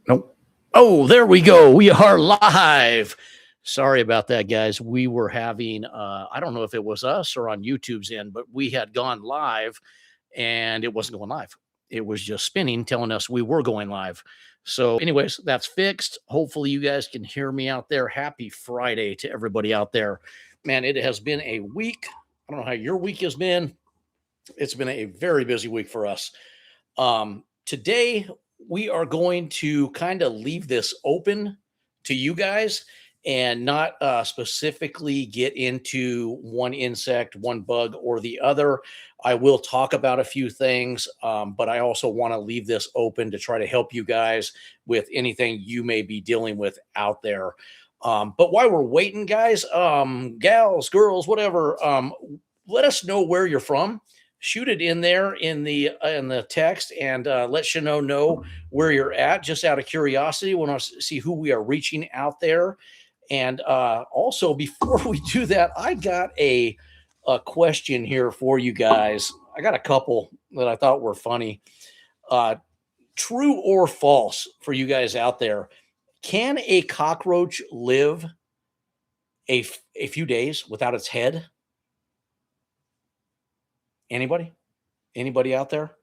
Nope. Oh, there we go. We are live. Sorry about that, guys. We were having, I don't know if it was us or on YouTube's end, but we had gone live and it wasn't going live. It was just spinning, telling us we were going live. So, anyways, that's fixed. Hopefully, you guys can hear me out there. Happy Friday to everybody out there. Man, it has been a week. I don't know how your week has been. It's been a very busy week for us. Today, we are going to kind of leave this open to you guys and not specifically get into one insect, one bug, or the other. I will talk about a few things, but I also want to leave this open to try to help you guys with anything you may be dealing with out there. But while we're waiting, guys, gals, girls, whatever, let us know where you're from. Shoot it in there in the text and let Chanel know where you're at. Just out of curiosity, want to see who we are reaching out there. And also, before we do that, I got a question here for you guys. I got a couple that I thought were funny. Uh, True or false for you guys out there? Can a cockroach live a few days without its head? Anybody? Anybody out there?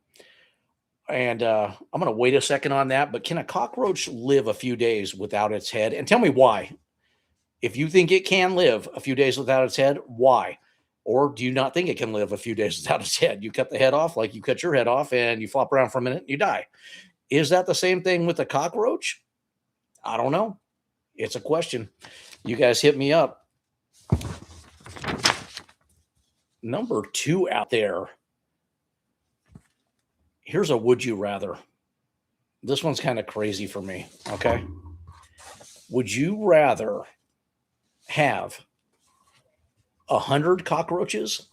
And I'm going to wait a second on that. But can a cockroach live a few days without its head? And tell me why. If you think it can live a few days without its head, why? Or do you not think it can live a few days without its head? You cut the head off like you cut your head off and you flop around for a minute and you die. Is that the same thing with a cockroach? I don't know. It's a question. You guys hit me up. Number 2 out there. Here's a would you rather. This one's kind of crazy for me. Okay. Would you rather have 100 cockroaches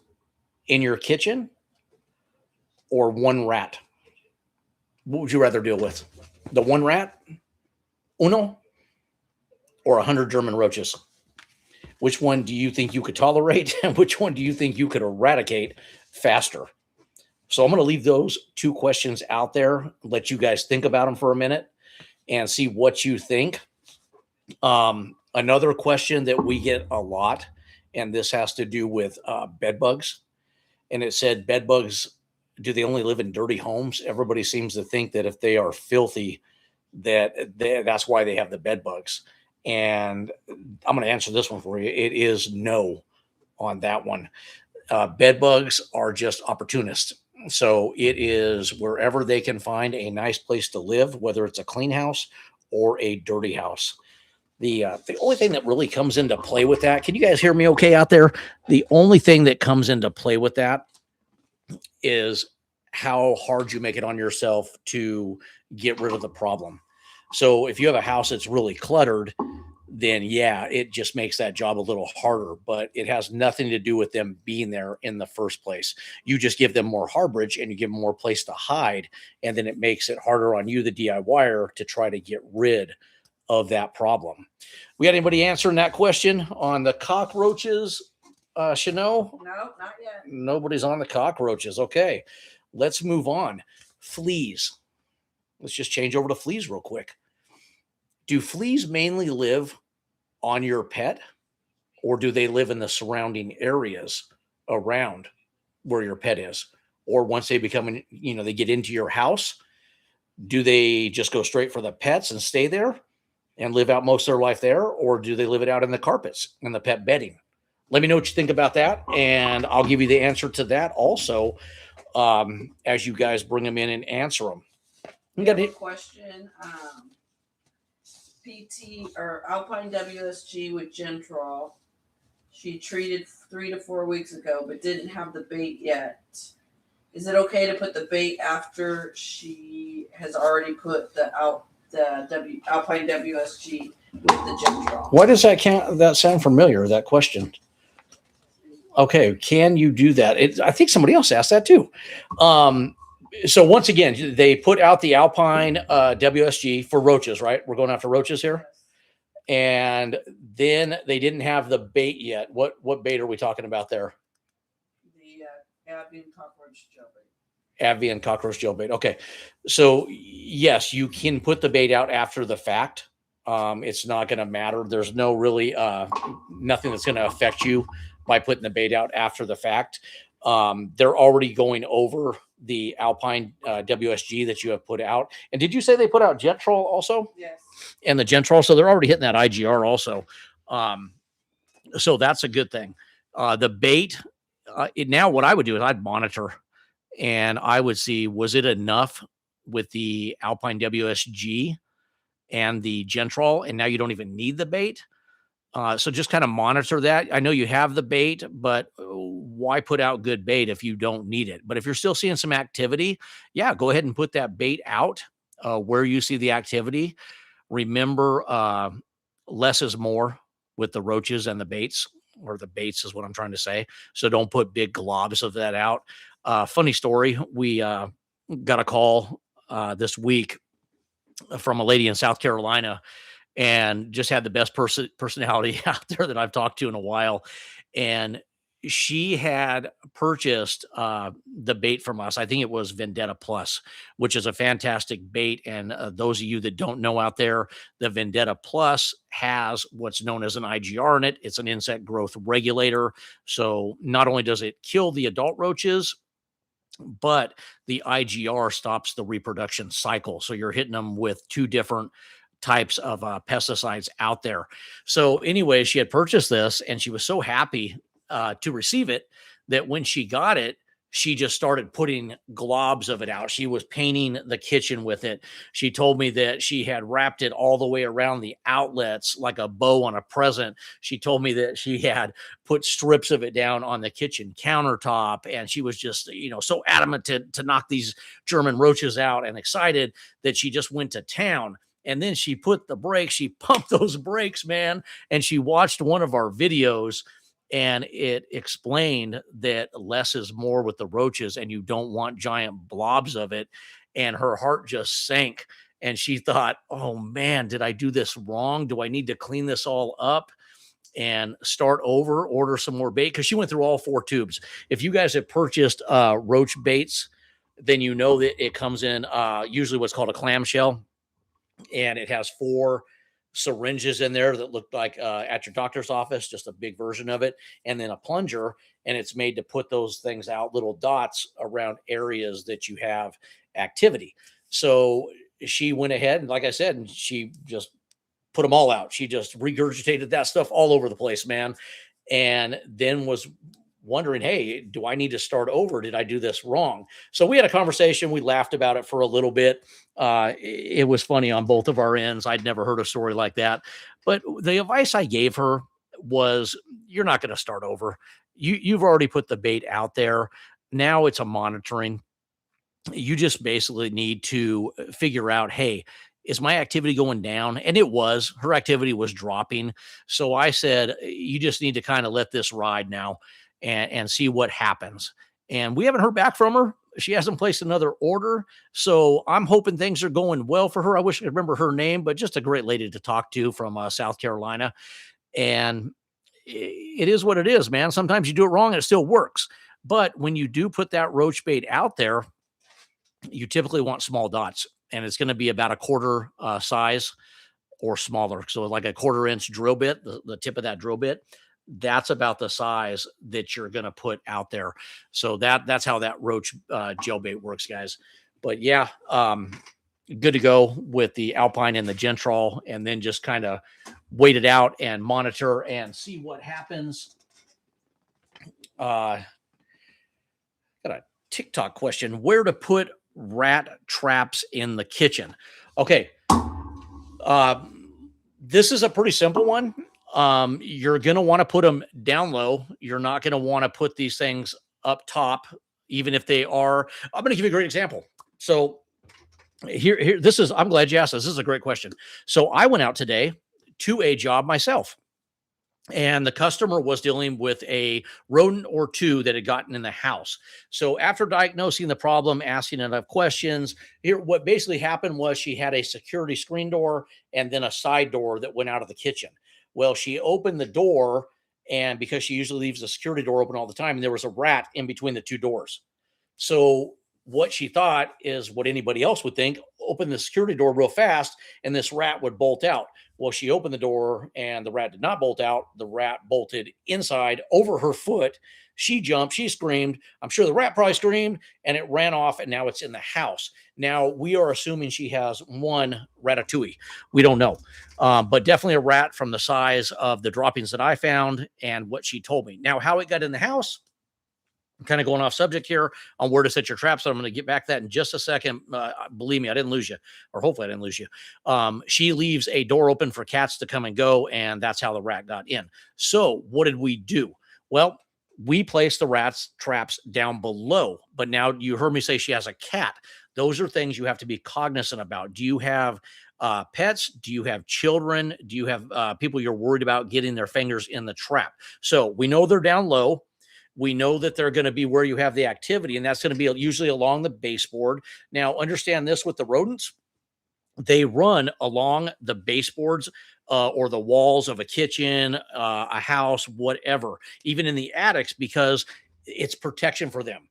in your kitchen or one rat? What would you rather deal with? The one rat, uno, or 100 German roaches? Which one do you think you could tolerate? And which one do you think you could eradicate faster? So I'm going to leave those 2 questions out there, let you guys think about them for a minute and see what you think. Another question that we get a lot, and this has to do with bed bugs. And it said, bed bugs, do they only live in dirty homes? Everybody seems to think that if they are filthy, that's why they have the bed bugs. And I'm going to answer this one for you. It is no on that one. Bed bugs are just opportunists. So it is wherever they can find a nice place to live, whether it's a clean house or a dirty house. The only thing that really comes into play with that, can you guys hear me okay out there? The only thing that comes into play with that is how hard you make it on yourself to get rid of the problem. So if you have a house that's really cluttered, then yeah, it just makes that job a little harder, but it has nothing to do with them being there in the first place. You just give them more harborage and you give them more place to hide. And then it makes it harder on you, the DIYer, to try to get rid of that problem. We got anybody answering that question on the cockroaches? Chanel? No, not yet. Nobody's on the cockroaches. Okay, let's move on. Fleas. Let's just change over to fleas real quick. Do fleas mainly live on your pet, or do they live in the surrounding areas around where your pet is? Or once they become, they get into your house, do they just go straight for the pets and stay there and live out most of their life there? Or do they live it out in the carpets and the pet bedding? Let me know what you think about that, and I'll give you the answer to that also as you guys bring them in and answer them. We got a question. PT or Alpine WSG with Gentrol. She treated 3 to 4 weeks ago, but didn't have the bait yet. Is it okay to put the bait after she has already put the Alpine WSG with the Gentrol? Why does that sound familiar? That question. Okay, can you do that? I think somebody else asked that too. So once again, they put out the Alpine WSG for roaches, right? We're going after roaches here. And then they didn't have the bait yet. What bait are we talking about there? The avian cockroach gel bait. Avian cockroach gel bait. Okay. So yes, you can put the bait out after the fact. It's not going to matter. There's no really nothing that's going to affect you by putting the bait out after the fact. They're already going over the Alpine WSG that you have put out. And did you say they put out Gentrol also? Yes. And the Gentrol, so they're already hitting that IGR also. So that's a good thing. The bait, now what I would do is I'd monitor and I would see, was it enough with the Alpine WSG and the Gentrol, and now you don't even need the bait. So just kind of monitor that. I know you have the bait, but why put out good bait if you don't need it? But if you're still seeing some activity, yeah, go ahead and put that bait out where you see the activity. Remember, less is more with the roaches and the baits, or the baits is what I'm trying to say. So don't put big globs of that out. Funny story. We got a call this week from a lady in South Carolina, and just had the best personality out there that I've talked to in a while. And she had purchased the bait from us. I think it was Vendetta Plus, which is a fantastic bait. And those of you that don't know out there, the Vendetta Plus has what's known as an IGR in it. It's an insect growth regulator. So not only does it kill the adult roaches, but the IGR stops the reproduction cycle. So you're hitting them with two different types of pesticides out there. So, anyway, she had purchased this and she was so happy to receive it that when she got it, she just started putting globs of it out. She was painting the kitchen with it. She told me that she had wrapped it all the way around the outlets like a bow on a present. She told me that she had put strips of it down on the kitchen countertop. And she was just, so adamant to knock these German roaches out and excited that she just went to town. And then she put the brakes, she pumped those brakes, man. And she watched one of our videos and it explained that less is more with the roaches and you don't want giant blobs of it. And her heart just sank. And she thought, oh man, did I do this wrong? Do I need to clean this all up and start over, order some more bait? Because she went through all 4 tubes. If you guys have purchased roach baits, then you know that it comes in usually what's called a clamshell, and it has 4 syringes in there that look like at your doctor's office, just a big version of it, and then a plunger, and it's made to put those things out, little dots around areas that you have activity. So she went ahead and, like I said, and she just put them all out. She just regurgitated that stuff all over the place, man, and then was wondering, hey, do I need to start over? Did I do this wrong? So we had a conversation. We laughed about it for a little bit. It was funny on both of our ends. I'd never heard a story like that. But the advice I gave her was, you're not going to start over. You've already put the bait out there. Now it's a monitoring. You just basically need to figure out, hey, is my activity going down? And it was, her activity was dropping. So I said, you just need to kind of let this ride now and see what happens. And we haven't heard back from her. She hasn't placed another order. So I'm hoping things are going well for her. I wish I could remember her name, but just a great lady to talk to from South Carolina. And it is what it is, man. Sometimes you do it wrong and it still works. But when you do put that roach bait out there, you typically want small dots, and it's going to be about a quarter size or smaller. So like a 1/4 inch drill bit, the tip of that drill bit, that's about the size that you're going to put out there. So that's how that roach gel bait works, guys. But yeah, good to go with the Alpine and the Gentrol, and then just kind of wait it out and monitor and see what happens. Got a TikTok question: where to put rat traps in the kitchen? Okay. This is a pretty simple one. You're going to want to put them down low. You're not going to want to put these things up top, even if they are. I'm going to give you a great example. So here, this is, I'm glad you asked this. This is a great question. So I went out today to a job myself, and the customer was dealing with a rodent or 2 that had gotten in the house. So after diagnosing the problem, asking enough questions, here, what basically happened was she had a security screen door and then a side door that went out of the kitchen. Well, she opened the door, and because she usually leaves the security door open all the time, and there was a rat in between the 2 doors. So what she thought is what anybody else would think: open the security door real fast and this rat would bolt out. Well, she opened the door and the rat did not bolt out. The rat bolted inside over her foot. She jumped, she screamed. I'm sure the rat probably screamed, and it ran off, and now it's in the house. Now we are assuming she has one ratatouille. We don't know, but definitely a rat from the size of the droppings that I found and what she told me. Now, how it got in the house, I'm kind of going off subject here on where to set your traps. So I'm going to get back to that in just a second. Believe me, I didn't lose you, or hopefully I didn't lose you. She leaves a door open for cats to come and go, and that's how the rat got in. So what did we do? Well, we placed the rat's traps down below, but now you heard me say she has a cat. Those are things you have to be cognizant about. Do you have pets? Do you have children? Do you have people you're worried about getting their fingers in the trap? So we know they're down low. We know that they're going to be where you have the activity, and that's going to be usually along the baseboard. Now, understand this with the rodents. They run along the baseboards or the walls of a kitchen, a house, whatever, even in the attics, because it's protection for them.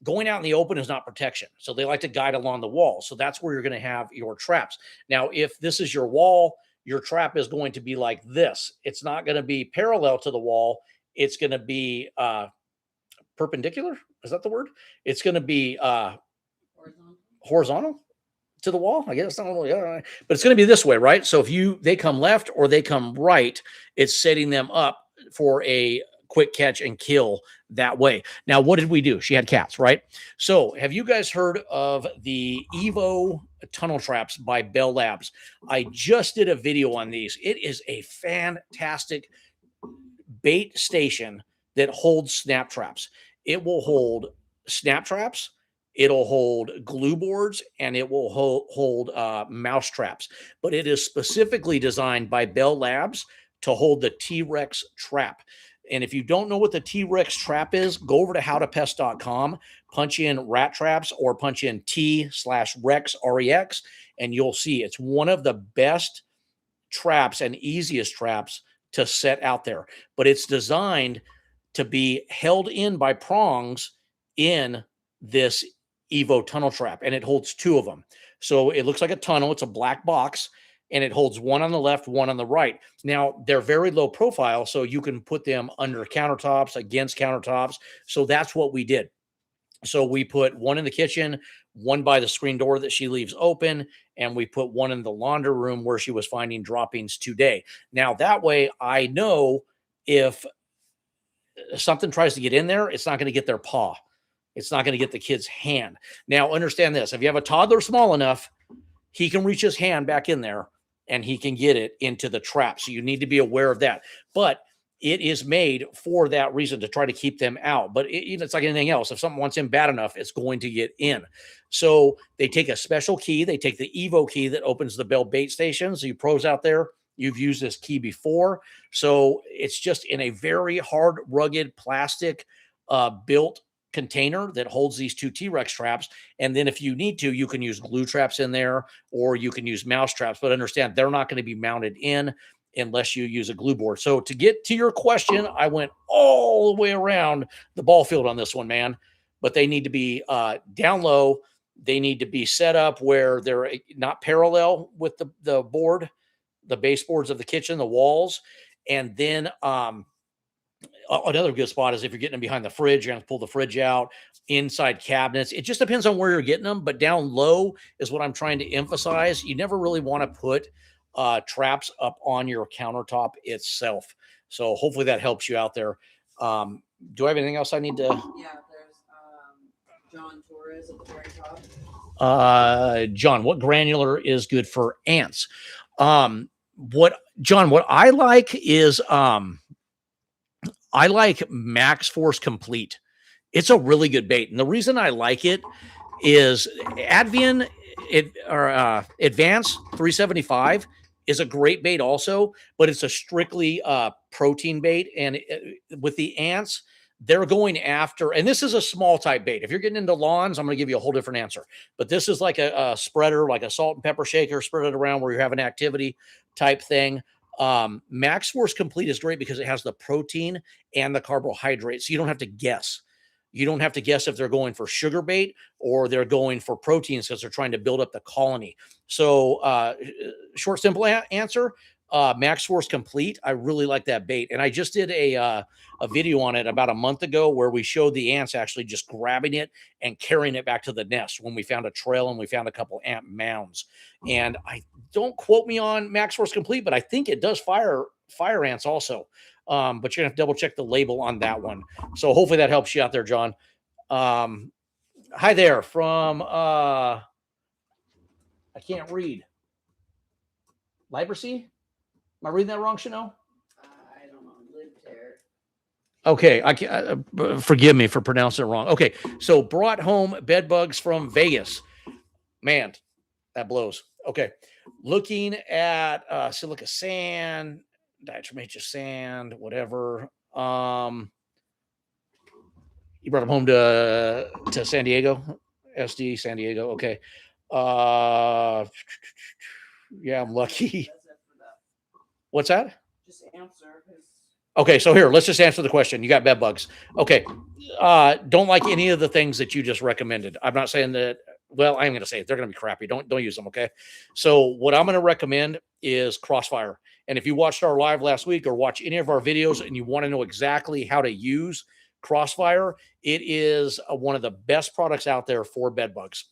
Going out in the open is not protection. So they like to guide along the wall. So that's where you're going to have your traps. Now, if this is your wall, your trap is going to be like this. It's not going to be parallel to the wall. It's going to be perpendicular. Is that the word? It's going to be horizontal to the wall. I guess not really, but it's going to be this way, right? So if they come left or they come right, it's setting them up for a quick catch and kill that way. Now, what did we do? She had cats, right? So have you guys heard of the Evo tunnel traps by Bell Labs? I just did a video on these. It is a fantastic bait station that holds snap traps. It will hold snap traps, it'll hold glue boards, and it will hold mouse traps. But it is specifically designed by Bell Labs to hold the T-Rex trap. And if you don't know what the T-Rex trap is, go over to howtopest.com, punch in rat traps or punch in T/Rex, REX, and you'll see it's one of the best traps and easiest traps to set out there. But it's designed to be held in by prongs in this Evo tunnel trap, and it holds two of them. So it looks like a tunnel. It's a black box, and it holds one on the left, one on the right. Now, they're very low profile, so you can put them under countertops, against countertops. So that's what we did. So we put one in the kitchen, one by the screen door that she leaves open, and we put one in the laundry room where she was finding droppings today. Now, that way I know if something tries to get in there, it's not going to get their paw. It's not going to get the kid's hand. Now, understand this. If you have a toddler small enough, he can reach his hand back in there and he can get it into the trap. So you need to be aware of that. But it is made for that reason, to try to keep them out. But it's like anything else. If something wants in bad enough, it's going to get in. So they take a special key. They take the Evo key that opens the Bell bait station. So you pros out there, you've used this key before. So it's just in a very hard, rugged plastic built container that holds these two T-Rex traps. And then if you need to, you can use glue traps in there, or you can use mouse traps. But understand, they're not going to be mounted in unless you use a glue board. So to get to your question, I went all the way around the ball field on this one, man. But they need to be down low. They need to be set up where they're not parallel with the board, the baseboards of the kitchen, the walls. And then another good spot is if you're getting them behind the fridge, you're going to pull the fridge out, inside cabinets. It just depends on where you're getting them, but down low is what I'm trying to emphasize. You never really want to put traps up on your countertop itself. So hopefully that helps you out there. Do I have anything else I need to? Yeah, there's John Torres at the very top. John, what granular is good for ants? What I like is I like Max Force Complete. It's a really good bait. And the reason I like it is Advian Advance 375 is a great bait also, but it's a strictly protein bait. And with the ants, they're going after, and this is a small type bait. If you're getting into lawns, I'm going to give you a whole different answer. But this is like a spreader, like a salt and pepper shaker, spread it around where you're having activity type thing. Max Force Complete is great because it has the protein and the carbohydrates, so you don't have to guess. You don't have to guess if they're going for sugar bait or they're going for proteins because they're trying to build up the colony. So, short, simple answer, Max Force Complete. I really like that bait. And I just did a video on it about a month ago where we showed the ants actually just grabbing it and carrying it back to the nest when we found a trail and we found a couple ant mounds. And I don't quote me on Max Force Complete, but I think it does fire ants also. But you're gonna have to double check the label on that one. So hopefully that helps you out there, John. Hi there from I can't read. Liberacy? Am I reading that wrong, Chanel? I don't know. Lived there. Okay, I can forgive me for pronouncing it wrong. Okay, so brought home bed bugs from Vegas. Man, that blows. Okay, looking at silica sand, diatomaceous sand, whatever. You brought them home to San Diego, SD San Diego. Okay. Yeah, I'm lucky. What's that? Just answer his. Okay, so here, let's just answer the question. You got bed bugs. Okay. Don't like any of the things that you just recommended. I'm not saying that, well, I'm going to say it. They're going to be crappy. Don't use them, okay? So what I'm going to recommend is Crossfire. And if you watched our live last week or watch any of our videos and you want to know exactly how to use Crossfire, it is one of the best products out there for bed bugs.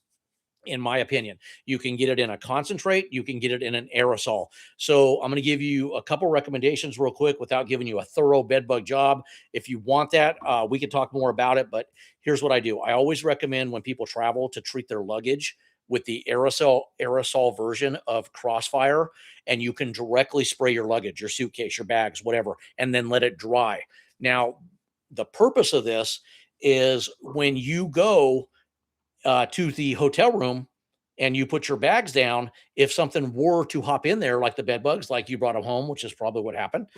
In my opinion, you can get it in a concentrate, you can get it in an aerosol. So I'm going to give you a couple recommendations real quick without giving you a thorough bed bug job. If you want that, we can talk more about it, but here's what I do. I always recommend when people travel to treat their luggage with the aerosol version of Crossfire, and you can directly spray your luggage, your suitcase, your bags, whatever, and then let it dry. Now, the purpose of this is when you go to the hotel room and you put your bags down, if something were to hop in there, like the bed bugs, like you brought them home, which is probably what happened,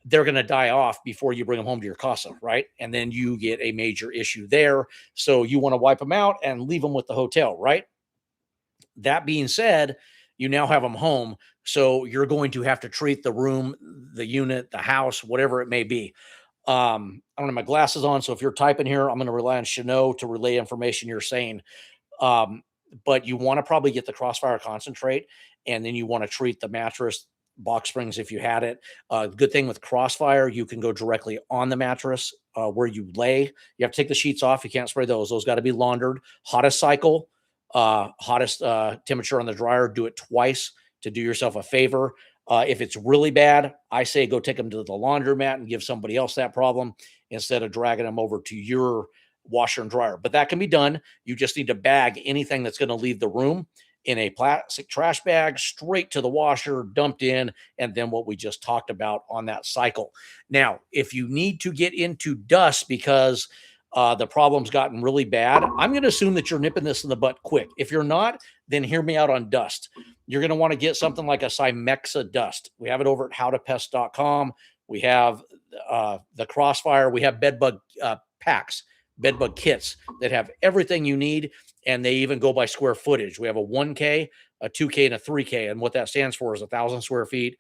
they're going to die off before you bring them home to your casa, right? And then you get a major issue there. So you want to wipe them out and leave them with the hotel, right? That being said, you now have them home. So you're going to have to treat the room, the unit, the house, whatever it may be. I don't have my glasses on, so if you're typing here, I'm going to rely on Chanel to relay information you're saying. But you want to probably get the Crossfire concentrate, and then you want to treat the mattress, box springs if you had it. Good thing with Crossfire, you can go directly on the mattress where you lay. You have to take the sheets off. You can't spray those. Those got to be laundered. Hottest cycle, hottest temperature on the dryer. Do it twice to do yourself a favor. If it's really bad, I say go take them to the laundromat and give somebody else that problem instead of dragging them over to your washer and dryer. But that can be done. You just need to bag anything that's going to leave the room in a plastic trash bag straight to the washer, dumped in, and then what we just talked about on that cycle. Now, if you need to get into dust because the problem's gotten really bad, I'm going to assume that you're nipping this in the butt quick. If you're not, then hear me out on dust. You're going to want to get something like a Cymexa dust. We have it over at howtopest.com. We have the Crossfire. We have bedbug packs, bedbug kits that have everything you need, and they even go by square footage. We have a 1K, a 2K, and a 3K, and what that stands for is 1,000 square feet,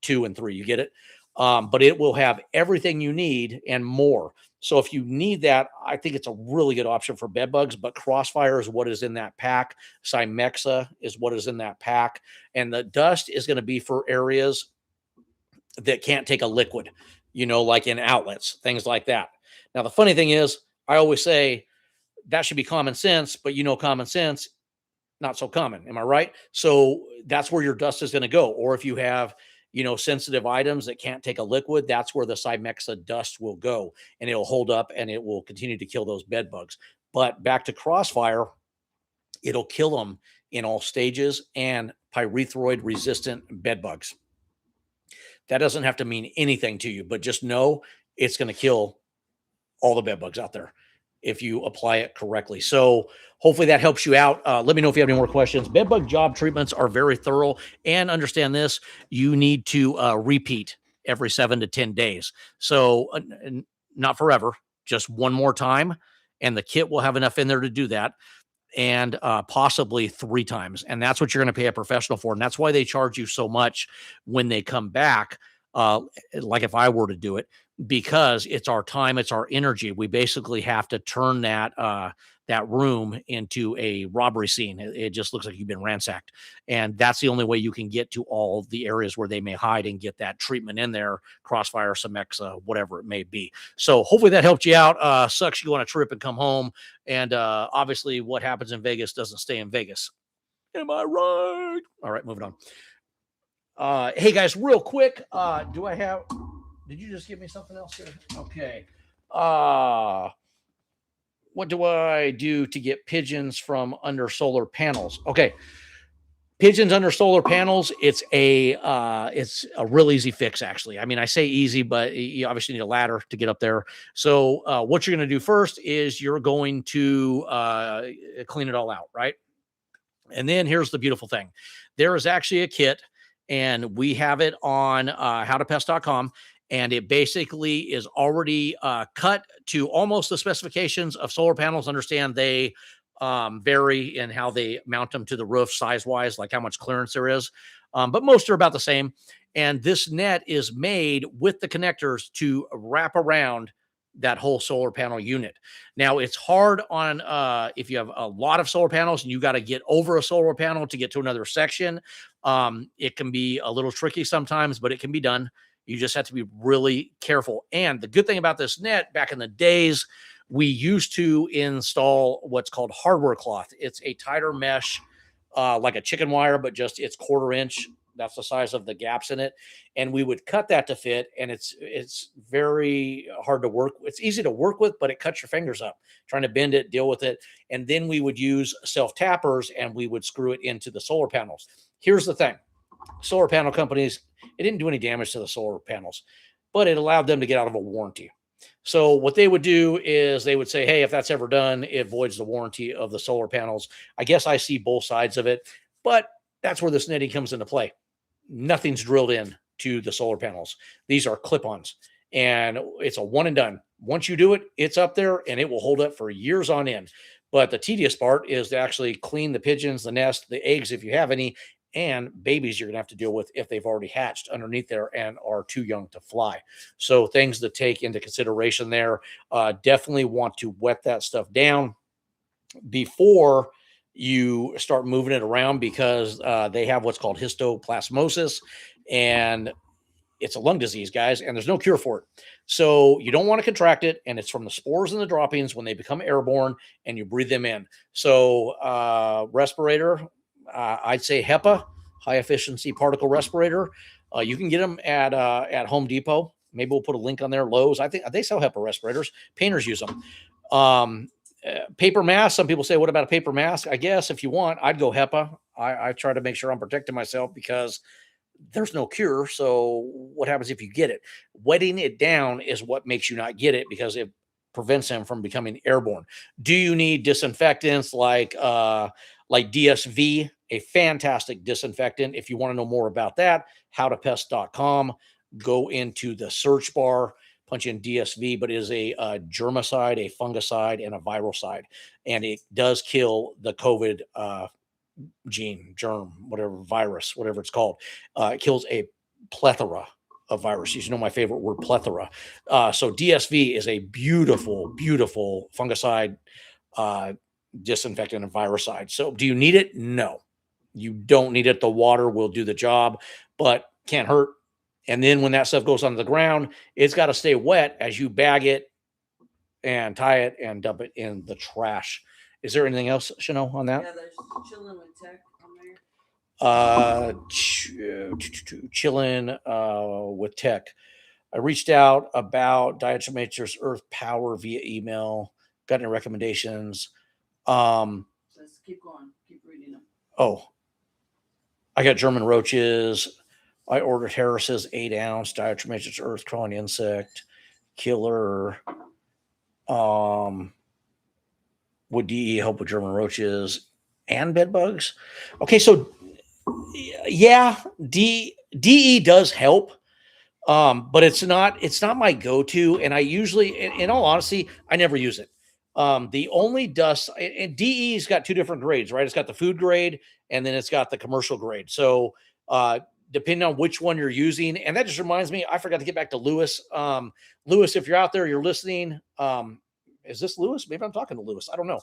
2 and 3. You get it? But it will have everything you need and more. So if you need that, I think it's a really good option for bed bugs, but Crossfire is what is in that pack. Cymexa is what is in that pack. And the dust is going to be for areas that can't take a liquid, like in outlets, things like that. Now, the funny thing is, I always say that should be common sense, but common sense, not so common. Am I right? So that's where your dust is going to go. Or if you have sensitive items that can't take a liquid, that's where the Cymexa dust will go, and it'll hold up and it will continue to kill those bed bugs. But back to Crossfire, it'll kill them in all stages and pyrethroid resistant bed bugs. That doesn't have to mean anything to you, but just know it's going to kill all the bed bugs out there if you apply it correctly. So hopefully that helps you out. Let me know if you have any more questions. Bed bug job treatments are very thorough, and understand this, you need to repeat every 7 to 10 days. So not forever, just one more time. And the kit will have enough in there to do that, and possibly 3 times. And that's what you're going to pay a professional for. And that's why they charge you so much when they come back. Like if I were to do it, because it's our time, it's our energy. We basically have to turn that room into a robbery scene. It just looks like you've been ransacked. And that's the only way you can get to all the areas where they may hide and get that treatment in there, Crossfire, Cemexa, whatever it may be. So hopefully that helped you out. Sucks you go on a trip and come home. And obviously what happens in Vegas doesn't stay in Vegas. Am I right? All right, moving on. Hey guys, real quick, did you just give me something else here? Okay. What do I do to get pigeons from under solar panels? Okay. Pigeons under solar panels, it's a real easy fix, actually. I mean, I say easy, but you obviously need a ladder to get up there. So what you're going to do first is you're going to clean it all out, right? And then here's the beautiful thing. There is actually a kit, and we have it on howtopest.com. And it basically is already cut to almost the specifications of solar panels. Understand they vary in how they mount them to the roof size-wise, like how much clearance there is. But most are about the same. And this net is made with the connectors to wrap around that whole solar panel unit. Now, it's hard on if you have a lot of solar panels and you got to get over a solar panel to get to another section. It can be a little tricky sometimes, but it can be done. You just have to be really careful. And the good thing about this net, back in the days, we used to install what's called hardware cloth. It's a tighter mesh, like a chicken wire, but just it's 1/4 inch. That's the size of the gaps in it. And we would cut that to fit. And it's very hard to work. It's easy to work with, but it cuts your fingers up trying to bend it, deal with it. And then we would use self-tappers and we would screw it into the solar panels. Here's the thing. Solar panel companies, it didn't do any damage to the solar panels, but it allowed them to get out of a warranty. So what they would do is they would say, hey, if that's ever done, it voids the warranty of the solar panels. I guess I see both sides of it, but that's where this netting comes into play. Nothing's drilled in to the solar panels. These are clip-ons, and it's a one and done. Once you do it, it's up there and it will hold up for years on end. But the tedious part is to actually clean the pigeons, the nest, the eggs, if you have any, and babies you're going to have to deal with if they've already hatched underneath there and are too young to fly. So things to take into consideration there. Definitely want to wet that stuff down before you start moving it around, because they have what's called histoplasmosis, and it's a lung disease, guys, and there's no cure for it. So you don't want to contract it, and it's from the spores and the droppings when they become airborne and you breathe them in. So respirator, I'd say HEPA, high efficiency particle respirator. You can get them at Home Depot. Maybe we'll put a link on there. Lowe's. I think they sell HEPA respirators. Painters use them. Paper mask. Some people say, what about a paper mask? I guess if you want, I'd go HEPA. I try to make sure I'm protecting myself because there's no cure. So what happens if you get it? Wetting it down is what makes you not get it, because it prevents them from becoming airborne. Do you need disinfectants like DSV, a fantastic disinfectant? If you want to know more about that, howtopest.com. Go into the search bar, punch in DSV, but it is a germicide, a fungicide, and a viralcide. And it does kill the COVID gene, germ, whatever, virus, whatever it's called. It kills a plethora of viruses. You know my favorite word, plethora. So DSV is a beautiful, beautiful fungicide, disinfectant, and viricide. So do you need it? No, you don't need it. The water will do the job, but can't hurt. And then when that stuff goes on the ground, it's got to stay wet as you bag it and tie it and dump it in the trash. Is there anything else, Chanel, on that? Yeah, there's chilling with tech on there. Chilling with tech. I reached out about Diatomaceous Earth Power via email. Got any recommendations? Just keep going. Keep reading them. Oh, I got German roaches. I ordered Harris's 8-ounce Diatomaceous Earth crawling insect killer. Would DE help with German roaches and bed bugs? Okay, so yeah, DE does help, but it's not my go-to, and I usually, in all honesty, I never use it. The only dust, and DE's got two different grades, right? It's got the food grade, and then it's got the commercial grade. So depending on which one you're using. And that just reminds me, I forgot to get back to Lewis. Lewis, if you're out there, you're listening. Is this Lewis? Maybe I'm talking to Lewis. I don't know.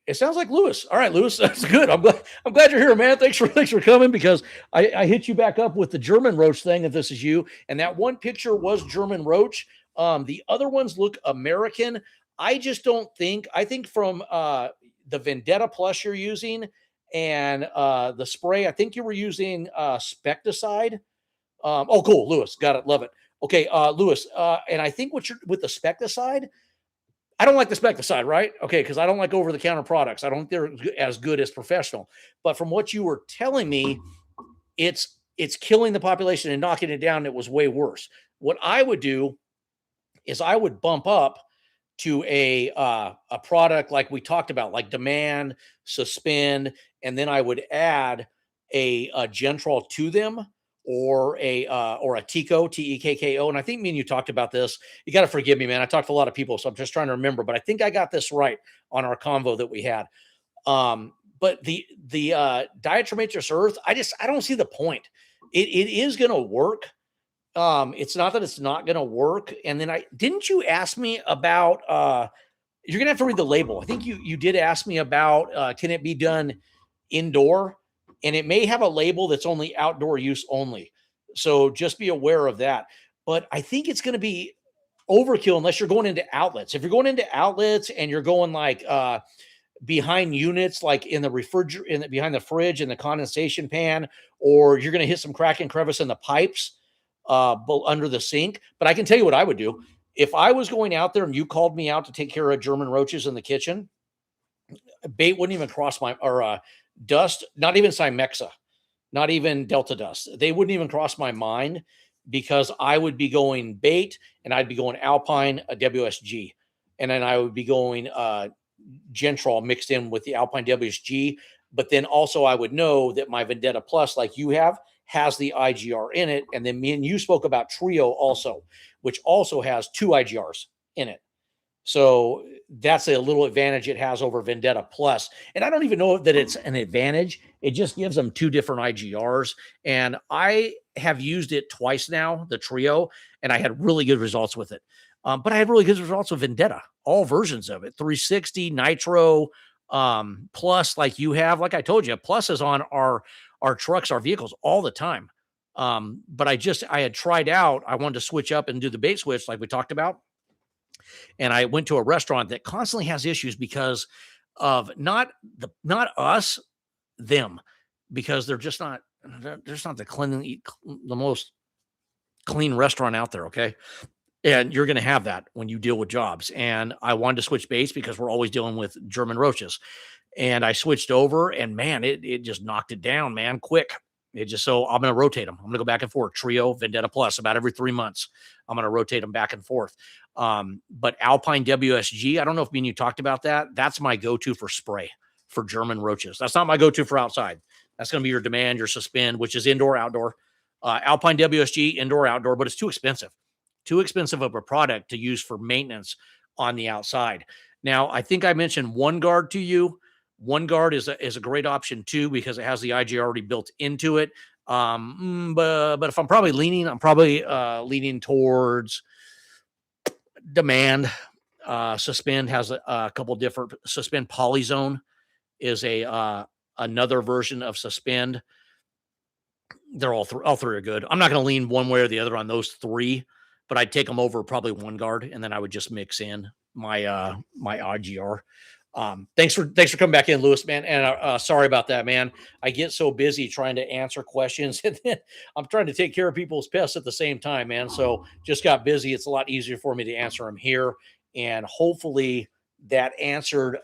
It sounds like Lewis. All right, Lewis, that's good. I'm glad you're here, man. Thanks for coming, because I hit you back up with the German roach thing, if this is you. And that one picture was German roach. The other ones look American. I just don't think. I think from the Vendetta Plus you're using and the spray, I think you were using Specticide. Oh, cool, Lewis, got it, love it. Okay, Lewis, and I think what you're with the Specticide. I don't like the Specticide, right? Okay, because I don't like over-the-counter products. I don't think they're as good as professional. But from what you were telling me, it's killing the population and knocking it down. It was way worse. What I would do is I would bump up to a product like we talked about, like Demand, Suspend, and then I would add a Gentrol to them, or a Tico, Tekko. And I think me and you talked about this. You got to forgive me, man. I talked to a lot of people, so I'm just trying to remember. But I think I got this right on our convo that we had. But the Diatomaceous Earth, I don't see the point. It is going to work. It's not that it's not going to work. And then didn't you ask me about, you're going to have to read the label. I think you did ask me about, can it be done indoor? And it may have a label that's only outdoor use only. So just be aware of that. But I think it's going to be overkill unless you're going into outlets. If you're going into outlets and you're going like, behind units, like in the refrigerator, behind the fridge and the condensation pan, or you're going to hit some crack and crevice in the pipes, under the sink. But I can tell you what I would do. If I was going out there and you called me out to take care of German roaches in the kitchen, bait wouldn't even cross my, or dust, not even Cymexa, not even Delta dust. They wouldn't even cross my mind, because I would be going bait and I'd be going Alpine, a WSG. And then I would be going Gentrol mixed in with the Alpine WSG. But then also I would know that my Vendetta Plus, like you have, has the IGR in it. And then me and you spoke about Trio also, which also has 2 IGRs in it. So that's a little advantage it has over Vendetta Plus. And I don't even know that it's an advantage. It just gives them 2 different IGRs. And I have used it twice now, the Trio, and I had really good results with it. But I had really good results with Vendetta, all versions of it, 360, Nitro, Plus, like you have. Like I told you, Plus is on our trucks, our vehicles all the time. But I had tried out, I wanted to switch up and do the bait switch like we talked about. And I went to a restaurant that constantly has issues because of not us, them, because they're just not the most clean restaurant out there. Okay. And you're going to have that when you deal with jobs. And I wanted to switch baits because we're always dealing with German roaches. And I switched over, and man, it just knocked it down, man, quick. So I'm going to rotate them. I'm going to go back and forth. Trio, Vendetta Plus, about every 3 months. I'm going to rotate them back and forth. But Alpine WSG, I don't know if me and you talked about that. That's my go-to for spray for German roaches. That's not my go-to for outside. That's going to be your Demand, your Suspend, which is indoor, outdoor. Alpine WSG, indoor, outdoor, but it's too expensive. Too expensive of a product to use for maintenance on the outside. Now, I think I mentioned One Guard to you. One Guard is a great option too, because it has the IG already built into it. But if I'm probably leaning towards Demand. Suspend has a couple different. Suspend Polyzone is another version of Suspend. They're all three are good. I'm not going to lean one way or the other on those 3, but I'd take them over probably One Guard, and then I would just mix in my my IGR. Thanks for coming back in, Lewis, man. And sorry about that, man. I get so busy trying to answer questions, and then I'm trying to take care of people's pests at the same time, man. So just got busy. It's a lot easier for me to answer them here, and hopefully that answered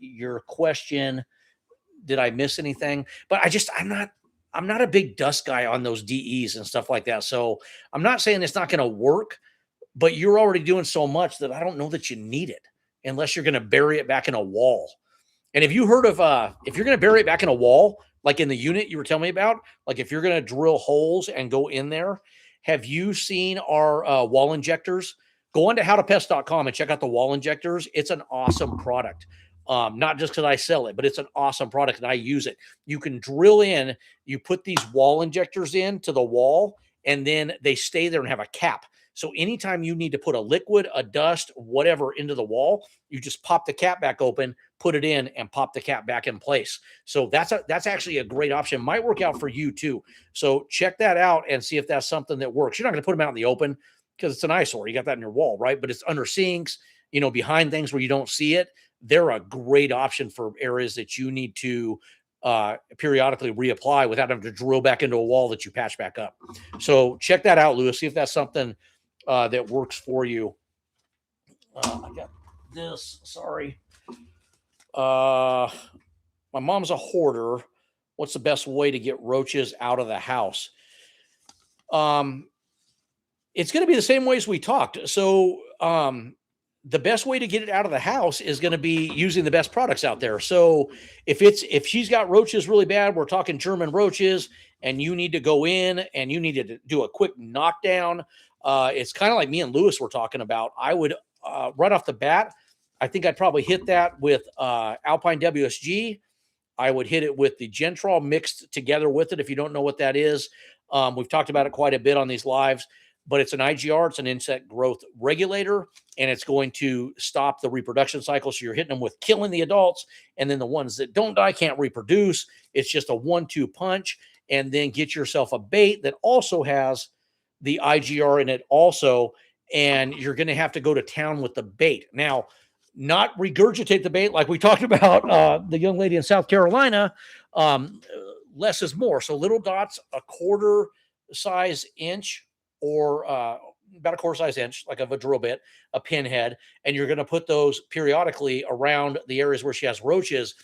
your question. Did I miss anything? But I'm not a big dust guy on those DEs and stuff like that. So I'm not saying it's not going to work, but you're already doing so much that I don't know that you need it, unless you're going to bury it back in a wall. And if you heard of, if you're going to bury it back in a wall, like in the unit you were telling me about, like if you're going to drill holes and go in there, have you seen our wall injectors? Go on to howtopest.com and check out the wall injectors. It's an awesome product. Not just because I sell it, but it's an awesome product and I use it. You can drill in, you put these wall injectors in to the wall, and then they stay there and have a cap. So anytime you need to put a liquid, a dust, whatever into the wall, you just pop the cap back open, put it in, and pop the cap back in place. So that's actually a great option. Might work out for you too. So check that out and see if that's something that works. You're not going to put them out in the open because it's an eyesore. You got that in your wall, right? But it's under sinks, behind things where you don't see it. They're a great option for areas that you need to periodically reapply without having to drill back into a wall that you patch back up. So check that out, Lewis. See if that's something that works for you. I got this. Sorry. My mom's a hoarder. What's the best way to get roaches out of the house? It's going to be the same way as we talked. So the best way to get it out of the house is going to be using the best products out there. So if she's got roaches really bad, we're talking German roaches, and you need to go in and you need to do a quick knockdown. It's kind of like me and Lewis were talking about. I would right off the bat, I think I'd probably hit that with Alpine WSG. I would hit it with the Gentrol mixed together with it. If you don't know what that is, we've talked about it quite a bit on these lives, but it's an IGR. It's an insect growth regulator, and it's going to stop the reproduction cycle. So you're hitting them with killing the adults, and then the ones that don't die can't reproduce. It's just a 1-2 punch, and then get yourself a bait that also has the IGR in it also, and you're going to have to go to town with the bait. Now, not regurgitate the bait like we talked about the young lady in South Carolina. Less is more. So little dots, a quarter size inch or about a quarter size inch, like of a drill bit, a pinhead, and you're going to put those periodically around the areas where she has roaches,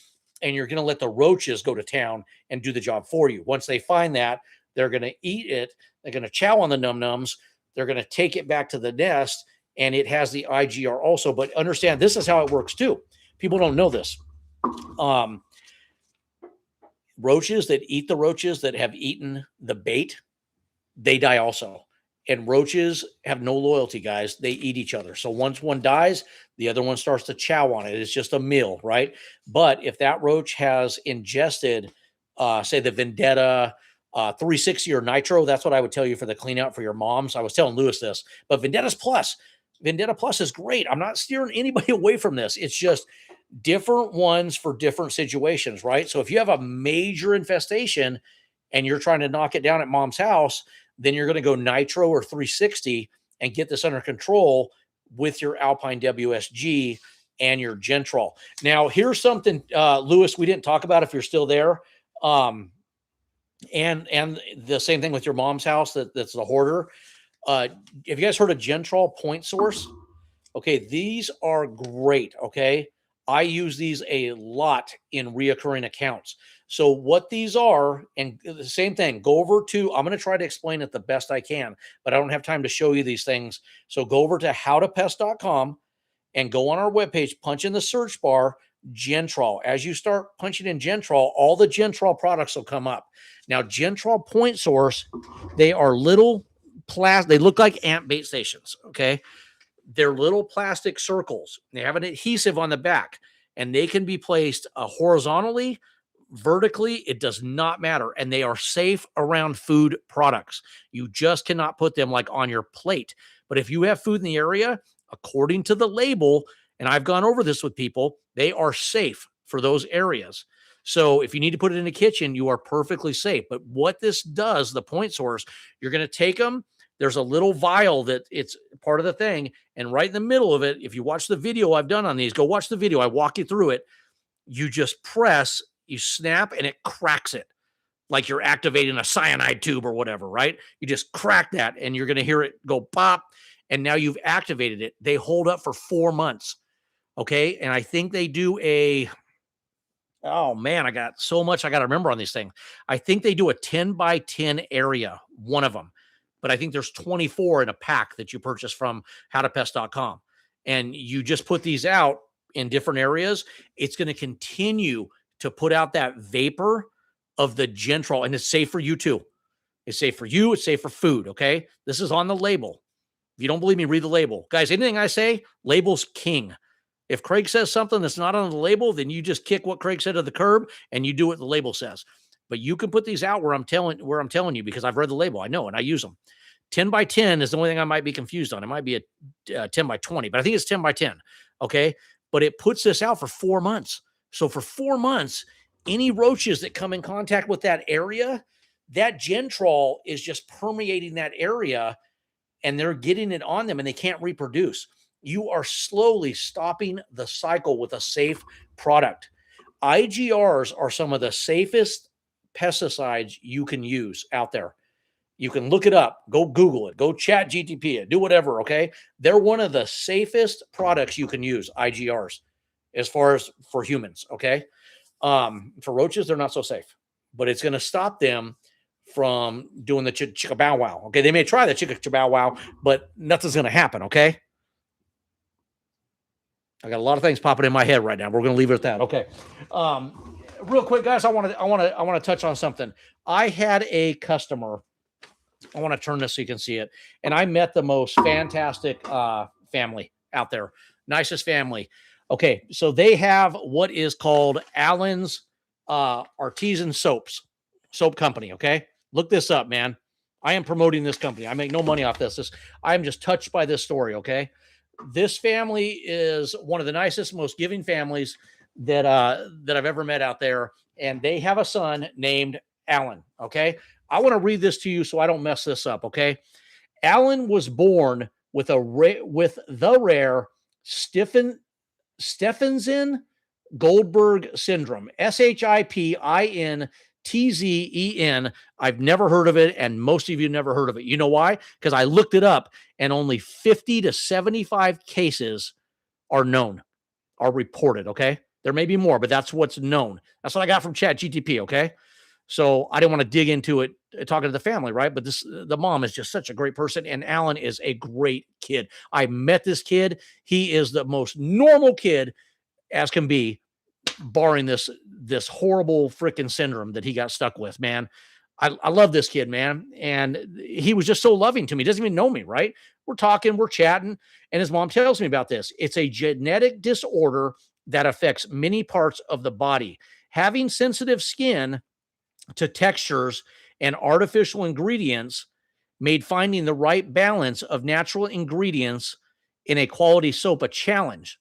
and you're going to let the roaches go to town and do the job for you. Once they find that, they're going to eat it. They're going to chow on the num-nums. They're going to take it back to the nest, and it has the IGR also. But understand, this is how it works too. People don't know this. Roaches that eat the roaches that have eaten the bait, they die also. And roaches have no loyalty, guys. They eat each other. So once one dies, the other one starts to chow on it. It's just a meal, right? But if that roach has ingested, say, the Vendetta 360 or Nitro, that's what I would tell you for the clean out for your moms. I was telling Lewis this, but Vendetta Plus is great. I'm not steering anybody away from this. It's just different ones for different situations, right? So if you have a major infestation and you're trying to knock it down at mom's house, then you're going to go Nitro or 360 and get this under control with your Alpine WSG and your Gentrol. Now, here's something, Lewis, we didn't talk about if you're still there. And the same thing with your mom's house that's the hoarder. Have you guys heard of Gentrol Point Source? Okay, these are great, okay? I use these a lot in reoccurring accounts. So what these are, and the same thing, go over to, I'm going to try to explain it the best I can, but I don't have time to show you these things. So go over to howtopest.com and go on our webpage, punch in the search bar, Gentrol. As you start punching in Gentrol, all the Gentrol products will come up. Now, Gentrol Point Source, they are little plastic, they look like ant bait stations, okay? They're little plastic circles. They have an adhesive on the back, and they can be placed horizontally, vertically. It does not matter. And they are safe around food products. You just cannot put them like on your plate. But if you have food in the area, according to the label, and I've gone over this with people, they are safe for those areas. So if you need to put it in the kitchen, you are perfectly safe. But what this does, the Point Source, you're going to take them. There's a little vial that it's part of the thing. And right in the middle of it, if you watch the video I've done on these, go watch the video. I walk you through it. You just press, you snap, and it cracks it like you're activating a cyanide tube or whatever, right? You just crack that, and you're going to hear it go pop, and now you've activated it. They hold up for 4 months, okay? And I think they do oh, man, I got so much I got to remember on these things. I think they do a 10 by 10 area, one of them. But I think there's 24 in a pack that you purchase from howtopest.com. And you just put these out in different areas. It's going to continue to put out that vapor of the Gentrol, and it's safe for you too. It's safe for you. It's safe for food, okay? This is on the label. If you don't believe me, read the label. Guys, anything I say, label's king. If Craig says something that's not on the label, then you just kick what Craig said to the curb and you do what the label says. But you can put these out where I'm telling you, because I've read the label. I know, and I use them. 10 by 10 is the only thing I might be confused on. It might be a 10 by 20, but I think it's 10 by 10. Okay. But it puts this out for 4 months. So for 4 months, any roaches that come in contact with that area, that Gentrol is just permeating that area and they're getting it on them and they can't reproduce. You are slowly stopping the cycle with a safe product. IGRs are some of the safest pesticides you can use out there. You can look it up, go Google it, go chat GTP it, do whatever, okay? They're one of the safest products you can use, IGRs, as far as for humans, okay? For roaches, they're not so safe, but it's going to stop them from doing the chicka bow wow, okay? They may try the chicka bow wow, but nothing's going to happen, okay? I got a lot of things popping in my head right now. We're going to leave it at that, okay? Real quick, guys, I want to touch on something. I had a customer. I want to turn this so you can see it. And I met the most fantastic family out there. Nicest family. Okay, so they have what is called Allen's Artisan Soap Company, okay? Look this up, man. I am promoting this company. I make no money off this. I am just touched by this story, okay? This family is one of the nicest, most giving families that I've ever met out there. And they have a son named Alan, okay? I want to read this to you so I don't mess this up, okay? Alan was born with the rare Stephenson Goldberg syndrome, SHIPINTZEN. I've never heard of it, and most of you never heard of it. You know why? Because I looked it up, and only 50 to 75 cases are known, are reported, okay? There may be more, but that's what's known. That's what I got from ChatGTP, okay? So I didn't want to dig into it talking to the family, right? But the mom is just such a great person, and Alan is a great kid. I met this kid. He is the most normal kid as can be, barring this horrible freaking syndrome that he got stuck with, man. I love this kid, man. And he was just so loving to me. He doesn't even know me, right? We're talking, we're chatting, and his mom tells me about this. It's a genetic disorder that affects many parts of the body. Having sensitive skin to textures and artificial ingredients made finding the right balance of natural ingredients in a quality soap a challenge.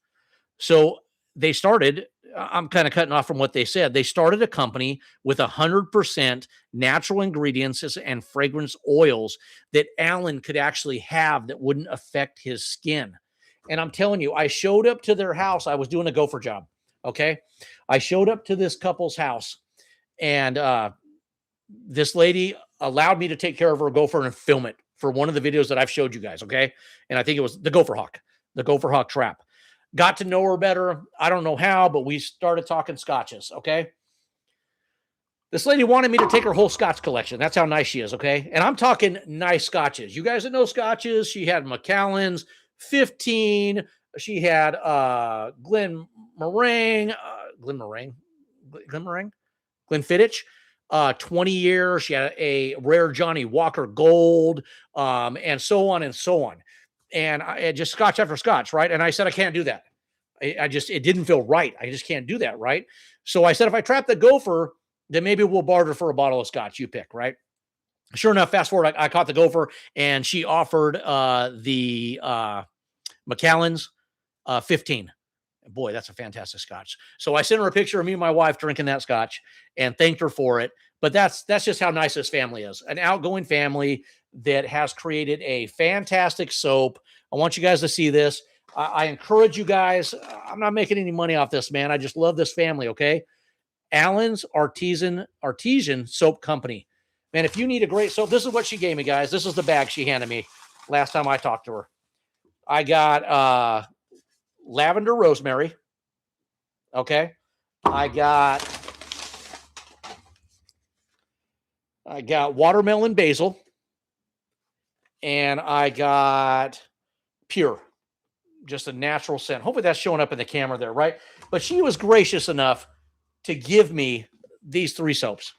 So they started, I'm kind of cutting off from what they said. They started a company with 100% natural ingredients and fragrance oils that Alan could actually have that wouldn't affect his skin. And I'm telling you, I showed up to their house. I was doing a gopher job. Okay. I showed up to this couple's house, and this lady allowed me to take care of her gopher and film it for one of the videos that I've showed you guys. Okay. And I think it was the gopher hawk trap. Got to know her better. I don't know how, but we started talking scotches. Okay. This lady wanted me to take her whole scotch collection. That's how nice she is. Okay. And I'm talking nice scotches. You guys that know scotches, she had Macallan's 15. She had Glenfiddich, 20 years. She had a rare Johnny Walker Gold, and so on and so on. And I just scotch after scotch, right? And I said, I can't do that. It didn't feel right. I just can't do that, right? So I said, if I trap the gopher, then maybe we'll barter for a bottle of scotch. You pick, right? Sure enough, fast forward, I caught the gopher, and she offered the Macallan's 15. Boy, that's a fantastic scotch. So I sent her a picture of me and my wife drinking that scotch and thanked her for it. But that's just how nice this family is. An outgoing family that has created a fantastic soap. I want you guys to see this. I encourage you guys. I'm not making any money off this, man. I just love this family, okay? Allen's Artisan Soap Company. Man, if you need a great soap, this is what she gave me, guys. This is the bag she handed me last time I talked to her. I got lavender rosemary. Okay. I got watermelon basil. And I got pure, just a natural scent. Hopefully that's showing up in the camera there, right? But she was gracious enough to give me these 3 soaps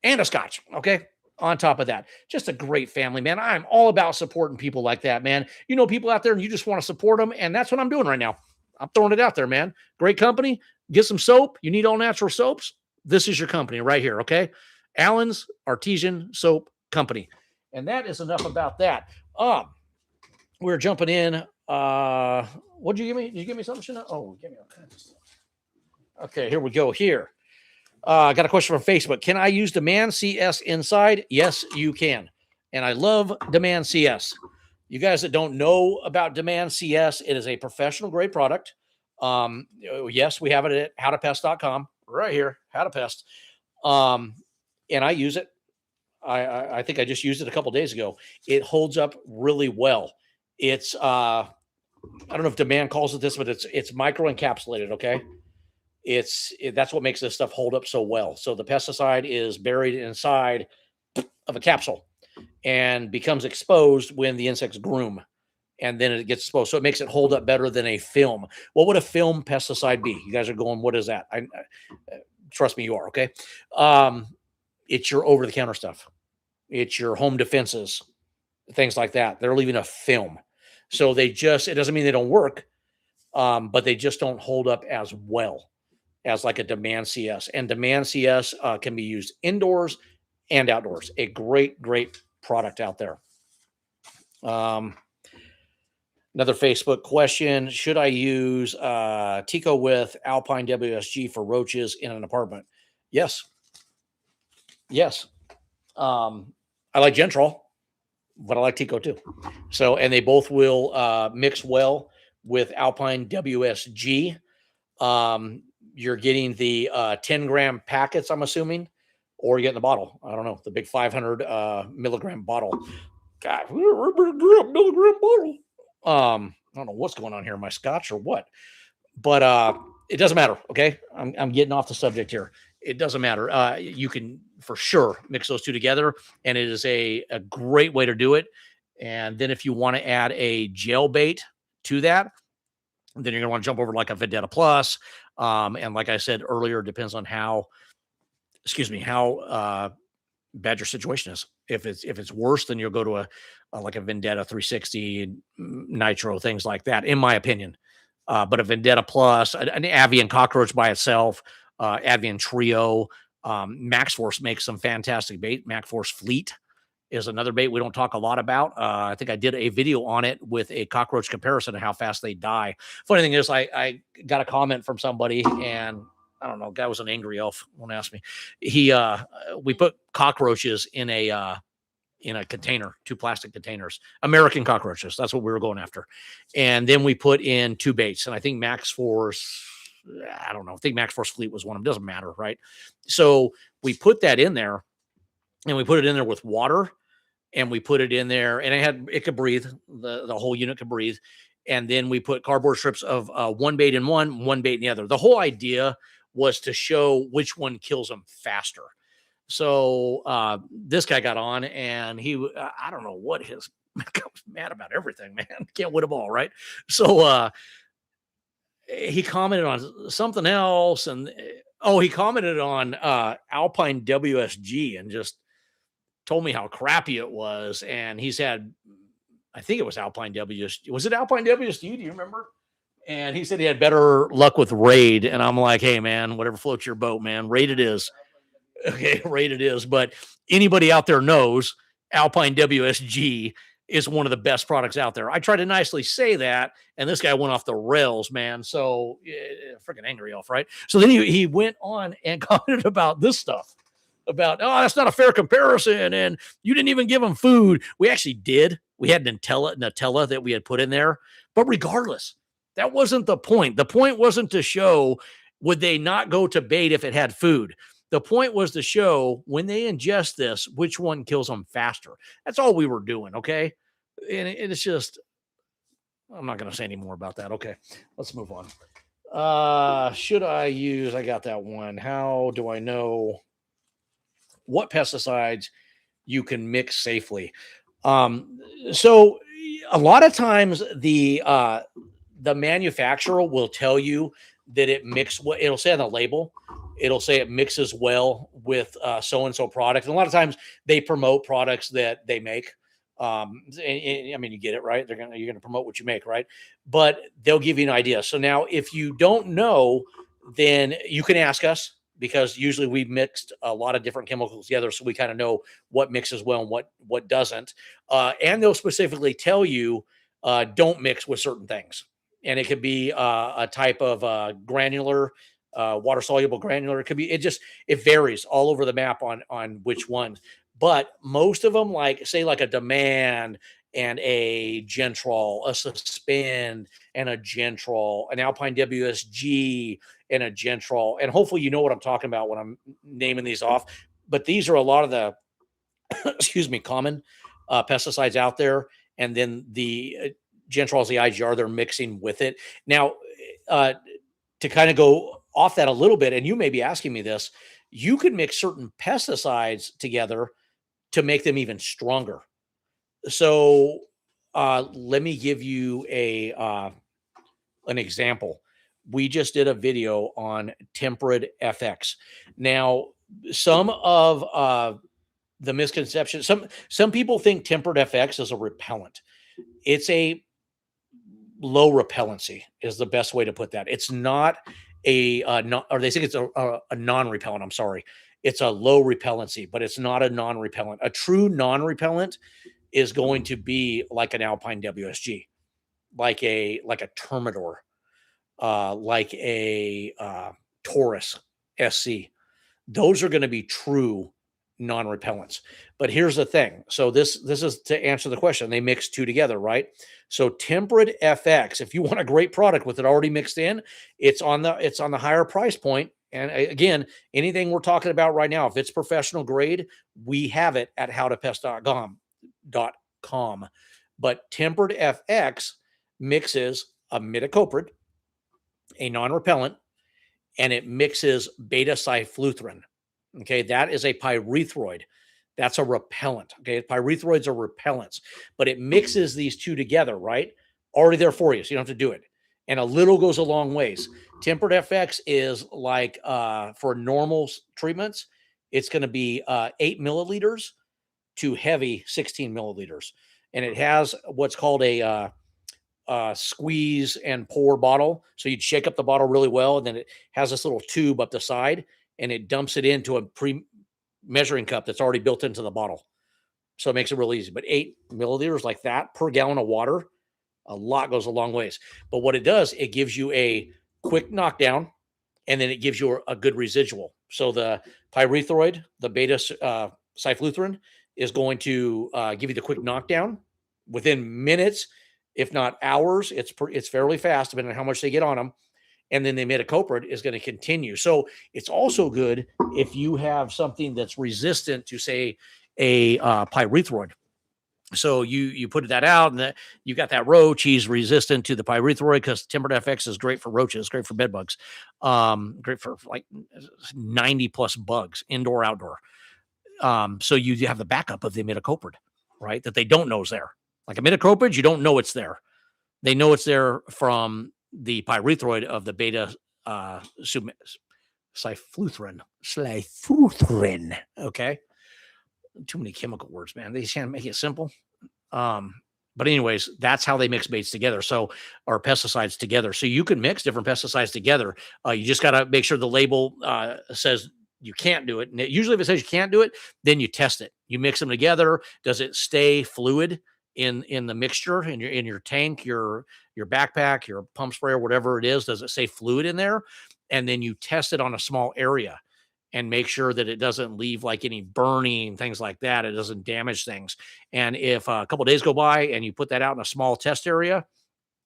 and a scotch. Okay. On top of that, just a great family, man. I'm all about supporting people like that, man. You know, people out there and you just want to support them. And that's what I'm doing right now. I'm throwing it out there, man. Great company. Get some soap. You need all natural soaps. This is your company right here. Okay. Allen's Artesian Soap Company. And that is enough about that. We're jumping in. What'd you give me? Did you give me something, Shana? Oh, give me all kinds of stuff. Okay, here we go. Here. I got a question from Facebook. Can I use Demand CS inside? Yes, you can. And I love Demand CS. You guys that don't know about Demand CS, it is a professional grade product. Yes, we have it at howtopest.com right here, how to pest. And I use it. I think I just used it a couple days ago. It holds up really well. It's I don't know if Demand calls it this, but it's micro encapsulated. Okay. That's what makes this stuff hold up so well. So the pesticide is buried inside of a capsule and becomes exposed when the insects groom, and then it gets exposed. So it makes it hold up better than a film. What would a film pesticide be? You guys are going, what is that? Trust me, you are. Okay. It's your over-the-counter stuff. It's your home defenses, things like that. They're leaving a film. So it doesn't mean they don't work, but they just don't hold up as well as like a Demand CS. And Demand CS can be used indoors and outdoors. A great, great product out there. Another Facebook question. Should I use Tico with Alpine WSG for roaches in an apartment? Yes. Yes. I like Gentrol, but I like Tico too. So, and they both will mix well with Alpine WSG. You're getting the 10-gram packets, I'm assuming, or you're getting the bottle. I don't know, the big 500 milligram bottle. God, milligram bottle. I don't know what's going on here, my scotch or what, but it doesn't matter. Okay, I'm getting off the subject here. It doesn't matter. You can for sure mix those two together, and it is a great way to do it. And then if you want to add a gel bait to that, then you're going to want to jump over like a Vendetta Plus. And like I said earlier, it depends on how bad your situation is. If it's worse, then you'll go to a like a Vendetta 360 Nitro, things like that, in my opinion. But a Vendetta Plus, an Avian cockroach by itself, Avian Trio, Max Force makes some fantastic bait. Max Force Fleet is another bait we don't talk a lot about. I think I did a video on it with a cockroach comparison of how fast they die. Funny thing is, I got a comment from somebody, and I don't know, guy was an angry elf. Won't ask me. We put cockroaches in a container, 2 plastic containers, American cockroaches. That's what we were going after. And then we put in 2 baits, and I think Max Force, I don't know. I think Max Force Fleet was one of them. Doesn't matter, right? So we put that in there, and we put it in there with water, and we put it in there, and it could breathe. The whole unit could breathe. And then we put cardboard strips of one bait in one bait in the other. The whole idea was to show which one kills them faster. So this guy got on, and I don't know what his was mad about everything, man. Can't win them all, right? So he commented on something else, and he commented on Alpine WSG and just told me how crappy it was. And he's had, I think it was Alpine WSG. Was it Alpine WSG? Do you remember? And he said he had better luck with Raid. And I'm like, hey, man, whatever floats your boat, man. Raid it is. Okay, Raid it is. But anybody out there knows Alpine WSG is one of the best products out there. I tried to nicely say that, and this guy went off the rails, man. So freaking angry elf, right? So then he went on and commented about this stuff. About, that's not a fair comparison, and you didn't even give them food. We actually did. We had Nutella that we had put in there. But regardless, that wasn't the point. The point wasn't to show would they not go to bait if it had food. The point was to show when they ingest this, which one kills them faster. That's all we were doing, okay? And it's just, I'm not going to say any more about that. Okay, let's move on. Should I use, I got that one. How do I know what pesticides you can mix safely? So a lot of times the manufacturer will tell you that it mixed what it'll say on the label. It'll say it mixes well with so-and-so product. And a lot of times they promote products that they make. I mean, you get it, right? You're gonna promote what you make, right? But they'll give you an idea. So now, if you don't know, then you can ask us, because usually we've mixed a lot of different chemicals together, so we kind of know what mixes well and what doesn't. And they'll specifically tell you don't mix with certain things, and it could be a type of granular. Water soluble granular. It could be. It varies all over the map on which ones. But most of them, like say, like a demand and a Gentrol, a suspend and a Gentrol, an Alpine WSG and a Gentrol, and hopefully you know what I'm talking about when I'm naming these off. But these are a lot of the excuse me, common pesticides out there, and then the Gentrols, the IGR, they're mixing with it now. Uh, to kind of go off that a little bit, and you may be asking me this, you can mix certain pesticides together to make them even stronger. So let me give you an example. We just did a video on tempered FX. Now, some of the misconception, some people think tempered FX is a repellent. It's a low repellency is the best way to put that. It's not or they think it's a non-repellent. I'm sorry. It's a low repellency, but it's not a non-repellent. A true non-repellent is going to be like an Alpine WSG, like a Termidor, like a Taurus SC. Those are going to be true non-repellents. But here's the thing. So this is to answer the question. They mix two together, right? So tempered FX, if you want a great product with it already mixed in, it's on the higher price point. And again, anything we're talking about right now, if it's professional grade, we have it at howtopest.com. But tempered FX mixes a imidacloprid, a non-repellent, and it mixes beta-cyfluthrin. Okay, that is a pyrethroid. That's a repellent. Okay, pyrethroids are repellents, but it mixes these two together, right? Already there for you, so you don't have to do it. And a little goes a long ways. Tempered FX is like for normal treatments, it's going to be 8 milliliters to heavy 16 milliliters, and it has what's called a squeeze and pour bottle. So you'd shake up the bottle really well, and then it has this little tube up the side, and it dumps it into a measuring cup that's already built into the bottle. So it makes it real easy. But 8 milliliters like that per gallon of water, a lot goes a long ways. But what it does, it gives you a quick knockdown, and then it gives you a good residual. So the pyrethroid, the beta cyfluthrin, is going to give you the quick knockdown within minutes, if not hours. It's fairly fast, depending on how much they get on them. And then the imidacloprid is going to continue. So it's also good if you have something that's resistant to, say, a pyrethroid. So you put that out, and you got that roach. He's resistant to the pyrethroid because tempered FX is great for roaches, great for bed bugs, great for like 90 plus bugs, indoor, outdoor. So you have the backup of the imidacloprid, right? That they don't know is there. Like imidacloprid, you don't know it's there. They know it's there from the pyrethroid of the beta cyfluthrin. Okay. Too many chemical words, man. They can't make it simple. But anyways, that's how they mix baits together. So, or pesticides together. So you can mix different pesticides together. You just got to make sure the label says you can't do it. And usually if it says you can't do it, then you test it. You mix them together. Does it stay fluid in the mixture in your tank, your backpack, your pump sprayer, whatever it is? Does it stay fluid in there? And then you test it on a small area and make sure that it doesn't leave like any burning, things like that. It doesn't damage things. And if a couple of days go by and you put that out in a small test area,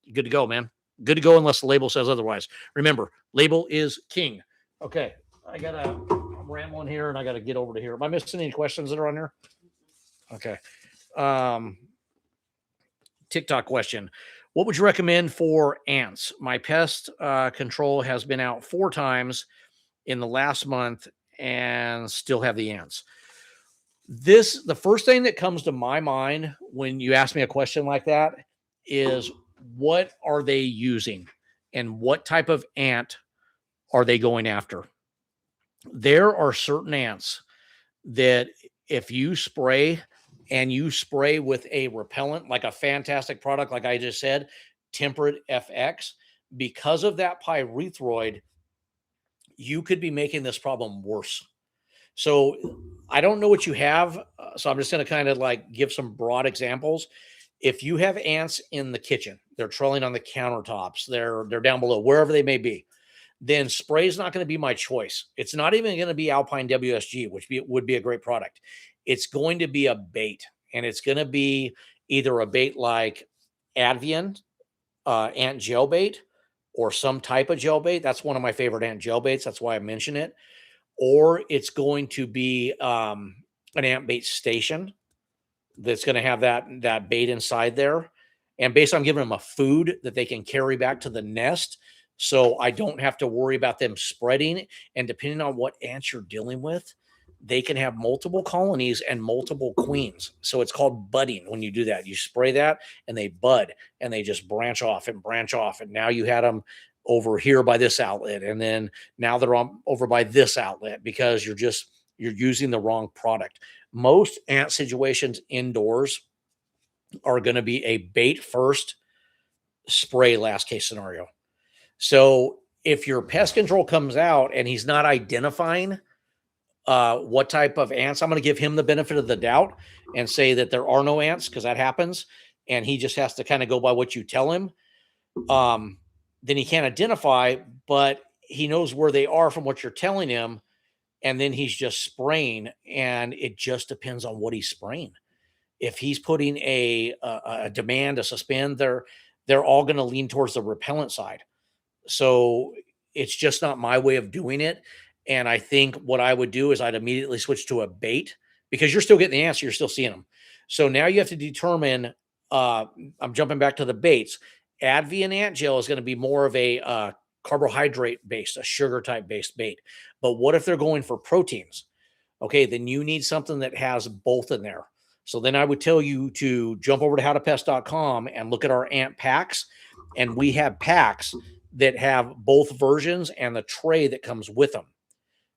you're good to go, man. Good to go unless the label says otherwise. Remember, label is king. Okay, I'm rambling here, and I got to get over to here. Am I missing any questions that are on there? Okay. TikTok question. What would you recommend for ants? My pest control has been out 4 times in the last month and still have the ants. The first thing that comes to my mind when you ask me a question like that is, what are they using and what type of ant are they going after? There are certain ants that if you spray and you spray with a repellent, like a fantastic product, like I just said, Temperate FX, because of that pyrethroid, you could be making this problem worse. So I don't know what you have. So I'm just going to kind of like give some broad examples. If you have ants in the kitchen, they're trolling on the countertops, they're down below, wherever they may be, then spray is not going to be my choice. It's not even going to be Alpine WSG, which would be a great product. It's going to be a bait, and it's going to be either a bait like Advian ant gel bait or some type of gel bait. That's one of my favorite ant gel baits. That's why I mention it. Or it's going to be an ant bait station that's going to have that bait inside there. And basically, I'm giving them a food that they can carry back to the nest, so I don't have to worry about them spreading. And depending on what ants you're dealing with, they can have multiple colonies and multiple queens. So it's called budding when you do that. You spray that and they bud and they just branch off and branch off. And now you had them over here by this outlet. And then now they're over by this outlet because you're using the wrong product. Most ant situations indoors are going to be a bait first, spray last case scenario. So if your pest control comes out and he's not identifying what type of ants, I'm going to give him the benefit of the doubt and say that there are no ants because that happens. And he just has to kind of go by what you tell him. Then he can't identify, but he knows where they are from what you're telling him. And then he's just spraying, and it just depends on what he's spraying. If he's putting a demand, a suspend, they're all going to lean towards the repellent side. So it's just not my way of doing it. And I think what I would do is I'd immediately switch to a bait because you're still getting the answer, you're still seeing them. So now you have to determine. I'm jumping back to the baits. Advian ant gel is going to be more of a carbohydrate based, a sugar type based bait. But what if they're going for proteins? Okay, then you need something that has both in there. So then I would tell you to jump over to howtopest.com and look at our ant packs. And we have packs that have both versions and the tray that comes with them.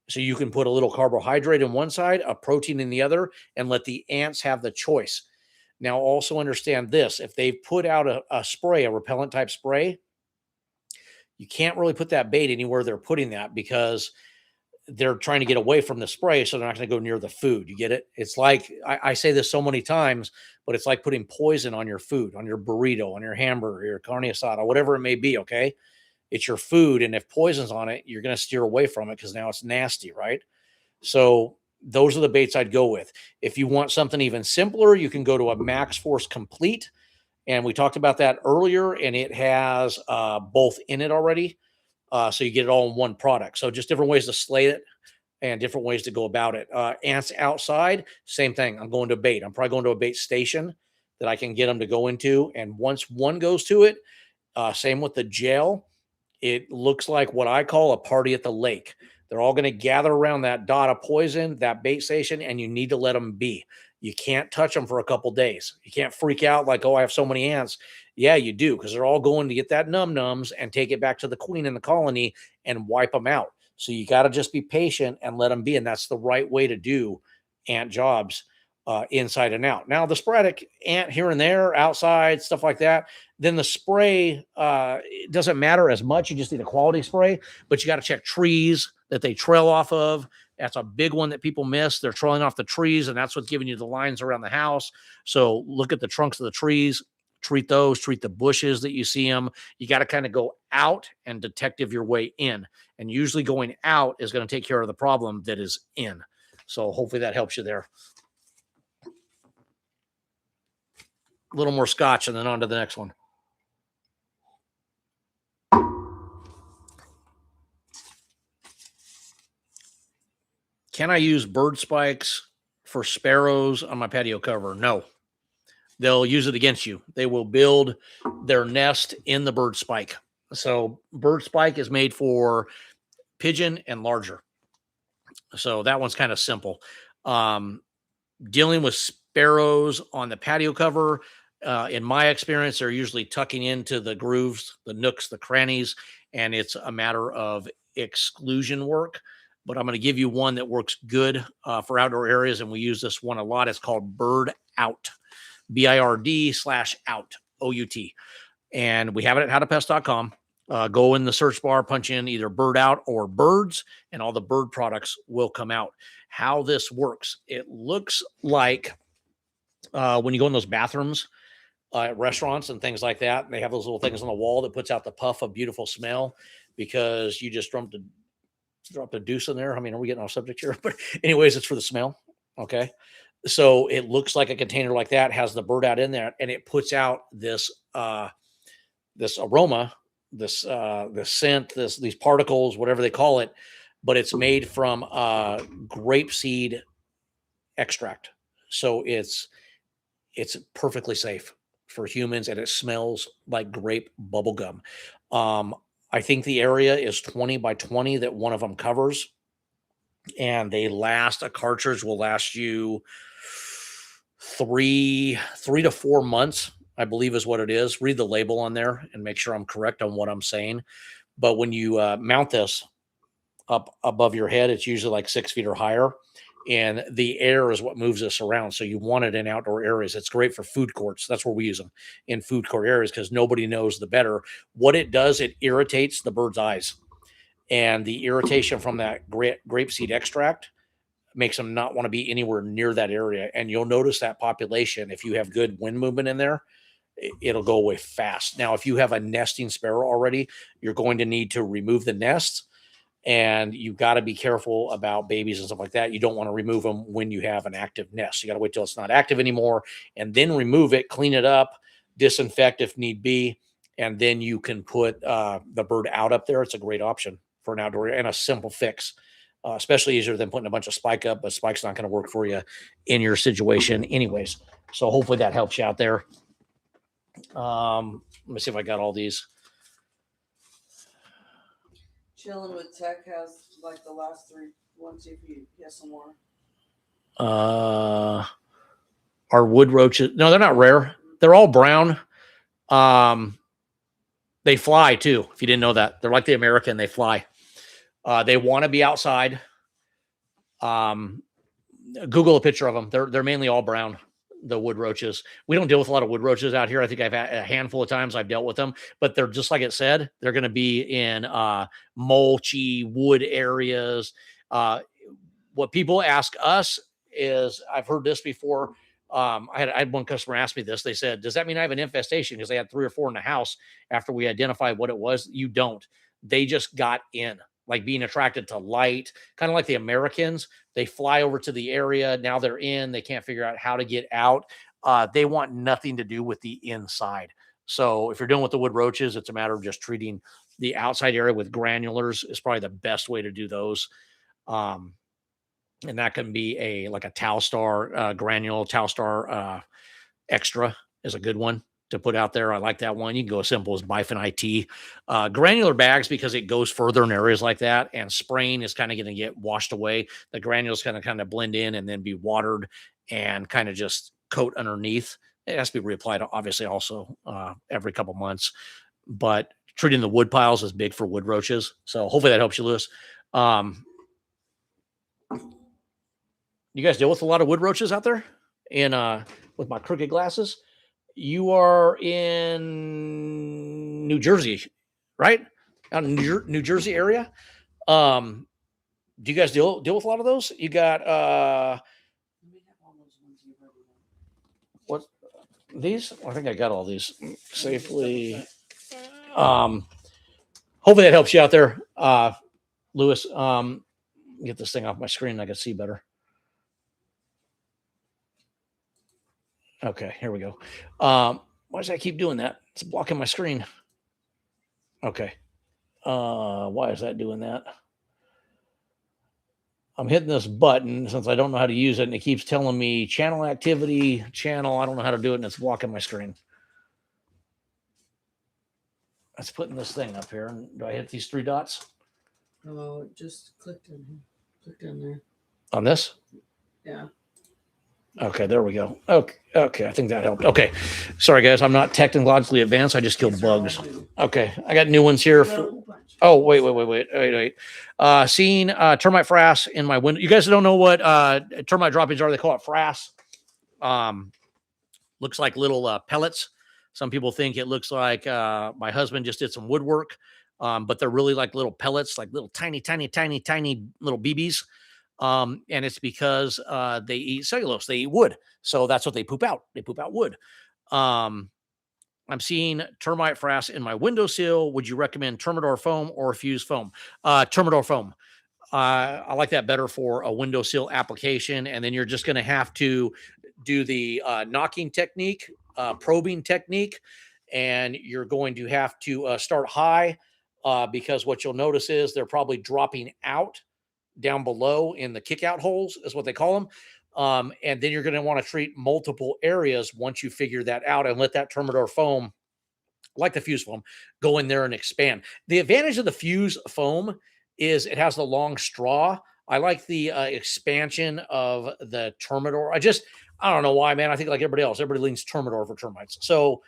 So you can put a little carbohydrate in one side, a protein in the other, and let the ants have the choice. Now, also understand this. If they've put out a spray, a repellent type spray, you can't really put that bait anywhere they're putting that because they're trying to get away from the spray, so they're not going to go near the food. You get it? It's like I say this so many times, but it's like putting poison on your food, on your burrito, on your hamburger, your carne asada, whatever it may be. Okay, it's your food, and if poison's on it, you're going to steer away from it because now it's nasty, right? So those are the baits I'd go with. If you want something even simpler, you can go to a Max Force Complete, and we talked about that earlier, and it has both in it already. So you get it all in one product. So just different ways to slate it and different ways to go about it. Ants outside, same thing. I'm going to bait. I'm probably going to a bait station that I can get them to go into. And once one goes to it, same with the gel. It looks like what I call a party at the lake. They're all going to gather around that dot of poison, that bait station, and you need to let them be. You can't touch them for a couple days. You can't freak out like, oh, I have so many ants. Yeah, you do, because they're all going to get that nums and take it back to the queen in the colony and wipe them out. So you got to just be patient and let them be. And that's the right way to do ant jobs inside and out. Now, the sporadic ant here and there, outside, stuff like that, then the spray it doesn't matter as much. You just need a quality spray, but you got to check trees that they trail off of. That's a big one that people miss. They're trailing off the trees, and that's what's giving you the lines around the house. So look at the trunks of the trees, treat those, treat the bushes that you see them. You got to kind of go out and detective your way in. And usually going out is going to take care of the problem that is in. So hopefully that helps you there. A little more scotch and then on to the next one. Can I use bird spikes for sparrows on my patio cover? No. They'll use it against you. They will build their nest in the bird spike. So bird spike is made for pigeon and larger. So that one's kind of simple. Dealing with sparrows on the patio cover, in my experience, they're usually tucking into the grooves, the nooks, the crannies, and it's a matter of exclusion work. But I'm going to give you one that works good for outdoor areas, and we use this one a lot. It's called Bird out, BIRD/out, OUT. And we have it at howtopest.com. Go in the search bar, punch in either bird out or birds, and all the bird products will come out. How this works, it looks like when you go in those bathrooms, restaurants and things like that, they have those little things on the wall that puts out the puff of beautiful smell because you just dropped a deuce in there. I mean, are we getting off subject here? But anyways, it's for the smell. Okay. So it looks like a container like that has the bird out in there, and it puts out this this aroma, this scent, these particles, whatever they call it, but it's made from grapeseed extract. So it's perfectly safe for humans, and it smells like grape bubble gum. I think the area is 20 by 20 that one of them covers, and a cartridge will last you 3 to 4 months, I believe is what it is. Read the label on there and make sure I'm correct on what I'm saying. But when you mount this up above your head, it's usually like 6 feet or higher. And the air is what moves us around. So you want it in outdoor areas. It's great for food courts. That's where we use them, in food court areas, because nobody knows the better. What it does, it irritates the bird's eyes. And the irritation from that grapeseed extract makes them not want to be anywhere near that area. And you'll notice that population, if you have good wind movement in there, it'll go away fast. Now, if you have a nesting sparrow already, you're going to need to remove the nests. And you've got to be careful about babies and stuff like that. You don't want to remove them when you have an active nest. You got to wait till it's not active anymore and then remove it, clean it up, disinfect if need be. And then you can put the bird out up there. It's a great option for an outdoor and a simple fix, especially easier than putting a bunch of spike up, but spike's not going to work for you in your situation anyways. So hopefully that helps you out there. Let me see if I got all these. Chilling with Tech has like the last 3. One, see if you get some more. Are wood roaches? No, they're not rare. They're all brown. They fly too. If you didn't know that, they're like the American. They fly. They want to be outside. Google a picture of them. They're mainly all brown. The wood roaches. We don't deal with a lot of wood roaches out here. I think I've had a handful of times I've dealt with them, but they're just like it said, they're going to be in mulchy wood areas. What people ask us is, I've heard this before. I had one customer ask me this. They said, does that mean I have an infestation? Because they had 3 or 4 in the house after we identified what it was. You don't. They just got in, like being attracted to light, kind of like the Americans. They fly over to the area. Now they're in. They can't figure out how to get out. They want nothing to do with the inside. So if you're dealing with the wood roaches, it's a matter of just treating the outside area with granulars is probably the best way to do those. And that can be a Talstar granule. Talstar Extra is a good one to put out there. I like that one. You can go as simple as Bifin IT. Granular bags, because it goes further in areas like that, and spraying is kind of going to get washed away. The granules kind of blend in and then be watered and kind of just coat underneath. It has to be reapplied, obviously, also every couple months. But treating the wood piles is big for wood roaches. So hopefully that helps you, Lewis. You guys deal with a lot of wood roaches out there? And with my crooked glasses, you are in New Jersey, right? Out in New Jersey area. Do you guys deal with a lot of those? You got what these? I think I got all these safely. Hopefully that helps you out there, Lewis. Get this thing off my screen. I can see better. Okay, here we go. Why does that keep doing that? It's blocking my screen. Okay. Why is that doing that? I'm hitting this button since I don't know how to use it, and it keeps telling me channel activity, channel. I don't know how to do it, and it's blocking my screen. Let's putting this thing up here. Do I hit these 3 dots? Oh, just clicked in here. Clicked in there. On this? Yeah. Okay, there we go. Okay, I think that helped. Okay, sorry guys, I'm not technologically advanced. I just killed bugs. Okay, I got new ones here. Oh, wait. Seeing termite frass in my window. You guys don't know what termite droppings are. They call it frass. Looks like little pellets. Some people think it looks like my husband just did some woodwork, but they're really like little pellets, like little tiny, tiny, tiny, tiny little BBs. And it's because they eat cellulose, they eat wood. So that's what they poop out. They poop out wood. Um, I'm seeing termite frass in my windowsill. Would you recommend Termidor foam or fused foam? Termidor foam. I like that better for a windowsill application. And then you're just going to have to do the knocking technique, probing technique, and you're going to have to start high because what you'll notice is they're probably dropping out down below in the kick out holes, is what they call them. And then you're going to want to treat multiple areas once you figure that out and let that Termidor foam, like the fuse foam, go in there and expand. The advantage of the fuse foam is it has the long straw. I like the expansion of the Termidor. I don't know why, man. I think like everybody else, everybody leans Termidor for termites. So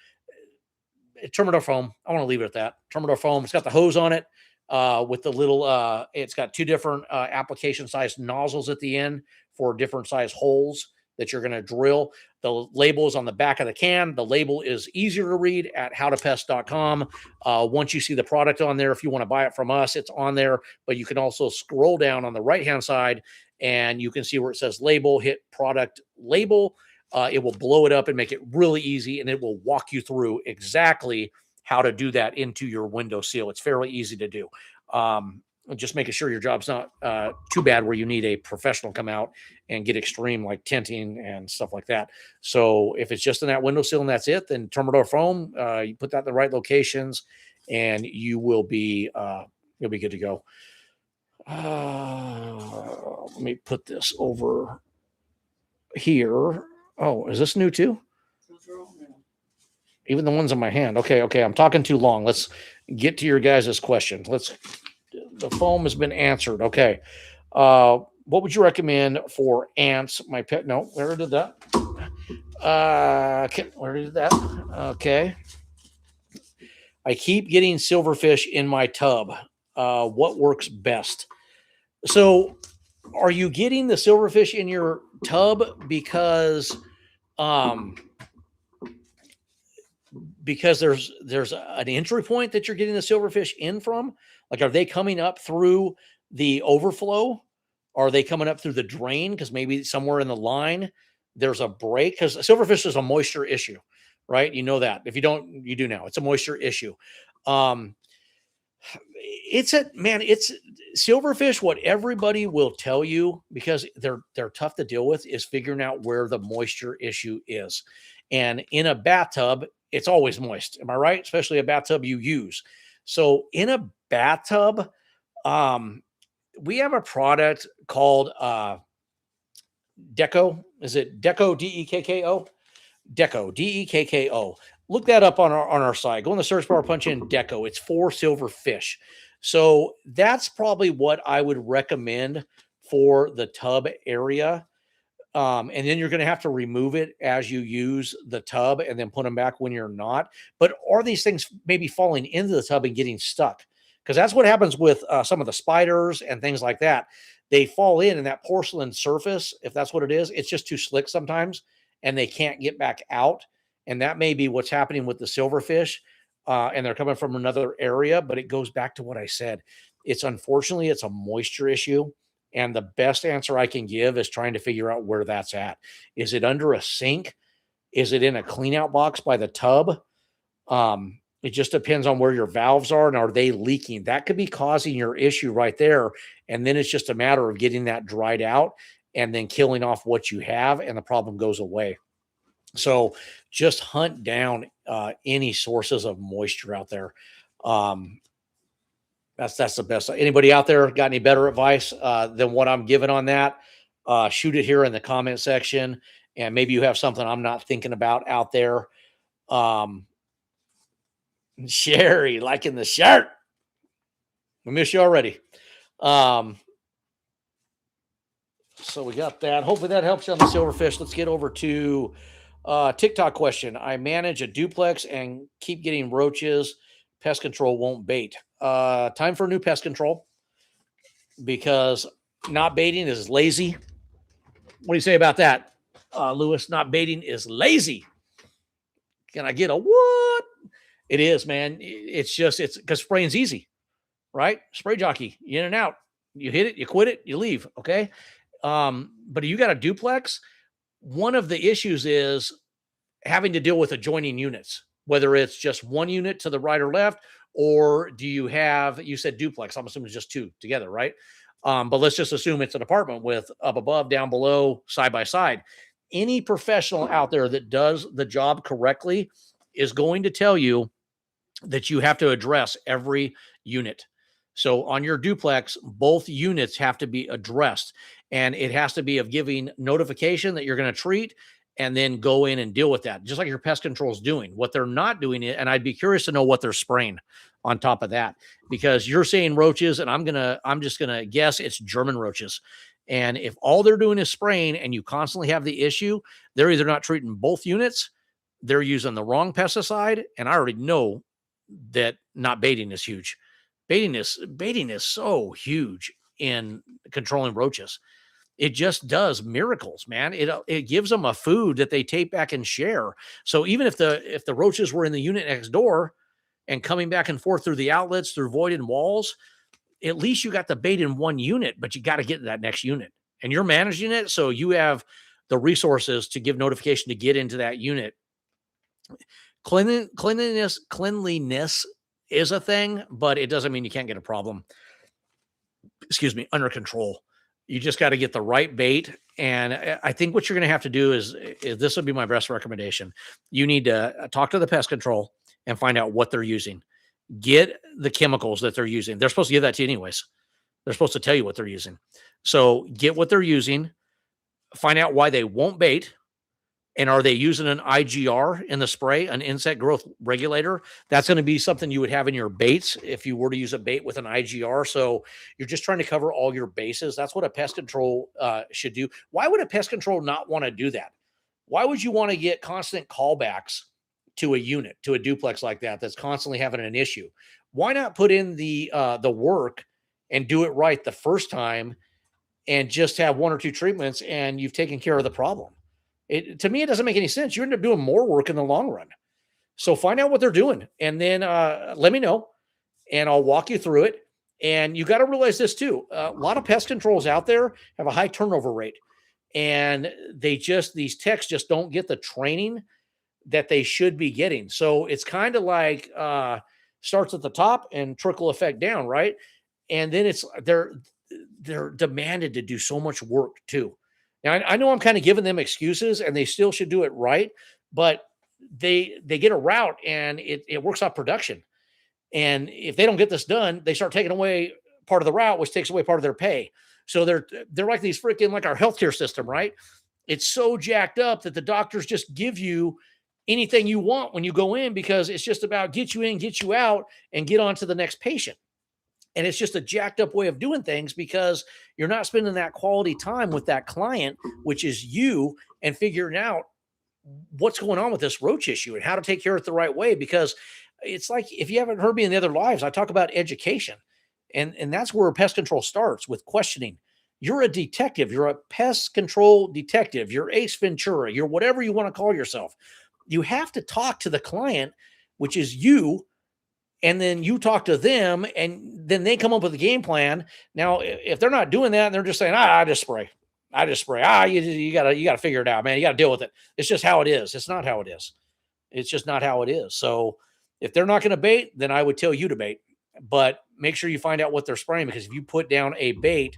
Termidor foam, I want to leave it at that. Termidor foam, it's got the hose on it with the little, it's got two different application size nozzles at the end for different size holes that you're going to drill. The label is on the back of the can. The label is easier to read at howtopest.com. Once you see the product on there, if you want to buy it from us, it's on there, but you can also scroll down on the right-hand side and you can see where it says label, hit product label. It will blow it up and make it really easy, and it will walk you through exactly how to do that into your window seal. It's fairly easy to do. Just making sure your job's not too bad where you need a professional come out and get extreme like tinting and stuff like that. So if it's just in that windowsill and that's it, then Termidor foam, you put that in the right locations and you will be you'll be good to go. Let me put this over here. Oh, is this new too? Even the ones in my hand. Okay. I'm talking too long. Let's get to your guys' questions. The foam has been answered. Okay. What would you recommend for ants? My pet? No, we already did that. We already did that. Okay. I keep getting silverfish in my tub. What works best? So, are you getting the silverfish in your tub because there's an entry point that you're getting the silverfish in from? Like, are they coming up through the overflow? Are they coming up through the drain? Because maybe somewhere in the line there's a break. Because silverfish is a moisture issue, right? You know that. If you don't, you do now. It's a moisture issue. It's silverfish. What everybody will tell you, because they're tough to deal with, is figuring out where the moisture issue is. And in a bathtub, it's always moist. Am I right? Especially a bathtub you use. So in a bathtub, we have a product called Deco. Is it Deco? Dekko? Deco, Dekko. Look that up on our site. Go in the search bar, punch in Deco. It's for silverfish. So that's probably what I would recommend for the tub area. And then you're going to have to remove it as you use the tub and then put them back when you're not. But are these things maybe falling into the tub and getting stuck? Because that's what happens with some of the spiders and things like that. They fall in, and that porcelain surface, if that's what it is, it's just too slick sometimes, and they can't get back out. And that may be what's happening with the silverfish. And they're coming from another area, but it goes back to what I said. Unfortunately, it's a moisture issue. And the best answer I can give is trying to figure out where that's at. Is it under a sink? Is it in a clean out box by the tub? It just depends on where your valves are and are they leaking. That could be causing your issue right there. And then it's just a matter of getting that dried out and then killing off what you have, and the problem goes away. So just hunt down any sources of moisture out there. That's the best. Anybody out there got any better advice than what I'm giving on that? Shoot it here in the comment section, and maybe you have something I'm not thinking about out there. Sherry, liking the shirt. We miss you already. So we got that. Hopefully that helps you on the silverfish. Let's get over to TikTok question. I manage a duplex and keep getting roaches. Pest control won't bait. Time for a new pest control, because not baiting is lazy. What do you say about that, Lewis? Not baiting is lazy. Can I get a what? It is, man. It's because spraying's easy, right? Spray jockey, you in and out. You hit it, you quit it, you leave. Okay. But you got a duplex. One of the issues is having to deal with adjoining units, whether it's just one unit to the right or left, or do you have, you said duplex, I'm assuming it's just two together, right? But let's just assume it's an apartment with up above, down below, side by side. Any professional out there that does the job correctly is going to tell you that you have to address every unit. So on your duplex, both units have to be addressed, and it has to be of giving notification that you're going to treat and then go in and deal with that, just like your pest control is doing. What they're not doing it, and I'd be curious to know what they're spraying on top of that, because you're saying roaches, and I'm just gonna guess it's German roaches. And if all they're doing is spraying and you constantly have the issue, they're either not treating both units, they're using the wrong pesticide, and I already know that not baiting is huge. Baiting is so huge in controlling roaches. It just does miracles, man. It gives them a food that they take back and share. So even if the roaches were in the unit next door and coming back and forth through the outlets, through voided walls, at least you got the bait in one unit, but you got to get to that next unit. And you're managing it, so you have the resources to give notification to get into that unit. Cleanliness is a thing, but it doesn't mean you can't get a problem, excuse me, under control. You just got to get the right bait. And I think what you're going to have to do is this would be my best recommendation. You need to talk to the pest control and find out what they're using. Get the chemicals that they're using. They're supposed to give that to you anyways. They're supposed to tell you what they're using. So get what they're using, find out why they won't bait. And are they using an IGR in the spray, an insect growth regulator? That's going to be something you would have in your baits if you were to use a bait with an IGR. So you're just trying to cover all your bases. That's what a pest control should do. Why would a pest control not want to do that? Why would you want to get constant callbacks to a unit, to a duplex like that that's constantly having an issue? Why not put in the work and do it right the first time and just have one or two treatments and you've taken care of the problem? To me, it doesn't make any sense. You end up doing more work in the long run. So find out what they're doing and then let me know and I'll walk you through it. And you got to realize this too. A lot of pest controls out there have a high turnover rate, and these techs just don't get the training that they should be getting. So it's kind of like starts at the top and trickle effect down, right? And then they're demanded to do so much work too. Now, I know I'm kind of giving them excuses, and they still should do it right, but they get a route, and it works off production. And if they don't get this done, they start taking away part of the route, which takes away part of their pay. So they're like these freaking, like our healthcare system, right? It's so jacked up that the doctors just give you anything you want when you go in, because it's just about get you in, get you out, and get on to the next patient. And it's just a jacked up way of doing things because you're not spending that quality time with that client, which is you, and figuring out what's going on with this roach issue and how to take care of it the right way. Because it's like, if you haven't heard me in the other lives, I talk about education. And that's where pest control starts, with questioning. You're a detective. You're a pest control detective. You're Ace Ventura. You're whatever you want to call yourself. You have to talk to the client, which is you, and then you talk to them, and then they come up with a game plan. Now, if they're not doing that and they're just saying, I just spray. You gotta figure it out, man. You gotta deal with it. It's just how it is. It's not how it is. It's just not how it is. So if they're not going to bait, then I would tell you to bait, but make sure you find out what they're spraying, because if you put down a bait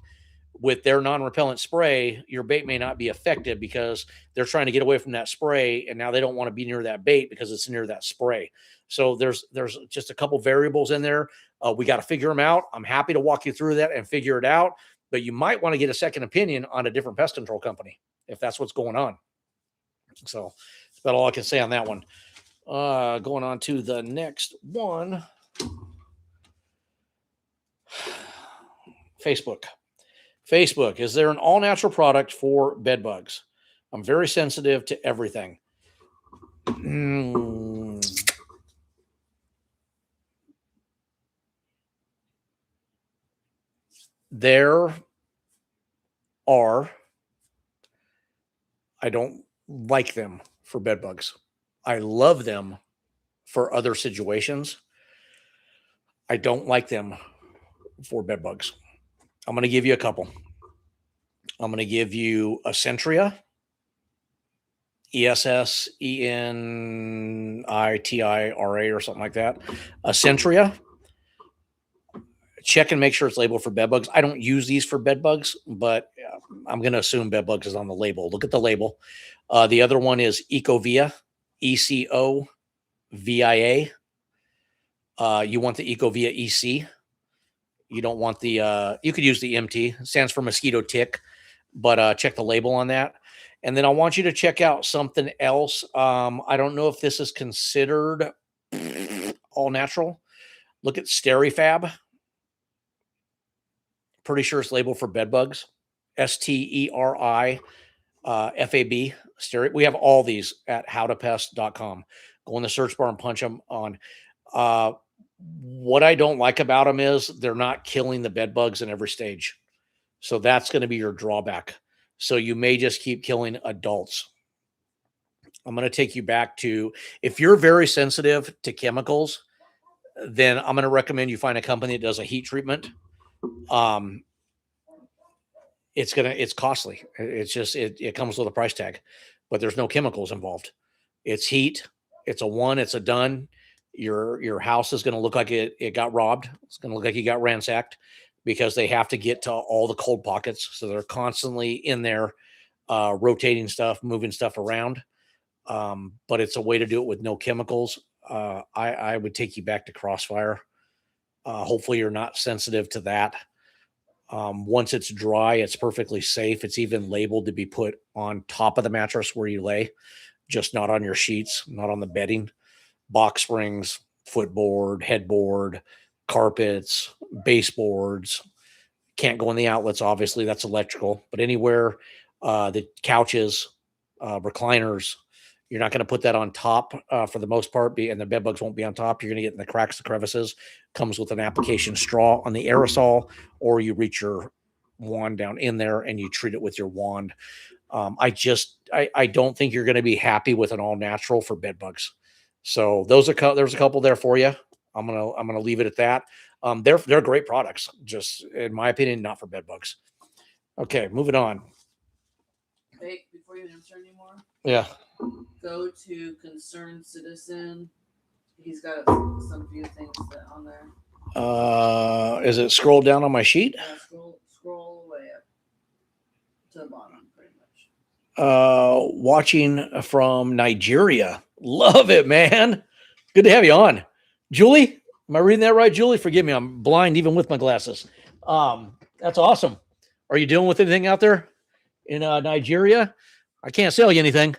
with their non-repellent spray, your bait may not be effective because they're trying to get away from that spray, and now they don't want to be near that bait because it's near that spray. So there's just a couple variables in there. We got to figure them out. I'm happy to walk you through that and figure it out, but you might want to get a second opinion on a different pest control company if that's what's going on. So that's about all I can say on that one. Going on to the next one. Facebook, is there an all natural product for bed bugs? I'm very sensitive to everything. There are, I don't like them for bed bugs. I love them for other situations. I don't like them for bed bugs. I'm going to give you a couple. I'm going to give you a Centria, ESSENITIRA or something like that. A Centria. Check and make sure it's labeled for bed bugs. I don't use these for bed bugs, but I'm going to assume bed bugs is on the label. Look at the label. The other one is Ecovia, ECOVIA. You want the Ecovia EC. You don't want the, you could use the MT. It stands for mosquito tick, but check the label on that. And then I want you to check out something else. I don't know if this is considered all natural. Look at Sterifab. Pretty sure it's labeled for bed bugs. STERI FAB. We have all these at howtopest.com. Go in the search bar and punch them on. What I don't like about them is they're not killing the bed bugs in every stage. So that's going to be your drawback. So you may just keep killing adults. I'm going to take you back to, if you're very sensitive to chemicals, then I'm going to recommend you find a company that does a heat treatment. It's costly. It's just, it comes with a price tag, but there's no chemicals involved. It's heat. It's a done. Your house is going to look like it got robbed. It's going to look like you got ransacked because they have to get to all the cold pockets. So they're constantly in there, rotating stuff, moving stuff around. But it's a way to do it with no chemicals. I would take you back to Crossfire. Hopefully you're not sensitive to that. Once it's dry, it's perfectly safe. It's even labeled to be put on top of the mattress where you lay, just not on your sheets, not on the bedding. Box springs, footboard, headboard, carpets, baseboards. Can't go in the outlets, obviously. That's electrical. But anywhere, the couches, recliners, you're not going to put that on top for the most part, and the bed bugs won't be on top. You're going to get in the cracks, the crevices. Comes with an application straw on the aerosol, or you reach your wand down in there and you treat it with your wand. I don't think you're going to be happy with an all natural for bed bugs. So there's a couple there for you. I'm gonna leave it at that. They're great products, just in my opinion, not for bed bugs. Okay, moving on. Hey, before you answer anymore, yeah, go to Concerned Citizen. He's got some few things on there. Is it scroll down on my sheet? Scroll way up to the bottom, pretty much. Watching from Nigeria. Love it, man. Good to have you on. Julie, am I reading that right? Julie, forgive me. I'm blind even with my glasses. That's awesome. Are you dealing with anything out there in Nigeria? I can't sell you anything,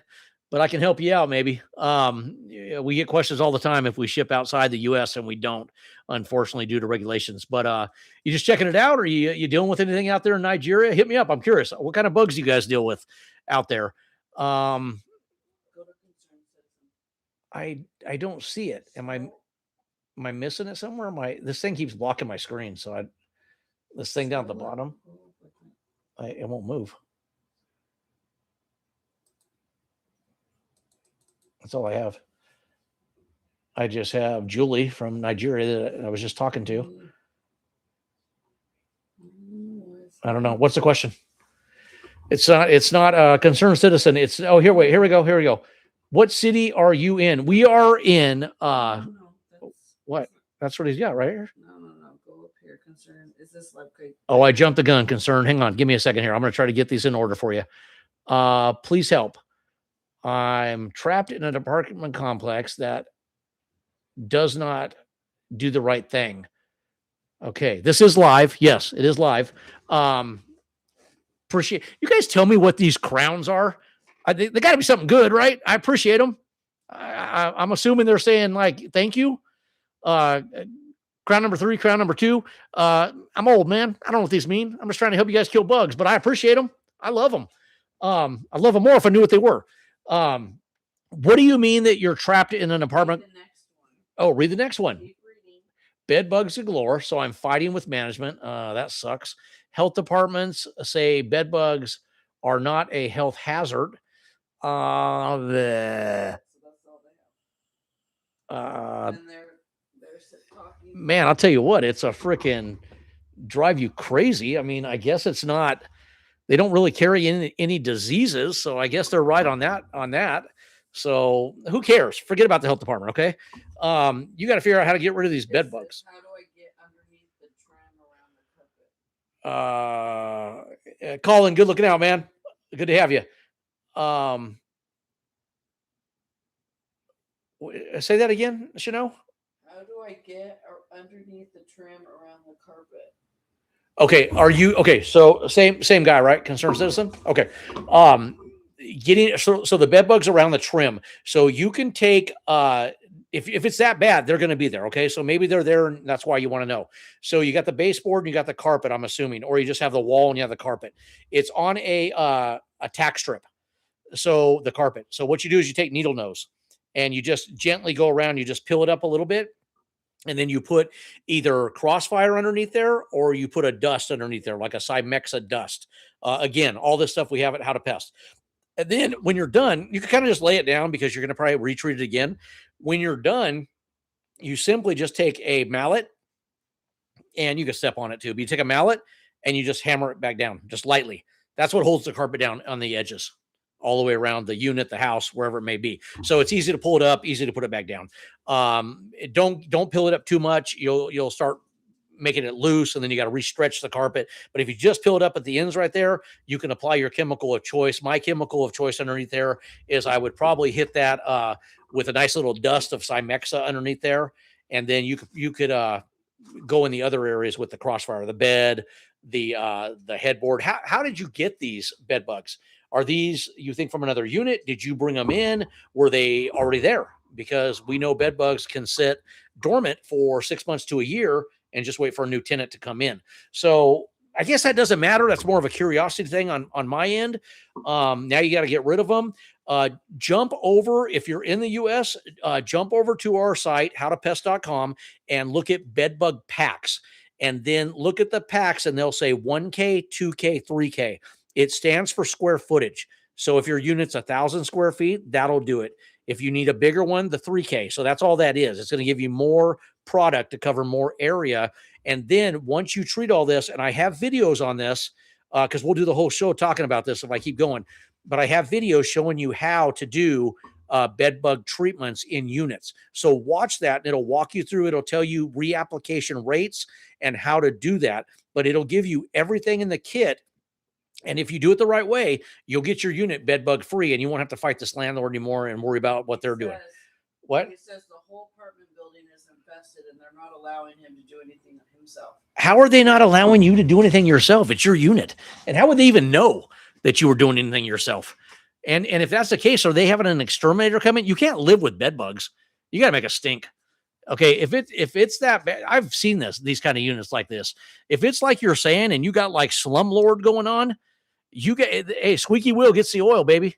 but I can help you out maybe. We get questions all the time if we ship outside the U.S. and we don't, unfortunately, due to regulations. But you just checking it out, or you dealing with anything out there in Nigeria? Hit me up. I'm curious. What kind of bugs do you guys deal with out there? I don't see it. Am I missing it somewhere? This thing keeps blocking my screen. So this thing down at the bottom, it won't move. That's all I have. I just have Julie from Nigeria that I was just talking to. I don't know. What's the question? It's not a concerned citizen. It's here we go. What city are you in? We are in what? That's what he's got right here. No. Go up here. Concerned. Is this like? Oh, I jumped the gun. Concerned. Hang on. Give me a second here. I'm going to try to get these in order for you. Please help. I'm trapped in an apartment complex that does not do the right thing. Okay, this is live. Yes, it is live. Appreciate you guys. Tell me what these crowns are. They got to be something good, right? I appreciate them. I'm assuming they're saying like thank you. Crown number 3, crown number 2. I'm old, man. I don't know what these mean. I'm just trying to help you guys kill bugs, but I appreciate them. I love them. I love them more if I knew what they were. What do you mean that you're trapped in an apartment? Read the next one. Bed bugs galore. So I'm fighting with management. That sucks. Health departments say bed bugs are not a health hazard. man, I'll tell you what, it's a freaking drive you crazy. I mean, I guess it's not, they don't really carry any diseases. So I guess they're right on that. So who cares? Forget about the health department. Okay. You got to figure out how to get rid of these bed bugs. How do I get underneath the trim around the carpet? Colin, good looking out, man. Good to have you. Say that again, Chanel. How do I get underneath the trim around the carpet? Okay, are you okay? So same guy, right? Concerned citizen. Okay, getting so the bed bugs around the trim. So you can take if it's that bad, they're going to be there. Okay, so maybe they're there, and that's why you want to know. So you got the baseboard and you got the carpet. I'm assuming, or you just have the wall and you have the carpet. It's on a tack strip. So the carpet. So what you do is you take needle nose and you just gently go around. You just peel it up a little bit. And then you put either crossfire underneath there or you put a dust underneath there, like a Cymexa dust. Again, all this stuff we have at How to Pest. And then when you're done, you can kind of just lay it down because you're going to probably retreat it again. When you're done, you simply just take a mallet and you can step on it too. But you take a mallet and you just hammer it back down just lightly. That's what holds the carpet down on the edges all the way around the unit, the house, wherever it may be. So it's easy to pull it up, easy to put it back down. Don't peel it up too much. You'll start making it loose, and then you got to re-stretch the carpet. But if you just peel it up at the ends right there, you can apply your chemical of choice. My chemical of choice underneath there is I would probably hit that with a nice little dust of Cymexa underneath there, and then you could go in the other areas with the crossfire, the bed, the headboard. How did you get these bed bugs? Are these, you think, from another unit? Did you bring them in? Were they already there? Because we know bed bugs can sit dormant for 6 months to a year and just wait for a new tenant to come in. So I guess that doesn't matter. That's more of a curiosity thing on my end. Now you got to get rid of them. Jump over, if you're in the US, jump over to our site, howtopest.com, and look at bed bug packs. And then look at the packs and they'll say 1K, 2K, 3K. It stands for square footage. So if your unit's 1,000 square feet, that'll do it. If you need a bigger one, the 3K. So that's all that is. It's going to give you more product to cover more area. And then once you treat all this, and I have videos on this, because we'll do the whole show talking about this if I keep going, but I have videos showing you how to do bed bug treatments in units. So watch that and it'll walk you through. It'll tell you reapplication rates and how to do that, but it'll give you everything in the kit. And if you do it the right way, you'll get your unit bed bug free and you won't have to fight this landlord anymore and worry about what they're doing. What? It says the whole apartment building is infested and they're not allowing him to do anything himself. How are they not allowing you to do anything yourself? It's your unit. And how would they even know that you were doing anything yourself? And if that's the case, are they having an exterminator come in? You can't live with bed bugs. You got to make a stink. Okay, if it's that bad, I've seen these kind of units like this. If it's like you're saying, and you got like slumlord going on, you get, hey, squeaky wheel gets the oil, baby.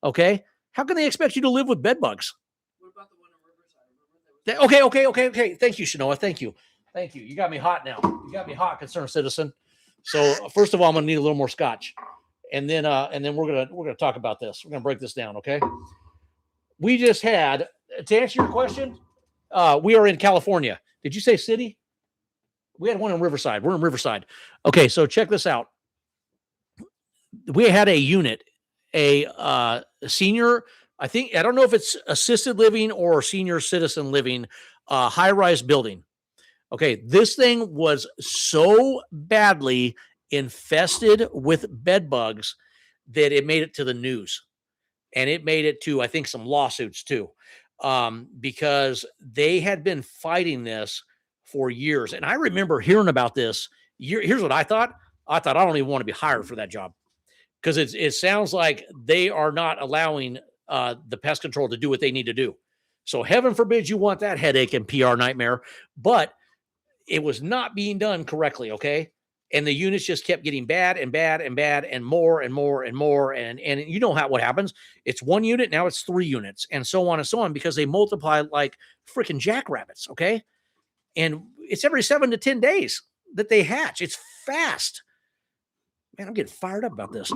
Okay, how can they expect you to live with bed bugs? What about the one in Riverside? Okay. Thank you, Shanoa. Thank you. You got me hot now. You got me hot, concerned citizen. So first of all, I'm gonna need a little more scotch, and then we're gonna talk about this. We're gonna break this down. Okay. We just had, to answer your question, we are in California. Did you say city? We had one in Riverside. We're in Riverside. Okay, so check this out. We had a unit, a senior, I don't know if it's assisted living or senior citizen living, high-rise building. Okay, this thing was so badly infested with bed bugs that it made it to the news. And it made it to, I think, some lawsuits too, because they had been fighting this for years. And I remember hearing about this. Here's what I thought. I don't even want to be hired for that job, because it sounds like they are not allowing the pest control to do what they need to do. So heaven forbid you want that headache and PR nightmare, but it was not being done correctly. Okay. And the units just kept getting bad and bad and bad and more and more and more. And you know what happens. It's one unit. Now it's 3 units and so on, because they multiply like freaking jackrabbits. Okay. And it's every 7 to 10 days that they hatch. It's fast. Man, I'm getting fired up about this.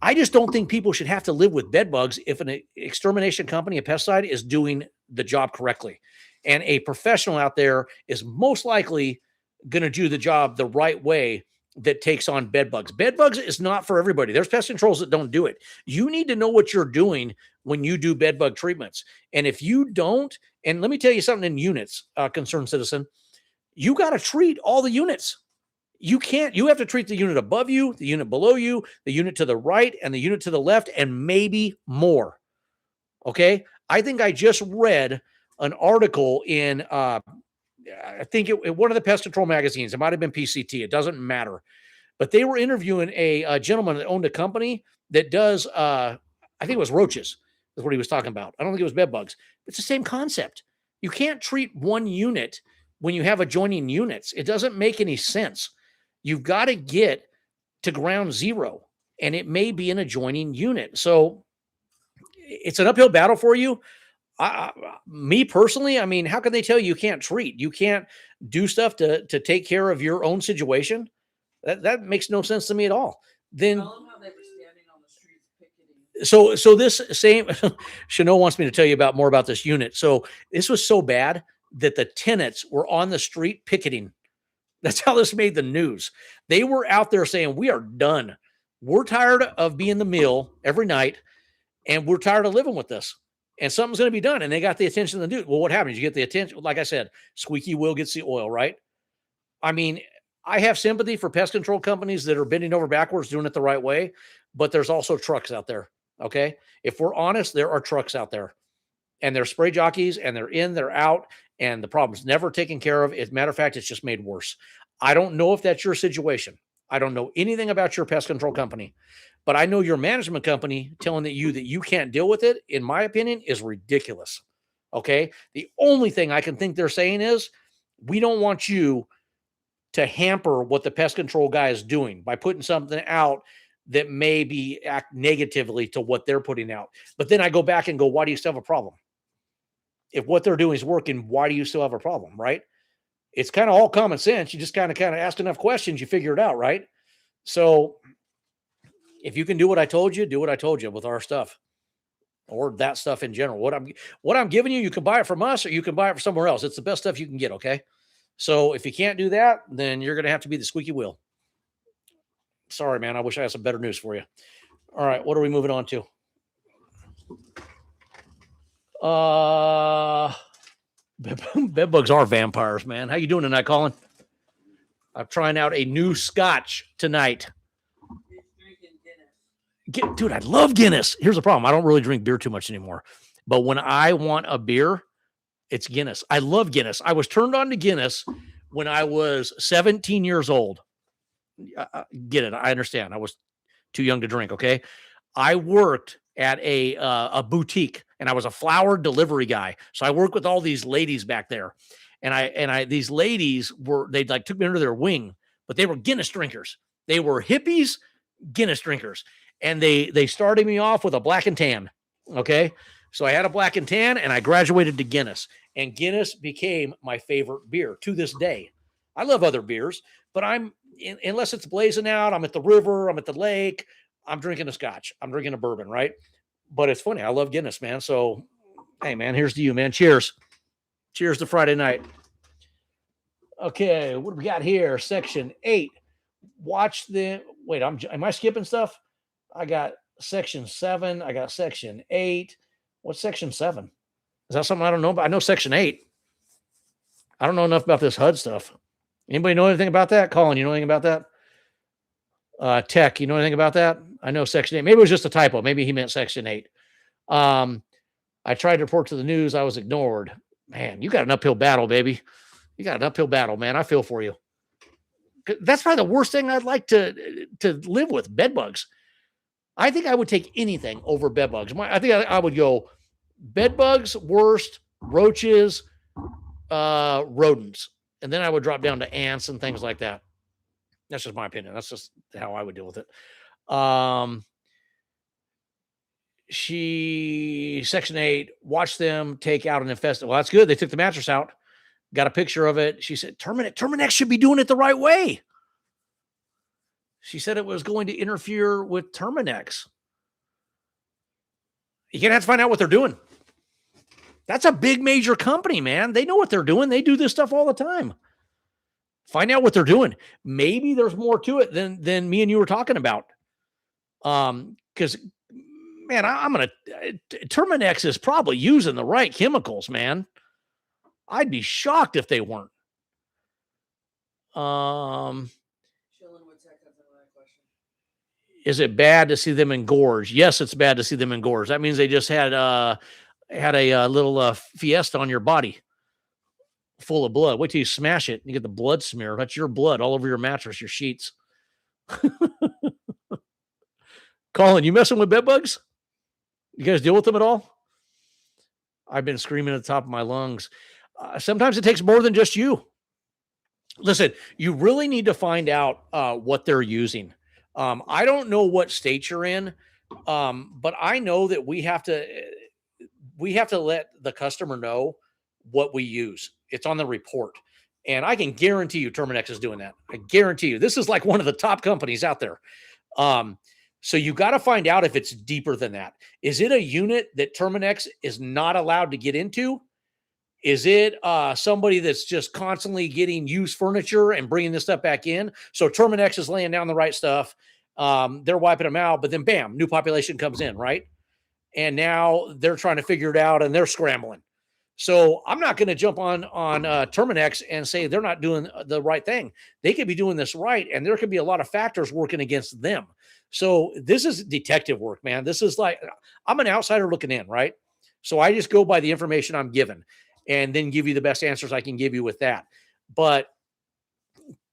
I just don't think people should have to live with bed bugs if an extermination company, a pesticide, is doing the job correctly. And a professional out there is most likely going to do the job the right way that takes on bed bugs. Bed bugs is not for everybody. There's pest controls that don't do it. You need to know what you're doing when you do bed bug treatments. And if you don't, and let me tell you something in units, concerned citizen, you got to treat all the units. You have to treat the unit above you, the unit below you, the unit to the right, and the unit to the left, and maybe more. Okay. I think I just read an article in, I think one of the pest control magazines. It might have been PCT. It doesn't matter. But they were interviewing a gentleman that owned a company that does, I think it was roaches, is what he was talking about. I don't think it was bed bugs. It's the same concept. You can't treat one unit when you have adjoining units. It doesn't make any sense. You've got to get to ground zero, and it may be an adjoining unit. So it's an uphill battle for you. Me personally, I mean, how can they tell you can't treat? You can't do stuff to take care of your own situation? That makes no sense to me at all. Then Tell them how they were standing on the streets picketing. so this same Chanel wants me to tell you about more about this unit. So this was so bad that the tenants were on the street picketing. That's how this made the news. They were out there saying, we are done. We're tired of being the meal every night, and we're tired of living with this. And something's going to be done. And they got the attention of the dude. Well, what happens? You get the attention. Like I said, squeaky wheel gets the oil, right? I mean, I have sympathy for pest control companies that are bending over backwards, doing it the right way, but there's also trucks out there. Okay. If we're honest, there are trucks out there, and they're spray jockeys, and they're in, they're out, and the problem's never taken care of. As a matter of fact, it's just made worse. I don't know if that's your situation. I don't know anything about your pest control company, but I know your management company telling that you can't deal with it, in my opinion, is ridiculous. Okay. The only thing I can think they're saying is, we don't want you to hamper what the pest control guy is doing by putting something out that may be act negatively to what they're putting out. But then I go back and go, why do you still have a problem? If what they're doing is working, why do you still have a problem? Right. It's kind of all common sense. You just kind of ask enough questions, you figure it out. Right. So if you can do what I told you, do what I told you with our stuff or that stuff in general. What I'm giving you, you can buy it from us or you can buy it from somewhere else. It's the best stuff you can get. Okay. So if you can't do that, then you're going to have to be the squeaky wheel. Sorry, man. I wish I had some better news for you. All right. What are we moving on to? Bed bugs are vampires, man. How you doing tonight, Colin? I'm trying out a new scotch tonight. Dude, I love Guinness. Here's the problem. I don't really drink beer too much anymore. But when I want a beer, it's Guinness. I love Guinness. I was turned on to Guinness when I was 17 years old. Get it. I understand. I was too young to drink. Okay. I worked at a boutique, and I was a flower delivery guy. So I worked with all these ladies back there, and these ladies they like took me under their wing, but they were Guinness drinkers. They were hippies, Guinness drinkers. And they started me off with a black and tan. Okay. So I had a black and tan, and I graduated to Guinness, and Guinness became my favorite beer to this day. I love other beers, but unless it's blazing out, I'm at the river, I'm at the lake, I'm drinking a scotch, I'm drinking a bourbon, right? But it's funny. I love Guinness, man. So, hey, man, here's to you, man. Cheers. Cheers to Friday night. Okay, what do we got here? Section 8. Am I skipping stuff? I got section 7. I got section 8. What's section 7? Is that something I don't know about? I know section 8. I don't know enough about this HUD stuff. Anybody know anything about that? Colin, you know anything about that? Tech, you know anything about that? I know section 8. Maybe it was just a typo. Maybe he meant section 8. I tried to report to the news. I was ignored. Man, you got an uphill battle, baby. You got an uphill battle, man. I feel for you. That's probably the worst thing I'd like to live with, bed bugs. I think I would take anything over bed bugs. I think I would go bed bugs, worst, roaches, rodents. And then I would drop down to ants and things like that. That's just my opinion. That's just how I would deal with it. Section 8, watch them take out an infested. Well, that's good. They took the mattress out. Got a picture of it. She said, Terminex should be doing it the right way. She said it was going to interfere with Terminex. You're going to have to find out what they're doing. That's a big major company, man. They know what they're doing. They do this stuff all the time. Find out what they're doing. Maybe there's more to it than me and you were talking about. Because man, I'm gonna Terminex is probably using the right chemicals, man. I'd be shocked if they weren't. Is it bad to see them engorge? Yes, it's bad to see them engorge. That means they just had a little fiesta on your body full of blood. Wait till you smash it and you get the blood smear. That's your blood all over your mattress, your sheets. Colin, you messing with bed bugs? You guys deal with them at all? I've been screaming at the top of my lungs. Sometimes it takes more than just you. Listen, you really need to find out what they're using. I don't know what state you're in, but I know that we have to let the customer know what we use. It's on the report. And I can guarantee you Terminex is doing that. I guarantee you. This is like one of the top companies out there. So you got to find out if it's deeper than that. Is it a unit that Terminex is not allowed to get into? Is it somebody that's just constantly getting used furniture and bringing this stuff back in? So Terminex is laying down the right stuff. They're wiping them out, but then bam, new population comes in, right? And now they're trying to figure it out and they're scrambling. So I'm not going to jump on Terminex and say they're not doing the right thing. They could be doing this right, and there could be a lot of factors working against them. So this is detective work, man. This is like, I'm an outsider looking in, right? So I just go by the information I'm given and then give you the best answers I can give you with that. But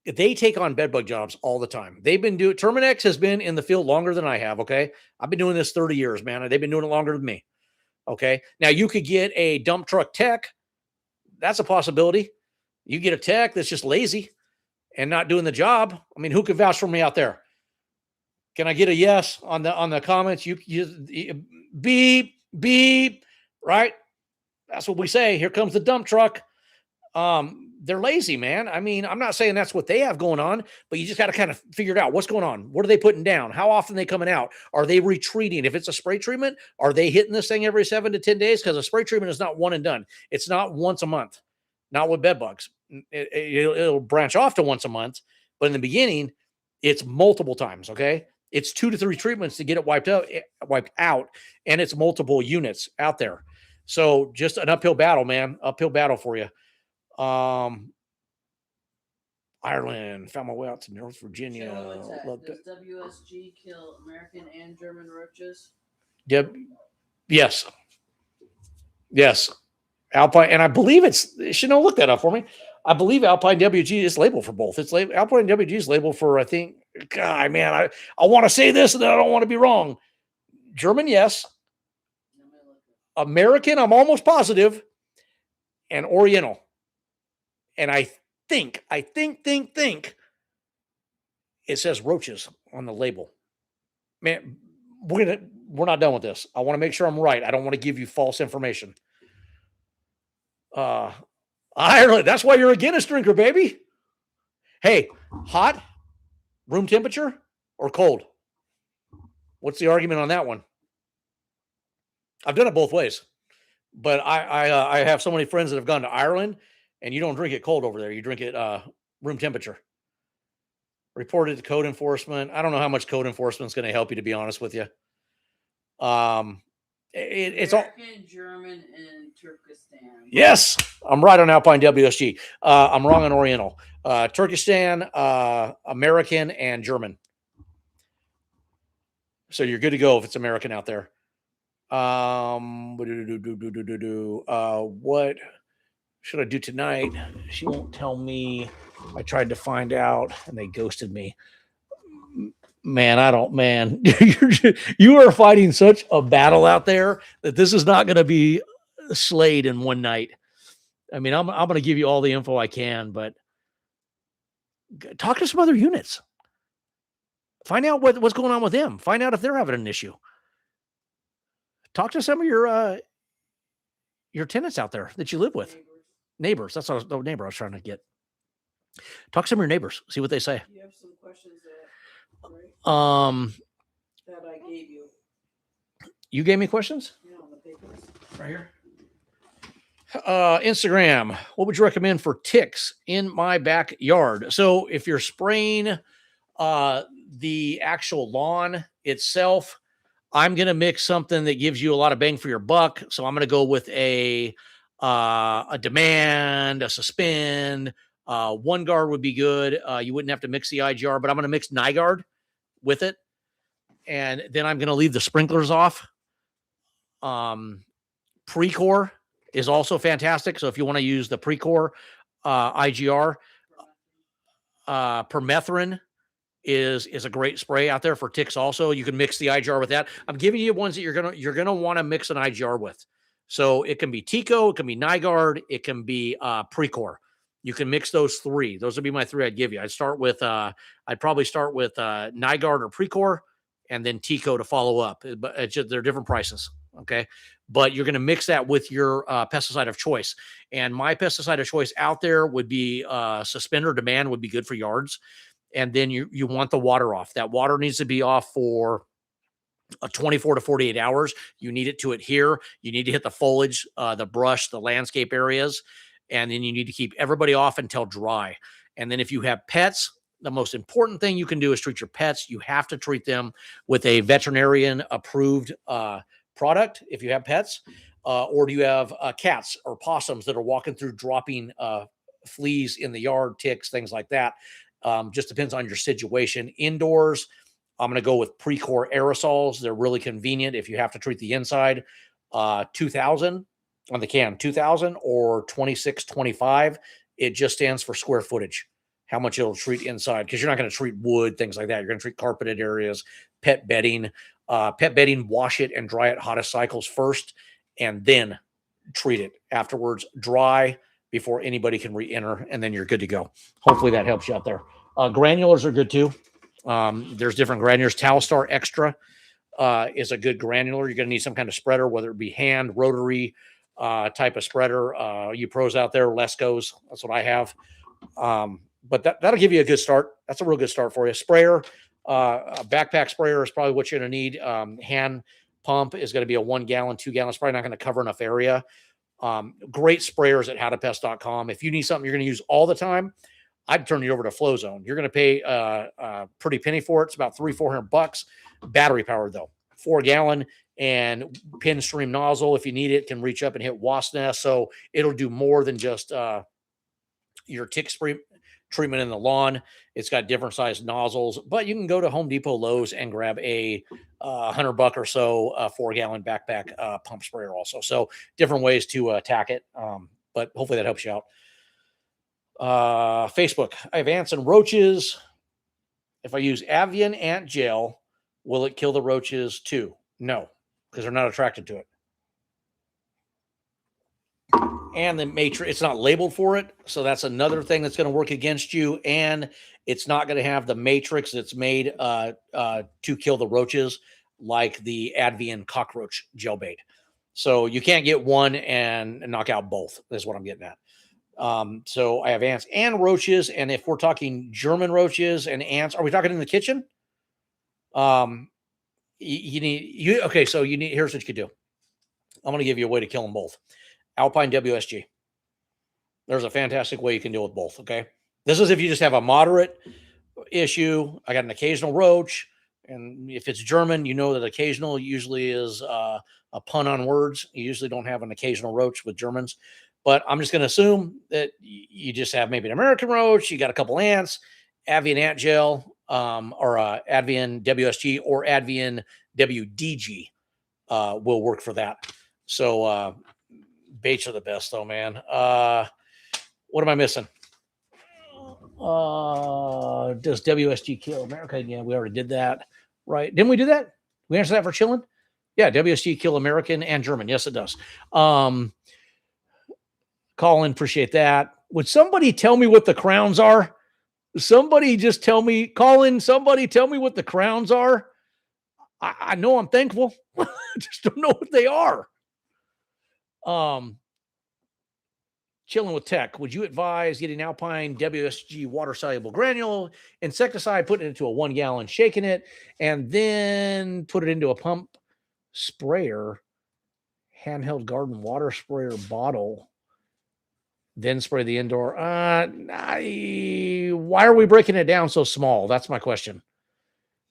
they take on bedbug jobs all the time. Terminex has been in the field longer than I have. Okay. I've been doing this 30 years, man. They've been doing it longer than me. Okay. Now you could get a dump truck tech. That's a possibility. You get a tech that's just lazy and not doing the job. I mean, who could vouch for me out there? Can I get a yes on the comments? You beep, beep, right? That's what we say. Here comes the dump truck. They're lazy, man. I mean, I'm not saying that's what they have going on, but you just got to kind of figure it out. What's going on? What are they putting down? How often are they coming out? Are they retreating? If it's a spray treatment, are they hitting this thing every 7 to 10 days? Because a spray treatment is not one and done. It's not once a month, not with bed bugs. It'll branch off to once a month, but in the beginning, it's multiple times. Okay. It's 2 to 3 treatments to get it wiped out, and it's multiple units out there. So just an uphill battle, man. Uphill battle for you. Ireland, found my way out to North Virginia. Does WSG kill American and German roaches? Yep. Yes. Alpine, and I believe Chanel, look that up for me. I believe Alpine WG is labeled for both. Alpine WG is labeled for, I think, God, man, I want to say this and then I don't want to be wrong. German, yes. American, I'm almost positive. And Oriental. And I think it says roaches on the label. Man, we're not done with this. I want to make sure I'm right. I don't want to give you false information. Ireland, that's why you're a Guinness drinker, baby. Hey, hot, room temperature, or cold? What's the argument on that one? I've done it both ways, but I have so many friends that have gone to Ireland, and you don't drink it cold over there. You drink it room temperature. Reported to code enforcement. I don't know how much code enforcement is going to help you, to be honest with you. It's all German, and Turkestan. Yes, I'm right on Alpine WSG. I'm wrong on Oriental. Turkestan, American, and German. So you're good to go if it's American out there. What should I do tonight? She won't tell me. I tried to find out, and they ghosted me. Man, you are fighting such a battle out there that this is not going to be slayed in one night. I mean, I'm going to give you all the info I can, but talk to some other units. Find out what's going on with them. Find out if they're having an issue. Talk to some of your tenants out there that you live with. Neighbors. That's the neighbor I was trying to get. Talk to some of your neighbors. See what they say. You have some questions that I gave you. You gave me questions? Yeah, on the papers. Right here. Instagram. What would you recommend for ticks in my backyard? So if you're spraying the actual lawn itself, I'm gonna mix something that gives you a lot of bang for your buck. So I'm gonna go with a demand, a suspend. One guard would be good. You wouldn't have to mix the IGR, but I'm gonna mix Nyguard with it, and then I'm gonna leave the sprinklers off. Precor is also fantastic. So if you want to use the Precor IGR, permethrin is a great spray out there for ticks. Also, you can mix the IGR with that. I'm giving you ones that you're gonna want to mix an IGR with. So it can be Tico, it can be Nyguard, it can be Precor. You can mix those three. Those would be my three I'd give you. I'd probably start with Nyguard or Precor, and then Tico to follow up. But they're different prices. Okay, but you're going to mix that with your pesticide of choice. And my pesticide of choice out there would be Suspender Demand would be good for yards. And then you want the water off. That water needs to be off for 24 to 48 hours. You need it to adhere. You need to hit the foliage, the brush, the landscape areas, and then you need to keep everybody off until dry. And then if you have pets, the most important thing you can do is treat your pets. You have to treat them with a veterinarian approved product if you have pets, or do you have cats or possums that are walking through dropping fleas in the yard, ticks, things like that. Just depends on your situation. Indoors, I'm going to go with Precor aerosols. They're really convenient if you have to treat the inside. 2000 on the can, 2000 or 2625. It just stands for square footage, how much it'll treat inside, because you're not going to treat wood, things like that. You're going to treat carpeted areas, pet bedding. Pet bedding, wash it and dry it hottest cycles first, and then treat it afterwards. Dry before anybody can re-enter, and then you're good to go. Hopefully that helps you out there. Granulars are good too. There's different granulars. Talstar Extra is a good granular. You're going to need some kind of spreader, whether it be hand, rotary type of spreader. You pros out there, Lescos. That's what I have. But that'll give you a good start. That's a real good start for you. Sprayer, a backpack sprayer is probably what you're going to need. Hand pump is going to be a 1 gallon, 2 gallon. It's probably not going to cover enough area. Great sprayers at howtopest.com. If you need something you're going to use all the time, I'd turn you over to Flow Zone. You're going to pay a pretty penny for it. It's about $300-400. Battery powered though, 4 gallon and pin stream nozzle. If you need it, can reach up and hit wasp nest. So it'll do more than just your tick spray treatment in the lawn. It's got different sized nozzles, but you can go to Home Depot, Lowe's, and grab a $100 or so 4 gallon backpack pump sprayer also. So different ways to attack it. But hopefully that helps you out. Facebook, I have ants and roaches. If I use avian ant gel, will it kill the roaches too? No, because they're not attracted to it. And the matrix, it's not labeled for it. So that's another thing that's going to work against you. And it's not going to have the matrix that's made to kill the roaches like the Advian cockroach gel bait. So you can't get one and knock out both. That's what I'm getting at. So I have ants and roaches. And if we're talking German roaches and ants, are we talking in the kitchen? Okay. So here's what you could do. I'm going to give you a way to kill them both. Alpine WSG. There's a fantastic way you can deal with both. Okay. This is if you just have a moderate issue. I got an occasional roach. And if it's German, you know that occasional usually is a pun on words. You usually don't have an occasional roach with Germans. But I'm just going to assume that you just have maybe an American roach. You got a couple ants, Avian ant gel, or Advian WSG or Advian WDG will work for that. So baits are the best, though, man. What am I missing? Does WSG kill America? Yeah, we already did that, right? Didn't we do that? We answered that for chilling. Yeah, WSG kill American and German. Yes, it does. Colin, appreciate that. Would somebody tell me what the crowns are? Somebody just tell me, Colin, somebody tell me what the crowns are. I know I'm thankful. I just don't know what they are. Chilling with Tech, would you advise getting Alpine WSG water soluble granule insecticide, putting it into a 1 gallon, shaking it, and then put it into a pump sprayer, handheld garden water sprayer bottle? then spray the indoor. Why are we breaking it down so small? That's my question.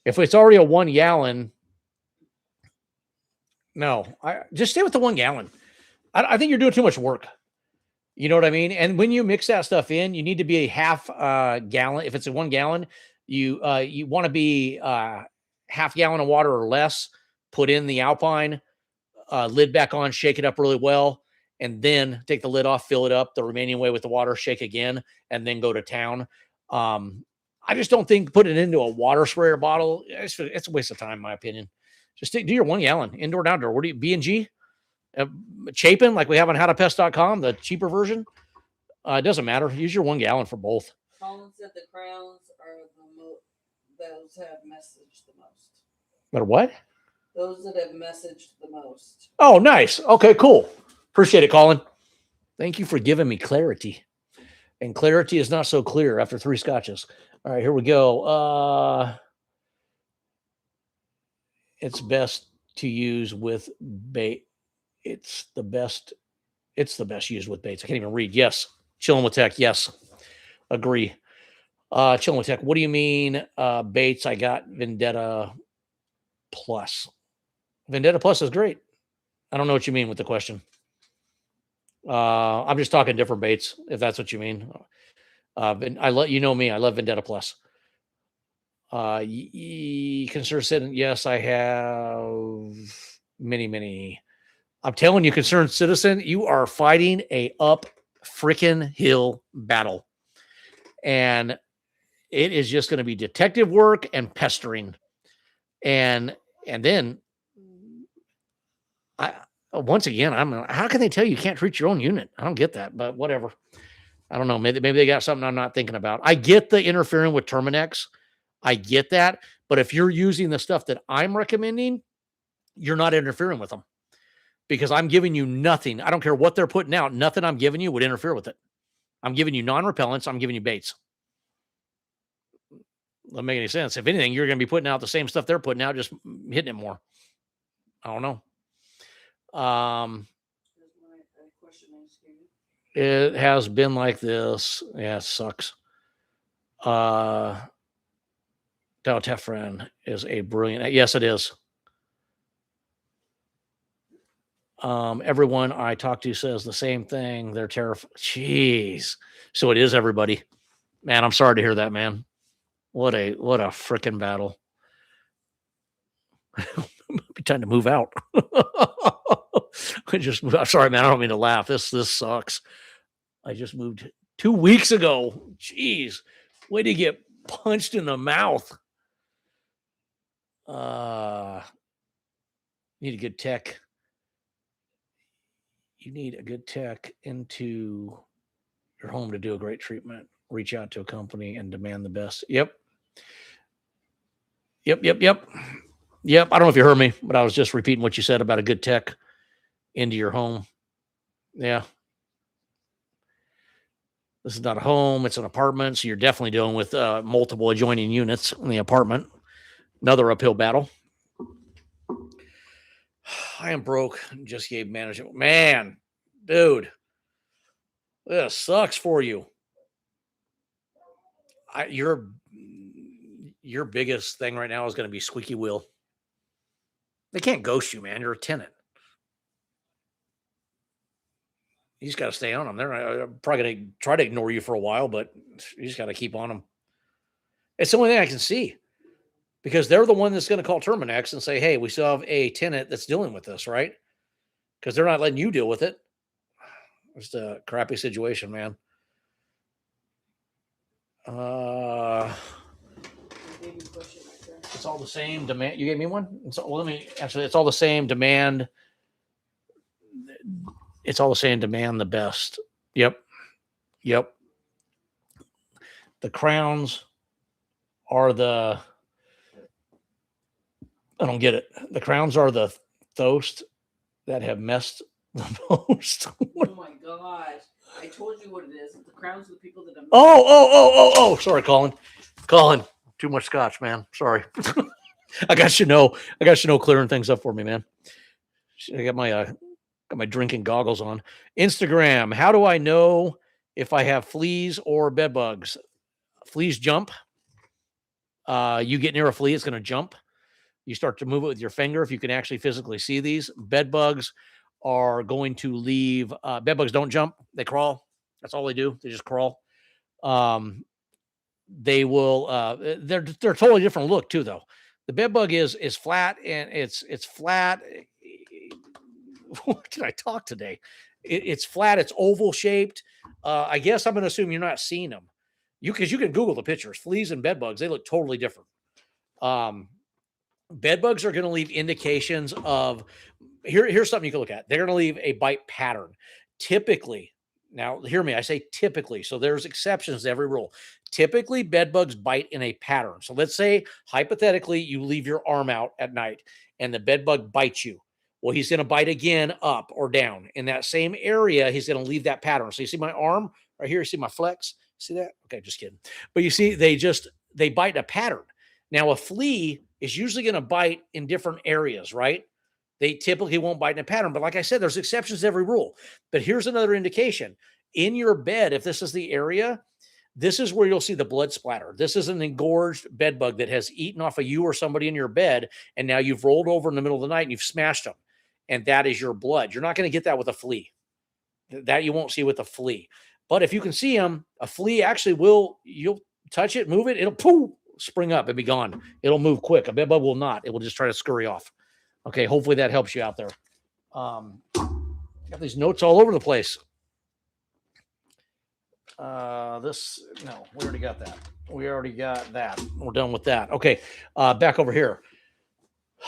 If it's already a 1 gallon, no, I just stay with the 1 gallon. I think you're doing too much work. You know what I mean? And when you mix that stuff in, you need to be a half gallon. If it's a 1 gallon, you want to be half gallon of water or less. Put in the Alpine, lid back on, shake it up really well, and then take the lid off, fill it up the remaining way with the water, shake again, and then go to town. I just don't think putting it into a water sprayer bottle, it's a waste of time, in my opinion. Just do your 1 gallon, indoor and outdoor. What do you, B&G? Chapin, like we have on howtopest.com, the cheaper version. It doesn't matter. Use your 1 gallon for both. Colin said the crowns are those have messaged the most. But what? Those that have messaged the most. Oh, nice. Okay, cool. Appreciate it, Colin. Thank you for giving me clarity. And clarity is not so clear after 3 scotches. All right, here we go. It's best to use with bait. It's the best used with baits. I can't even read. Yes. Chilling with Tech. Yes. Agree. Chilling with Tech. What do you mean? Baits. I got Vendetta Plus. Vendetta Plus is great. I don't know what you mean with the question. I'm just talking different baits, if that's what you mean. I let you know me. I love Vendetta Plus. Concerned citizen. Yes, I have many. I'm telling you, concerned citizen, you are fighting a up freaking hill battle. And it is just going to be detective work and pestering. And then once again, how can they tell you can't treat your own unit? I don't get that, but whatever. I don't know. Maybe they got something I'm not thinking about. I get the interfering with Terminex. I get that. But if you're using the stuff that I'm recommending, you're not interfering with them. Because I'm giving you nothing. I don't care what they're putting out. Nothing I'm giving you would interfere with it. I'm giving you non-repellents. I'm giving you baits. Doesn't make any sense. If anything, you're going to be putting out the same stuff they're putting out, just hitting it more. I don't know. It has been like this. Yeah, it sucks. Daltefran is a brilliant. Yes, it is. Everyone I talk to says the same thing. They're terrified. Jeez. So it is everybody. Man, I'm sorry to hear that, man. What a freaking battle. Be time to move out. Sorry, man. I don't mean to laugh. This sucks. I just moved 2 weeks ago. Jeez. Way to get punched in the mouth. Need a good tech. You need a good tech into your home to do a great treatment. Reach out to a company and demand the best. Yep. I don't know if you heard me, but I was just repeating what you said about a good tech into your home. Yeah. This is not a home. It's an apartment. So you're definitely dealing with multiple adjoining units in the apartment. Another uphill battle. I am broke. Just gave management. Man, dude, this sucks for you. Your biggest thing right now is going to be squeaky wheel. They can't ghost you, man. You're a tenant. You just got to stay on them. They're probably going to try to ignore you for a while, but you just got to keep on them. It's the only thing I can see. Because they're the one that's going to call Terminex and say, hey, we still have a tenant that's dealing with this, right? Because they're not letting you deal with it. It's a crappy situation, man. It's all the same demand. You gave me one? Let me answer. It's all the same demand. It's all the same demand, the best. Yep. The crowns are the... I don't get it. The crowns are the Thost that have messed the most. Oh my gosh. I told you what it is. The crowns are the people that have... Oh. Sorry, Colin. Too much scotch, man. Sorry. I got you know clearing things up for me, man. I got my drinking goggles on. Instagram. How do I know if I have fleas or bed bugs. Fleas jump. You get near a flea, it's going to jump. You start to move it with your finger if you can actually physically see these. Bed bugs are going to leave. Bed bugs don't jump; they crawl. That's all they do. They just crawl. Um, they will. They're totally different look too, though. The bed bug is flat and it's flat. What can I talk today? It's flat. It's oval shaped. I guess I'm going to assume you're not seeing them. Because you can Google the pictures. Fleas and bed bugs, they look totally different. Bed bugs are going to leave indications of here's something you can look at. They're going to leave a bite pattern. Typically, now hear me, I say typically, so there's exceptions to every rule. Typically, bed bugs bite in a pattern. So let's say hypothetically you leave your arm out at night and the bed bug bites you. Well, he's going to bite again up or down. In that same area, he's going to leave that pattern. So you see my arm right here, you see my flex? See that? Okay, just kidding. But you see, they bite a pattern. Now, a flea is usually going to bite in different areas, right? They typically won't bite in a pattern. But like I said, there's exceptions to every rule. But here's another indication. In your bed, if this is the area, this is where you'll see the blood splatter. This is an engorged bed bug that has eaten off of you or somebody in your bed, and now you've rolled over in the middle of the night and you've smashed them. And that is your blood. You're not going to get that with a flea. That you won't see with a flea. But if you can see them, a flea actually you'll touch it, move it, it'll poof, spring up and be gone. It'll move quick. A bed bug will not. It will just try to scurry off. Okay, hopefully that helps you out there. Got these notes all over the place. We already got that. We already got that. We're done with that. Okay, back over here.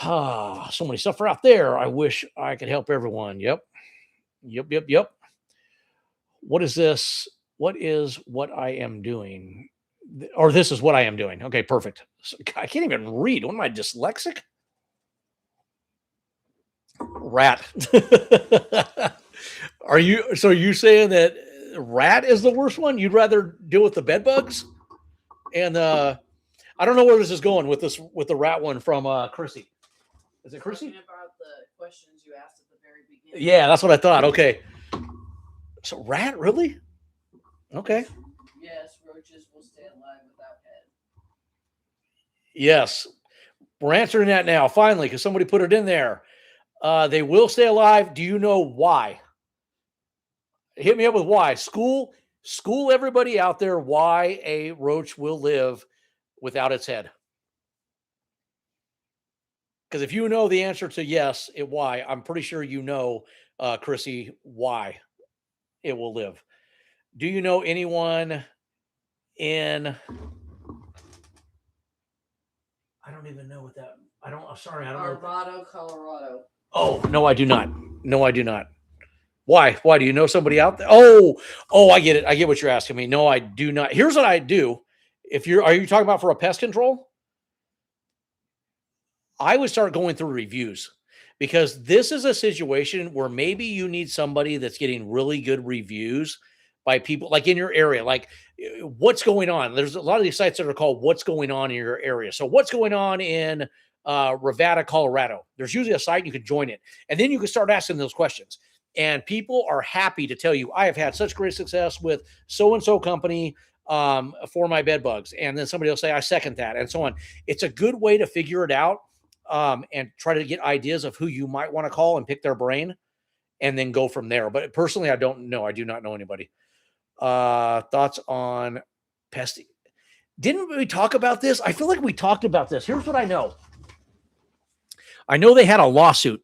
So many stuff out there. I wish I could help everyone. Yep. What is this? What is what I am doing? Or this is what I am doing. Okay, perfect. So, I can't even read. What am I, dyslexic? Rat. Are you saying that rat is the worst one? You'd rather deal with the bed bugs? And I don't know where this is going with the rat one from Chrissy. Is it Chrissy? Talking about the questions you asked at the very beginning. Yeah, that's what I thought. Okay. So rat, really? Okay. Yes, roaches will stay alive without head. Yes. We're answering that now, finally, because somebody put it in there. They will stay alive. Do you know why? Hit me up with why. School everybody out there why a roach will live without its head. Because if you know the answer to yes, why, I'm pretty sure you know, Chrissy, why it will live. Do you know anyone in? I don't even know what that. I'm sorry. I don't know. Arvado, Colorado. Oh, no, I do not. No, I do not. Why? Why? Do you know somebody out there? Oh, I get it. I get what you're asking me. No, I do not. Here's what I do. Are you talking about for a pest control? I would start going through reviews, because this is a situation where maybe you need somebody that's getting really good reviews by people like in your area. Like, what's going on? There's a lot of these sites that are called "What's Going On in Your Area." So, what's going on in Nevada, Colorado? There's usually a site you can join it, and then you can start asking those questions. And people are happy to tell you, I have had such great success with so and so company for my bed bugs, and then somebody will say, I second that, and so on. It's a good way to figure it out. And try to get ideas of who you might want to call and pick their brain and then go from there. But personally, I don't know. I do not know anybody. Thoughts on pesty? Didn't we talk about this? I feel like we talked about this. Here's what I know. I know they had a lawsuit.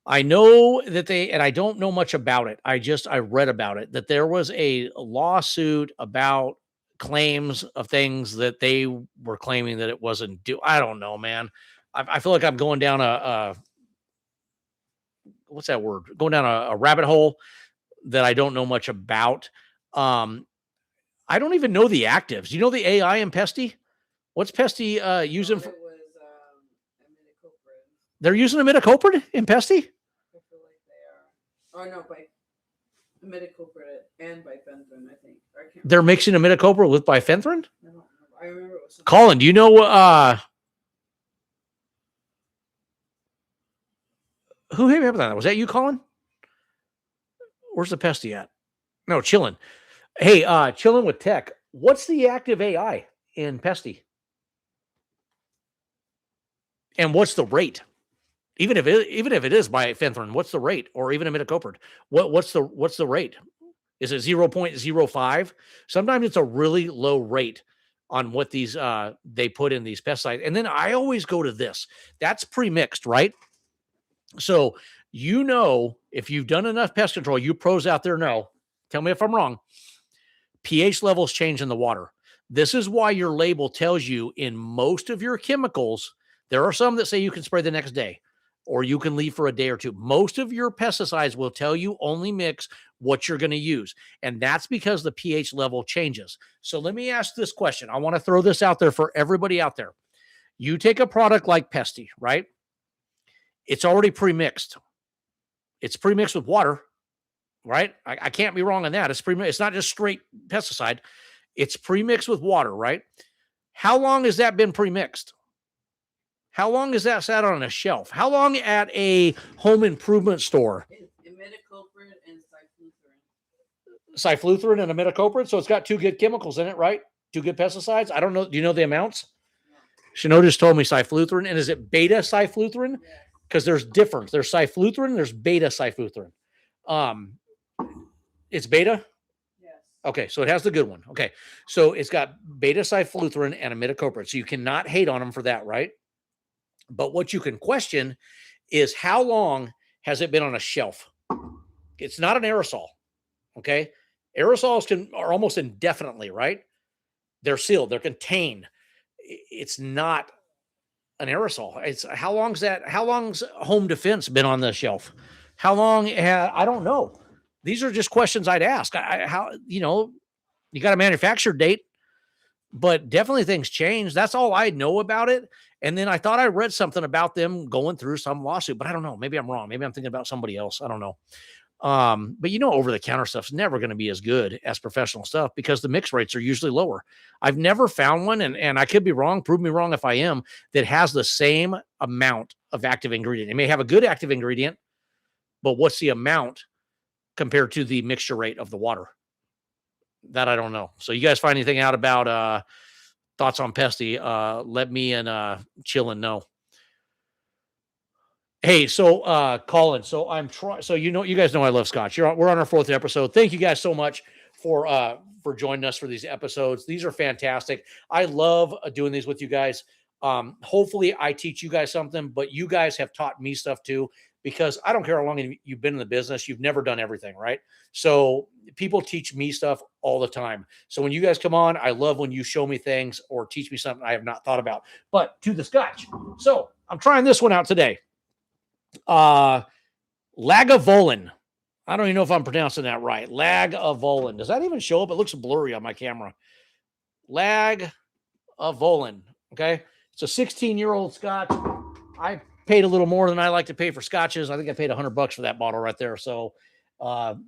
I know that and I don't know much about it. I read about it, that there was a lawsuit about claims of things that they were claiming that it wasn't due. I don't know, man. I feel like I'm going down what's that word? Going down a rabbit hole that I don't know much about. I don't even know the actives. Do you know the AI in Pesty? What's Pesty using? It was imidacloprid. They're using imidacloprid in Pesty? I feel like they are. Oh, no, by imidacloprid and bifenthrin, I think. They're mixing imidacloprid with bifenthrin? I don't remember. I remember it was Colin, do you know who hit me up with that? Was that you, Colin? Where's the Pesty at? No, chilling. Hey, chilling with tech. What's the active AI in Pesty? And what's the rate? Even if it is bifenthrin, what's the rate? Or even imidacloprid? What's the rate? Is it 0.05? Sometimes it's a really low rate on what these they put in these pesticides. And then I always go to this. That's pre-mixed, right? So if you've done enough pest control, you pros out there know. Tell me if I'm wrong. pH levels change in the water. This is why your label tells you in most of your chemicals, there are some that say you can spray the next day or you can leave for a day or two. Most of your pesticides will tell you only mix what you're going to use. And that's because the pH level changes. So let me ask this question. I want to throw this out there for everybody out there. You take a product like Pesty, right? It's already pre-mixed. It's pre-mixed with water, right? I can't be wrong on that. It's not just straight pesticide. It's pre-mixed with water, right? How long has that been pre-mixed? How long has that sat on a shelf? How long at a home improvement store? Imidacloprid and cyfluthrin. Cyfluthrin and imidacloprid. So it's got two good chemicals in it, right? Two good pesticides. I don't know. Do you know the amounts? Chanel just told me cyfluthrin. And is it beta cyfluthrin? Because there's difference. There's cyfluthrin, there's beta cyfluthrin. It's beta? Yes. Okay, so it has the good one. Okay, so it's got beta cyfluthrin and imidacloprid. So you cannot hate on them for that, right? But what you can question is how long has it been on a shelf? It's not an aerosol, okay? Aerosols are almost indefinitely, right? They're sealed, they're contained. It's not an aerosol. It's how long's home defense been on the shelf? How long? I don't know. These are just questions I'd ask. You got a manufacture date, but definitely things change. That's all I know about it. And then I thought I read something about them going through some lawsuit, but I don't know. Maybe I'm wrong. Maybe I'm thinking about somebody else. I don't know. But over the counter stuff's never going to be as good as professional stuff because the mix rates are usually lower. I've never found one, and I could be wrong. Prove me wrong if I am, that has the same amount of active ingredient. It may have a good active ingredient, but what's the amount compared to the mixture rate of the water? That I don't know. So you guys find anything out about thoughts on Pesty? Let me and Chillin know. Hey, so Colin, so I'm trying. So you guys know I love Scotch. We're on our 4th episode. Thank you guys so much for joining us for these episodes. These are fantastic. I love doing these with you guys. Hopefully, I teach you guys something, but you guys have taught me stuff too. Because I don't care how long you've been in the business, you've never done everything, right? So people teach me stuff all the time. So when you guys come on, I love when you show me things or teach me something I have not thought about. But to the Scotch. So I'm trying this one out today. Lagavulin. I don't even know if I'm pronouncing that right. Lagavulin. Does that even show up? It looks blurry on my camera. Lagavulin. Okay. It's a 16-year-old Scotch. I paid a little more than I like to pay for scotches. I think I paid $100 for that bottle right there. So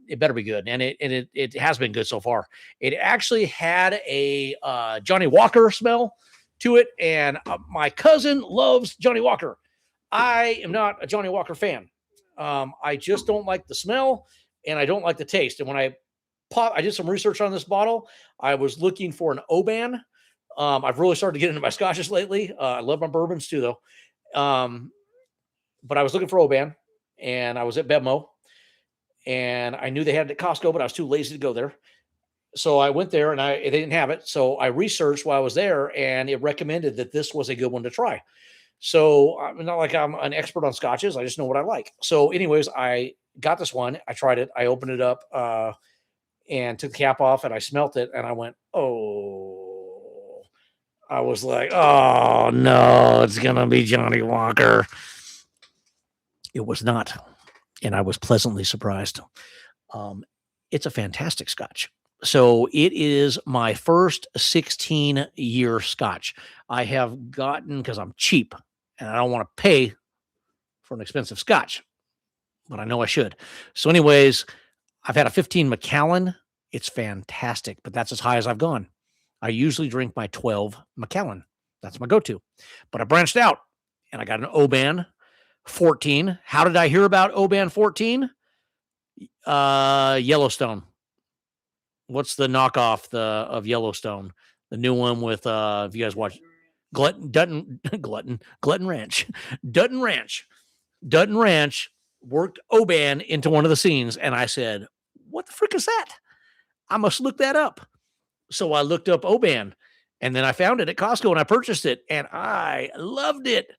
it better be good. And it has been good so far. It actually had a Johnny Walker smell to it. And my cousin loves Johnny Walker. I am not a Johnny Walker fan. I just don't like the smell and I don't like the taste. And when I did some research on this bottle, I was looking for an Oban. I've really started to get into my scotches lately. I love my bourbons too, though. But I was looking for Oban and I was at Bevmo and I knew they had it at Costco, but I was too lazy to go there. So I went there and they didn't have it. So I researched while I was there and it recommended that this was a good one to try. So I'm not like I'm an expert on scotches. I just know what I like. So anyways, I got this one. I tried it. I opened it up and took the cap off and I smelt it and I went, oh, I was like, oh no, it's going to be Johnny Walker. It was not. And I was pleasantly surprised. It's a fantastic Scotch. So it is my first 16-year Scotch. I have gotten, because I'm cheap and I don't want to pay for an expensive Scotch, but I know I should. So anyways, I've had a 15 Macallan. It's fantastic, but that's as high as I've gone. I usually drink my 12 Macallan. That's my go-to. But I branched out and I got an Oban 14. How did I hear about Oban 14? Yellowstone. What's the knockoff of Yellowstone? The new one with if you guys watch Glutton Ranch. Dutton Ranch. Dutton Ranch worked Oban into one of the scenes, and I said, "What the frick is that? I must look that up." So I looked up Oban, and then I found it at Costco, and I purchased it, and I loved it.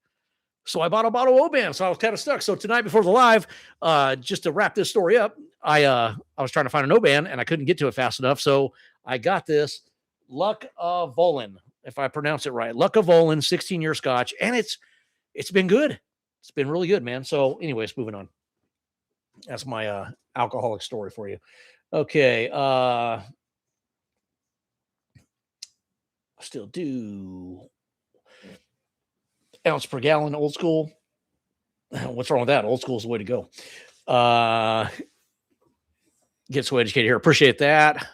So I bought a bottle of Oban. So I was kind of stuck. So tonight before the live, just to wrap this story up, I was trying to find an Oban, and I couldn't get to it fast enough. So I got this Luck of Volin, if I pronounce it right, Luck of Volin, 16-year Scotch, and it's been good. It's been really good, man. So, anyways, moving on. That's my alcoholic story for you. Okay. Still do ounce per gallon, old school. What's wrong with that? Old school is the way to go. Get so educated here. Appreciate that.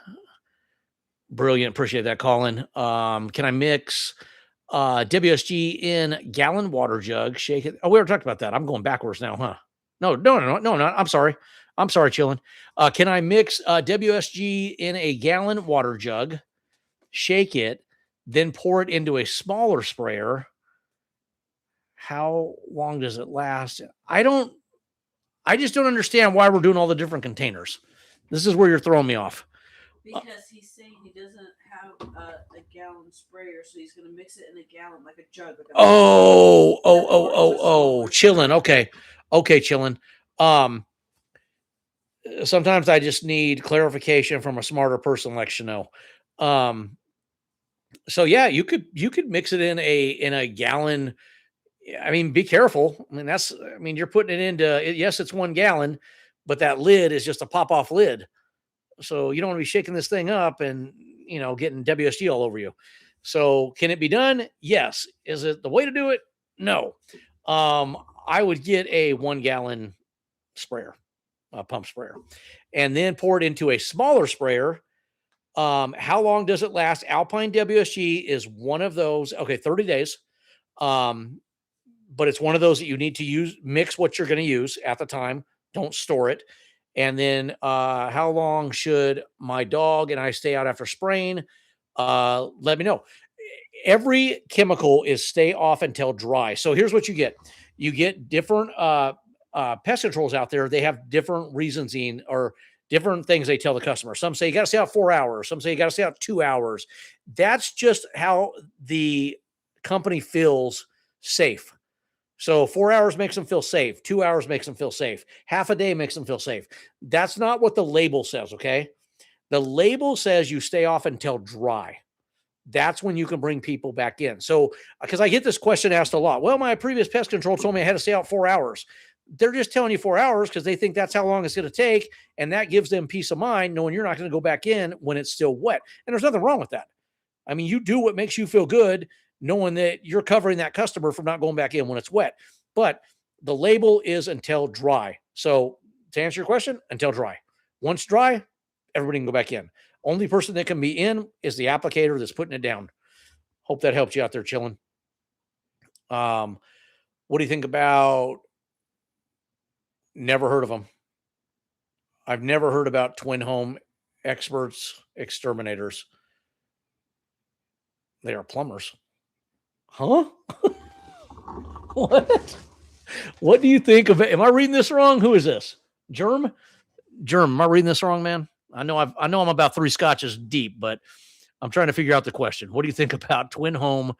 Brilliant. Appreciate that, Colin. Can I mix WSG in gallon water jug? Shake it. Oh, we already talked about that. I'm going backwards now, huh? No. I'm sorry. Chillin'. Can I mix WSG in a gallon water jug, shake it, then pour it into a smaller sprayer? How long does it last? I just don't understand why we're doing all the different containers. This is where you're throwing me off. Because he's saying he doesn't have a gallon sprayer, so he's going to mix it in a gallon, like a jug. Like Chillin'. Okay, chillin'. Sometimes I just need clarification from a smarter person like Chanel. So yeah, you could mix it in a gallon. I mean, be careful. I mean, you're putting it into, yes, it's 1 gallon, but that lid is just a pop off lid. So you don't want to be shaking this thing up and, getting WSG all over you. So can it be done? Yes. Is it the way to do it? No. I would get a 1 gallon sprayer, a pump sprayer, and then pour it into a smaller sprayer. How long does it last? Alpine WSG is one of those. Okay. 30 days. But it's one of those that you need to mix what you're going to use at the time. Don't store it. And then how long should my dog and I stay out after spraying? Let me know. Every chemical is stay off until dry. So here's what you get. You get different pest controls out there. They have different reasons or different things they tell the customer. Some say you got to stay out 4 hours. Some say you got to stay out 2 hours. That's just how the company feels safe. So 4 hours makes them feel safe. 2 hours makes them feel safe. Half a day makes them feel safe. That's not what the label says, okay? The label says you stay off until dry. That's when you can bring people back in. So, because I get this question asked a lot. Well, my previous pest control told me I had to stay out 4 hours. They're just telling you 4 hours because they think that's how long it's going to take. And that gives them peace of mind knowing you're not going to go back in when it's still wet. And there's nothing wrong with that. I mean, you do what makes you feel good, knowing that you're covering that customer from not going back in when it's wet. But the label is until dry. So to answer your question, until dry. Once dry, everybody can go back in. Only person that can be in is the applicator that's putting it down. Hope that helped you out there, chilling. What do you think about? Never heard of them. I've never heard about Twin Home Experts Exterminators. They are plumbers. Huh? What? What do you think of it? Am I reading this wrong? Who is this? Germ? Am I reading this wrong, man? I know I'm about 3 scotches deep, but I'm trying to figure out the question. What do you think about Twin Home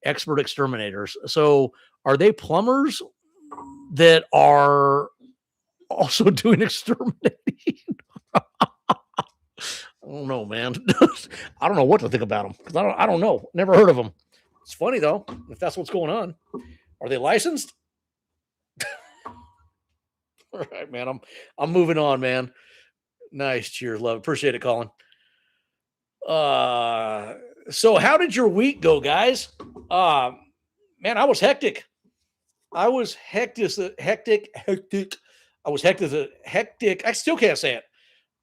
Expert Exterminators? So are they plumbers that are also doing exterminating? I don't know, man. I don't know what to think about them because I don't know. Never heard of them. It's funny though, if that's what's going on. Are they licensed? All right, man. I'm moving on, man. Nice. Cheers, love. Appreciate it, Colin. So how did your week go, guys? Man, I was hectic. I was hectic. I was hectic. I still can't say it.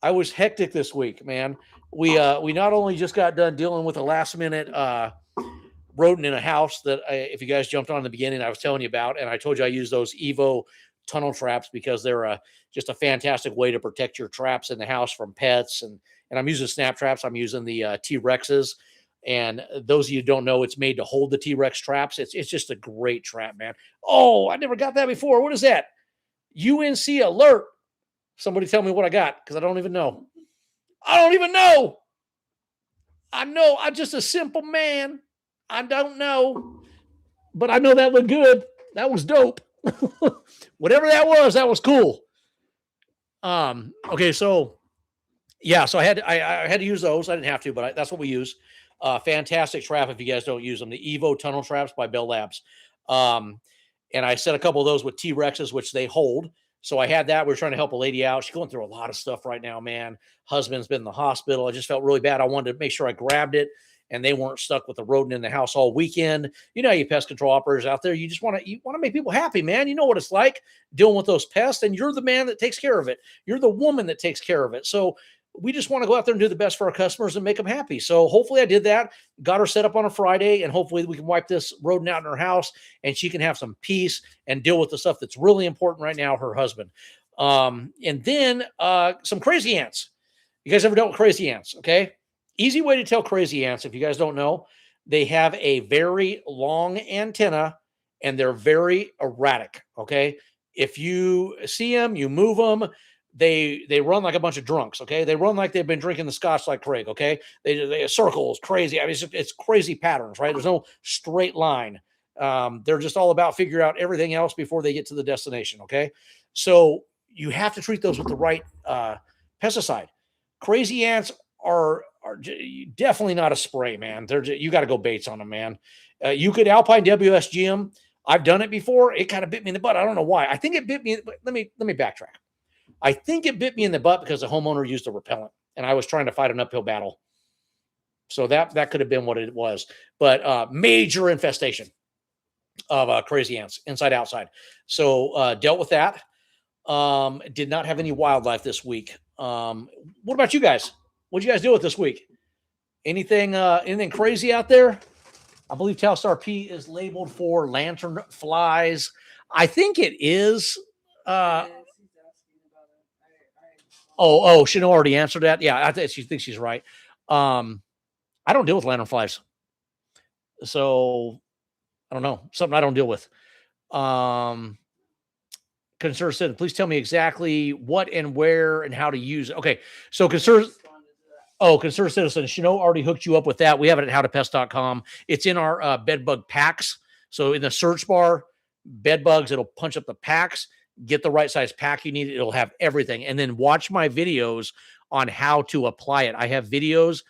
I was hectic this week, man. We not only just got done dealing with a last minute rodent in a house that if you guys jumped on in the beginning, I was telling you about, and I told you I use those Evo tunnel traps because they're just a fantastic way to protect your traps in the house from pets. And I'm using snap traps. I'm using the T-Rexes. And those of you who don't know, it's made to hold the T-Rex traps. It's just a great trap, man. Oh, I never got that before. What is that? UNC alert. Somebody tell me what I got, because I don't even know. I don't even know. I know I'm just a simple man. I don't know. But I know that looked good. That was dope. Whatever that was cool. Okay, so yeah, so I had to use those. I didn't have to, but that's what we use. Fantastic trap if you guys don't use them. The Evo tunnel traps by Bell Labs. And I set a couple of those with T-Rexes, which they hold. So I had that. We were trying to help a lady out. She's going through a lot of stuff right now, man. Husband's been in the hospital. I just felt really bad. I wanted to make sure I grabbed it and they weren't stuck with the rodent in the house all weekend. You know, you pest control operators out there, you just want to make people happy, man. You know what it's like dealing with those pests, and you're the man that takes care of it. You're the woman that takes care of it. So we just want to go out there and do the best for our customers and make them happy. So hopefully I did that, got her set up on a Friday, and hopefully we can wipe this rodent out in her house and she can have some peace and deal with the stuff that's really important right now, her husband. And then some crazy ants. You guys ever dealt with crazy ants? Okay. Easy way to tell crazy ants, if you guys don't know, they have a very long antenna and they're very erratic. Okay. If you see them, you move them. They run like a bunch of drunks. Okay. They run like they've been drinking the scotch like Craig. Okay. They circles crazy. I mean, it's crazy patterns, right? There's no straight line. They're just all about figuring out everything else before they get to the destination. Okay. So you have to treat those with the right pesticide. Crazy ants are definitely not a spray, man. You got to go baits on them, man. You could Alpine WSG them. I've done it before. It kind of bit me in the butt. I don't know why. I think it bit me. Let me backtrack. I think it bit me in the butt because the homeowner used a repellent and I was trying to fight an uphill battle. So that could have been what it was. But major infestation of crazy ants, inside, outside. So dealt with that. Did not have any wildlife this week. What about you guys? What'd you guys deal with this week? Anything crazy out there? I believe Telstar P is labeled for lantern flies. I think it is. Chanel already answered that. Yeah, I think she thinks she's right. I don't deal with lantern flies. So I don't know. Something I don't deal with. Concern said, please tell me exactly what and where and how to use it. Okay. So concerned citizen, Chanel already hooked you up with that. We have it at howtopest.com. It's in our bed bug packs. So in the search bar, bed bugs, it'll punch up the packs, get the right size pack you need. It'll have everything. And then watch my videos on how to apply it. I have videos.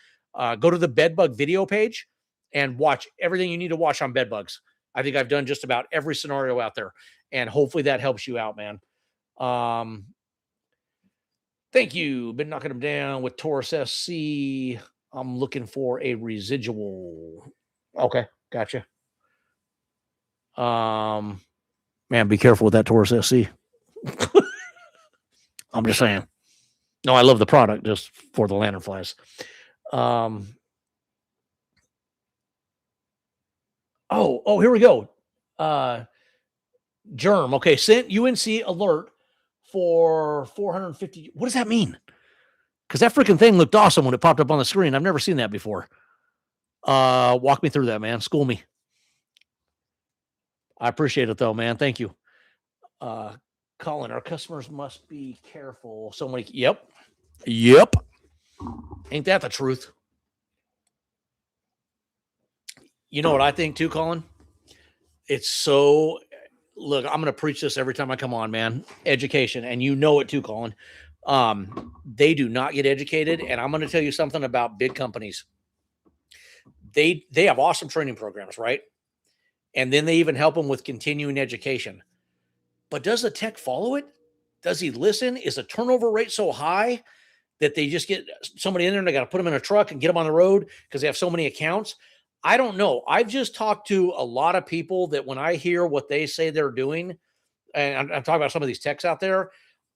Go to the bed bug video page and watch everything you need to watch on bed bugs. I think I've done just about every scenario out there. And hopefully that helps you out, man. Thank you. Been knocking them down with Taurus SC. I'm looking for a residual. Okay, gotcha. Man, be careful with that Taurus SC. I'm just saying. No, I love the product just for the lantern flies. Here we go. Germ. Okay, sent UNC alert for 450. What does that mean? Because that freaking thing looked awesome when it popped up on the screen. I've never seen that before. Walk me through that, man. School me. I appreciate it though, man. Thank you. Colin, our customers must be careful. So many. Yep. Ain't that the truth? You know what I think too, Colin? It's so, look, I'm going to preach this every time I come on, man. Education. And you know it too, Colin. They do not get educated. And I'm going to tell you something about big companies. They have awesome training programs, right? And then they even help them with continuing education. But does the tech follow it? Does he listen? Is the turnover rate so high that they just get somebody in there and they got to put them in a truck and get them on the road because they have so many accounts? I don't know. I've just talked to a lot of people that when I hear what they say they're doing, and I'm talking about some of these techs out there,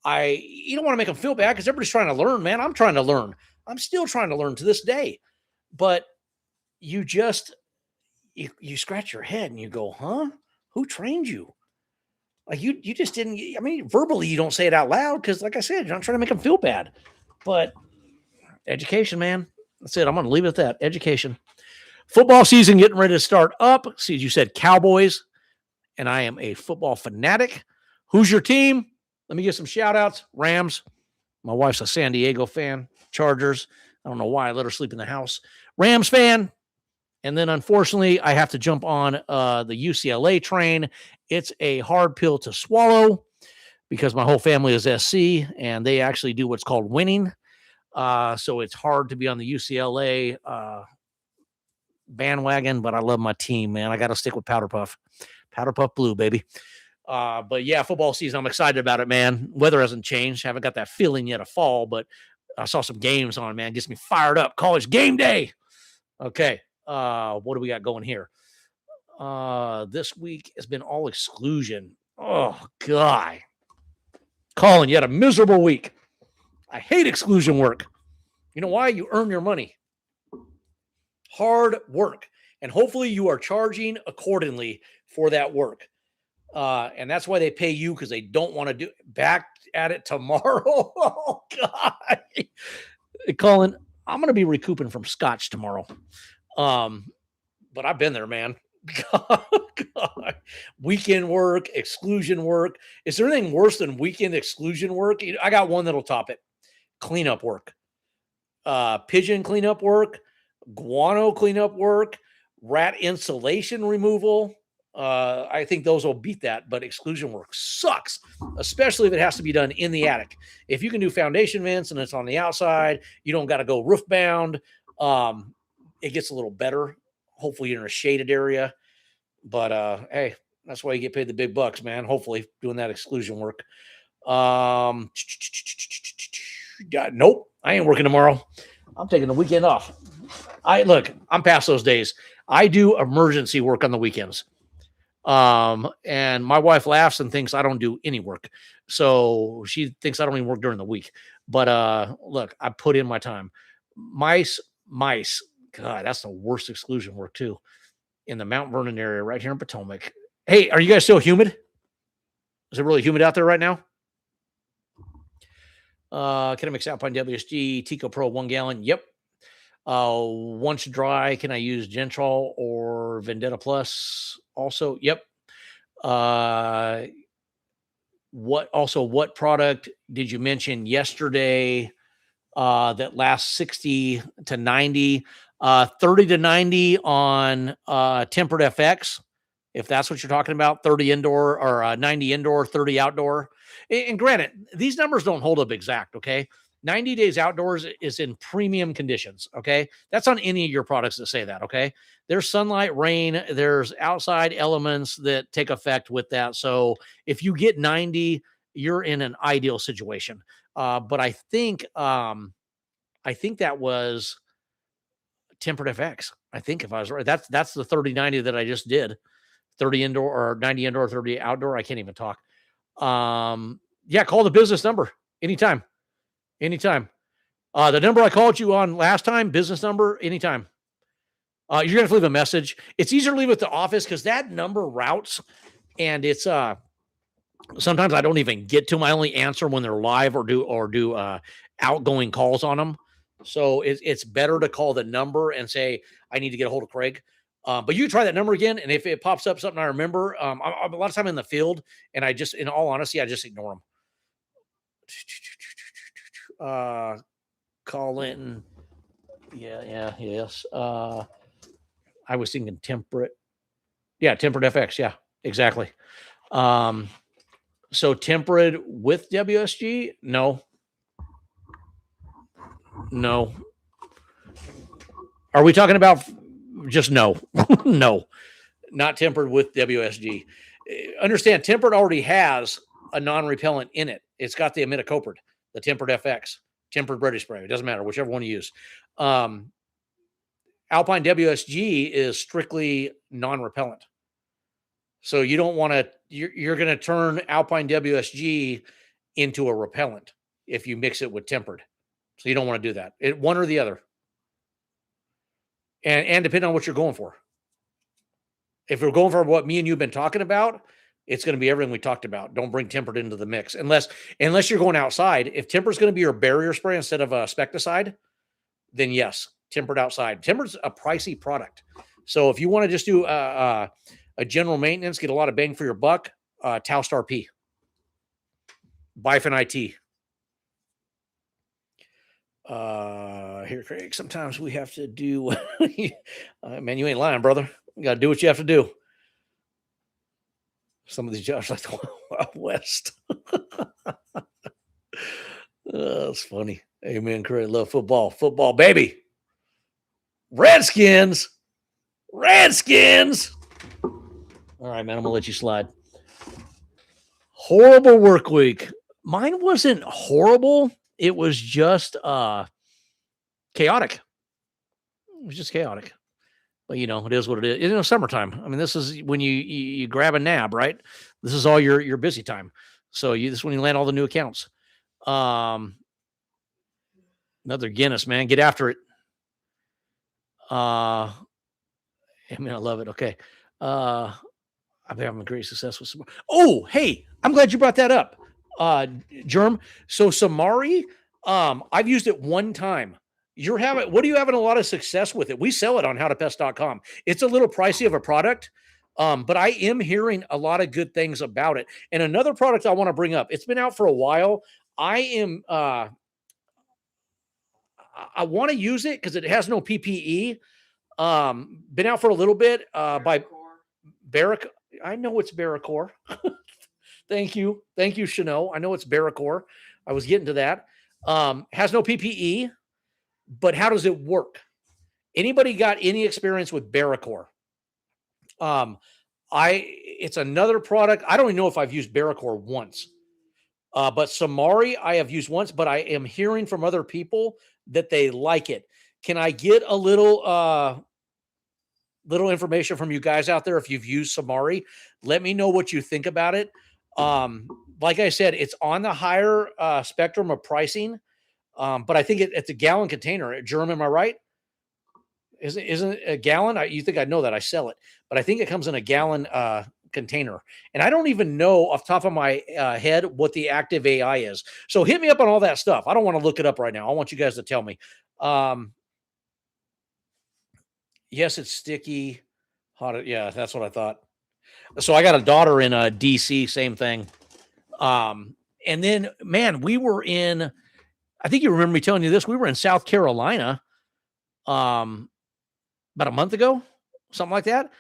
you don't want to make them feel bad because everybody's trying to learn, man. I'm trying to learn. I'm still trying to learn to this day. But you just, you scratch your head and you go, huh? Who trained you? Like you just didn't. I mean, verbally you don't say it out loud because, like I said, you're not trying to make them feel bad. But education, man. That's it. I'm going to leave it at that. Education. Football season getting ready to start up. See, you said Cowboys, and I am a football fanatic. Who's your team? Let me give some shout outs. Rams. My wife's a San Diego fan. Chargers. I don't know why I let her sleep in the house. Rams fan. And then unfortunately, I have to jump on the UCLA train. It's a hard pill to swallow because my whole family is SC and they actually do what's called winning. So it's hard to be on the UCLA bandwagon, but I love my team, man. I got to stick with Powder Puff. Powder Puff Blue, baby. But yeah, football season, I'm excited about it, man. Weather hasn't changed. Haven't got that feeling yet of fall, but I saw some games on, man. Gets me fired up. College game day. Okay. What do we got going here? This week has been all exclusion. Oh, God. Colin, you had a miserable week. I hate exclusion work. You know why? You earn your money. Hard work. And hopefully you are charging accordingly for that work. And that's why they pay you because they don't want to do back at it tomorrow. Oh, God. Colin, I'm going to be recouping from scotch tomorrow. But I've been there, man. God. Weekend work, exclusion work. Is there anything worse than weekend exclusion work? I got one that'll top it. Cleanup work. Pigeon cleanup work, guano cleanup work, rat insulation removal. I think those will beat that, but exclusion work sucks, especially if it has to be done in the attic. If you can do foundation vents and it's on the outside, you don't got to go roof bound. It gets a little better. Hopefully you're in a shaded area, but hey, that's why you get paid the big bucks, man. Hopefully doing that exclusion work. Nope, I ain't working tomorrow. I'm taking the weekend off. I'm past those days. I do emergency work on the weekends. And my wife laughs and thinks I don't do any work. So she thinks I don't even work during the week. But look, I put in my time. Mice. God, that's the worst exclusion work too. In the Mount Vernon area right here in Potomac. Hey, are you guys still humid? Is it really humid out there right now? Can I mix Alpine WSG, Tico Pro 1 gallon? Yep. Once dry, can I use Gentrol or Vendetta Plus? Also, yep. What product did you mention yesterday that lasts 60 to 90? 30 to 90 on Tempered FX, if that's what you're talking about. 30 indoor or 90 indoor, 30 outdoor. And granted, these numbers don't hold up exact, okay? 90 days outdoors is in premium conditions, okay? That's on any of your products that say that, okay? There's sunlight, rain, there's outside elements that take effect with that. So if you get 90, you're in an ideal situation. But I think that was Tempered FX. I think if I was right, that's the 30-90 that I just did. 30 indoor or 90 indoor, 30 outdoor. I can't even talk. Yeah, call the business number anytime. The number I called you on last time, business number, anytime. You're gonna have to leave a message. It's easier to leave at the office because that number routes, and it's sometimes I don't even get to them. I only answer when they're live or do outgoing calls on them. So it's better to call the number and say I need to get a hold of Craig. But you try that number again, and if it pops up something I remember, I'm a lot of time in the field, and I just, in all honesty, I just ignore them. Call in. Yes. I was thinking Temperate. Yeah, Tempered FX. Yeah, exactly. So Tempered with WSG? No. Are we talking about just no? No, not Tempered with WSG. Understand, Tempered already has a non-repellent in it. It's got the imidacloprid, the Tempered FX, Tempered British Spray. It doesn't matter, whichever one you use. Alpine WSG is strictly non-repellent. So you don't want to, you're going to turn Alpine WSG into a repellent if you mix it with Tempered. So you don't want to do that. One or the other. And depending on what you're going for. If you're going for what me and you have been talking about, It's going to be everything we talked about. Don't bring tempered into the mix unless you're going outside. If tempered's going to be your barrier spray instead of a specticide, then yes, tempered outside. Tempered's a pricey product. So if you want to just do a general maintenance, get a lot of bang for your buck, Taustar P. Bifin IT. Here, Craig, sometimes we have to do, man, you ain't lying, brother. You got to do what you have to do. Some of these jobs like the Wild West. That's funny. Amen, Craig. Love football. Football, baby. Redskins. Redskins. All right, man, I'm going to let you slide. Horrible work week. Mine wasn't horrible. It was just chaotic. It was just chaotic. But, you know, it is what it is. You know, summertime. I mean, this is when you grab a nab, right? This is all your busy time. So this is when you land all the new accounts. Another Guinness, man. Get after it. I mean, I love it. Okay. I've been having great success with Samari. Oh, hey, I'm glad you brought that up, Germ. So Samari, I've used it one time. What are you having a lot of success with it? We sell it on howtopest.com. It's a little pricey of a product, but I am hearing a lot of good things about it. And another product I want to bring up, it's been out for a while. I want to use it because it has no PPE. Been out for a little bit by Barrack. I know it's Barracor. Thank you, Chanel. I know it's Barracor. I was getting to that. Has no PPE, but how does it work? Anybody got any experience with Barracor? It's another product. I don't even know if I've used Barracor once. But Samari I have used once, but I am hearing from other people that they like it. Can I get a little information from you guys out there? If you've used Samari, let me know what you think about it. Like I said, it's on the higher spectrum of pricing, but I think it's a gallon container. Germ, am I right? Isn't it a gallon? You think I know that? I sell it, but I think it comes in a gallon container. And I don't even know off the top of my head what the active AI is. So hit me up on all that stuff. I don't want to look it up right now. I want you guys to tell me. Yes, it's sticky. Hot. Yeah, that's what I thought. So I got a daughter in DC, same thing. And then, man, we were in, I think you remember me telling you this, we were in South Carolina about a month ago, something like that.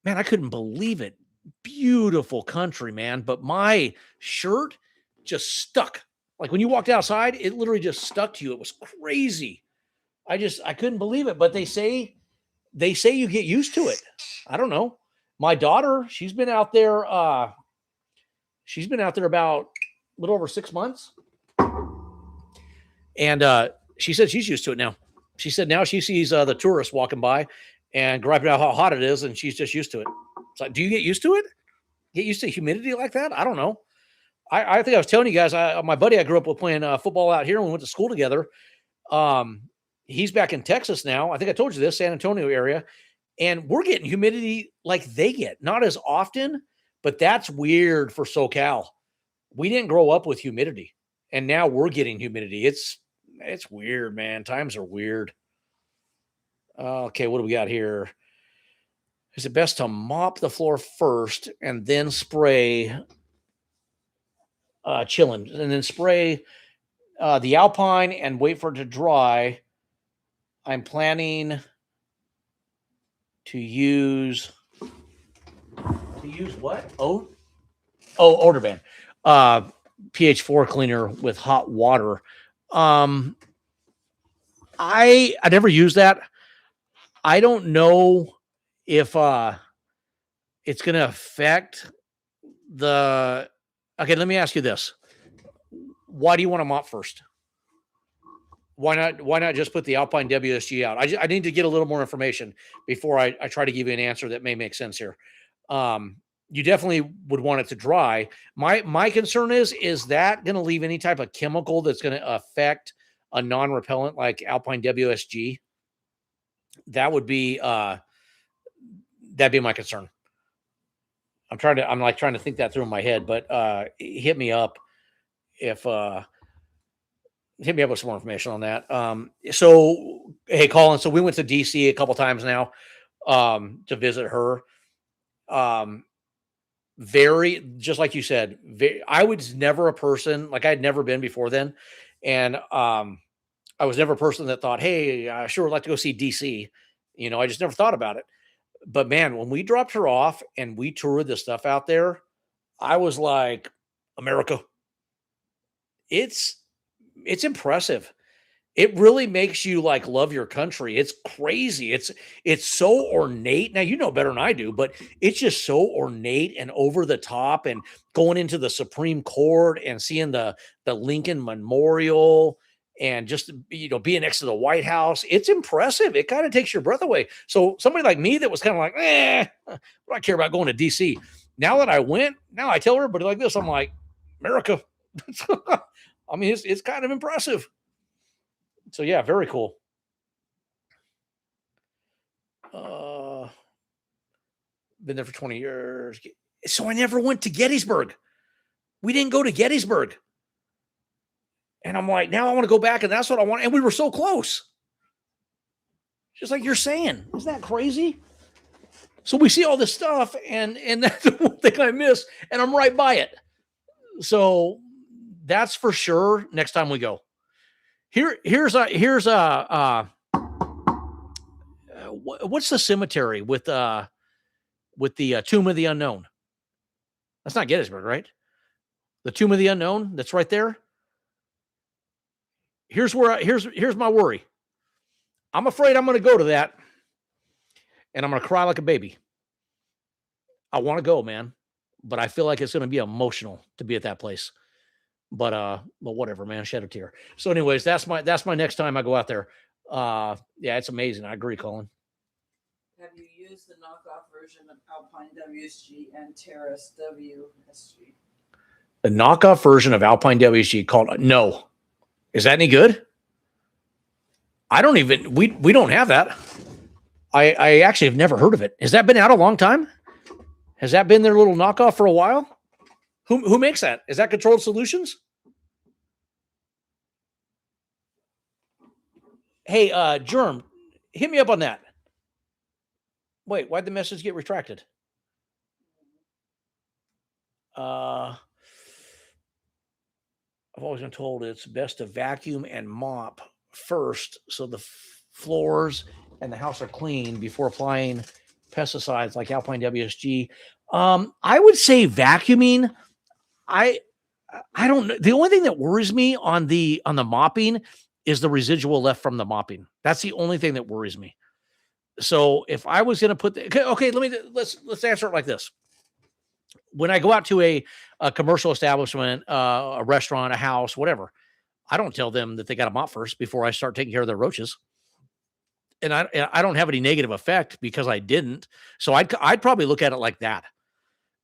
Man, I couldn't believe it. Beautiful country, man. But my shirt just stuck. Like when you walked outside, it literally just stuck to you. It was crazy. I couldn't believe it. But they say you get used to it. I don't know. My daughter, she's been out there about a little over 6 months. And she said she's used to it now. She said now she sees the tourists walking by and griping about how hot it is, and she's just used to it. It's like, do you get used to it? Get used to humidity like that? I don't know. I think I was telling you guys, my buddy I grew up with playing football out here, and we went to school together. He's back in Texas now. I think I told you this, San Antonio area. And we're getting humidity like they get. Not as often, but that's weird for SoCal. We didn't grow up with humidity, and now we're getting humidity. It's weird, man. Times are weird. Okay, what do we got here? Is it best to mop the floor first and then spray chilling, and then spray the Alpine and wait for it to dry? I'm planning to use what? Odor Ban. pH 4 cleaner with hot water. I never used that. I don't know if it's going to affect the. Okay, let me ask you this: why do you want to mop first? Why not just put the Alpine WSG out? I need to get a little more information before I try to give you an answer that may make sense here. You definitely would want it to dry. My concern is that going to leave any type of chemical that's going to affect a non-repellent like Alpine WSG? That'd be my concern. I'm like trying to think that through in my head, but hit me up if hit me up with some more information on that. So hey, Colin, so we went to DC a couple times now to visit her. Um, very just like you said, I was never a person like I'd never been before then, and I was never a person that thought, hey, I sure would like to go see DC. I just never thought about it. But man, when we dropped her off and we toured the stuff out there, I was like, America, it's it's impressive. It really makes you like love your country. It's crazy. It's so ornate. Now you know better than I do, but it's just so ornate and over the top and going into the Supreme Court and seeing the Lincoln Memorial and just being next to the White House. It's impressive. It kind of takes your breath away. So somebody like me that was kind of like, what do I care about going to DC? Now that I went, now I tell everybody like this, I'm like, America. I mean, it's kind of impressive. So yeah, very cool. Uh, been there for 20 years. So I never went to Gettysburg. We didn't go to Gettysburg. And I'm like, now I want to go back, and that's what I want. And we were so close. Just like you're saying. Isn't that crazy? So we see all this stuff, and that's the one thing I miss, and I'm right by it. So that's for sure next time we go. Here's what's the cemetery with the Tomb of the Unknown? That's not Gettysburg, right? The Tomb of the Unknown that's right there. Here's my worry. I'm afraid I'm going to go to that, and I'm going to cry like a baby. I want to go, man, but I feel like it's going to be emotional to be at that place. But whatever, man, shed a tear. So anyways, that's my next time I go out there. Yeah, it's amazing. I agree, Colin. Have you used the knockoff version of Alpine WSG and Terrace WSG? The knockoff version of Alpine WSG called no. Is that any good? I don't even we don't have that. I actually have never heard of it. Has that been out a long time? Has that been their little knockoff for a while? Who makes that? Is that Controlled Solutions? Hey, Germ, hit me up on that. Wait, why'd the message get retracted? I've always been told it's best to vacuum and mop first so the floors and the house are clean before applying pesticides like Alpine WSG. I would say vacuuming. I don't know. The only thing that worries me on the mopping is the residual left from the mopping. That's the only thing that worries me. So if I was going to put okay, let's answer it like this. When I go out to a commercial establishment, a restaurant, a house, whatever, I don't tell them that they got to mop first before I start taking care of their roaches. And I don't have any negative effect because I didn't. So I'd probably look at it like that.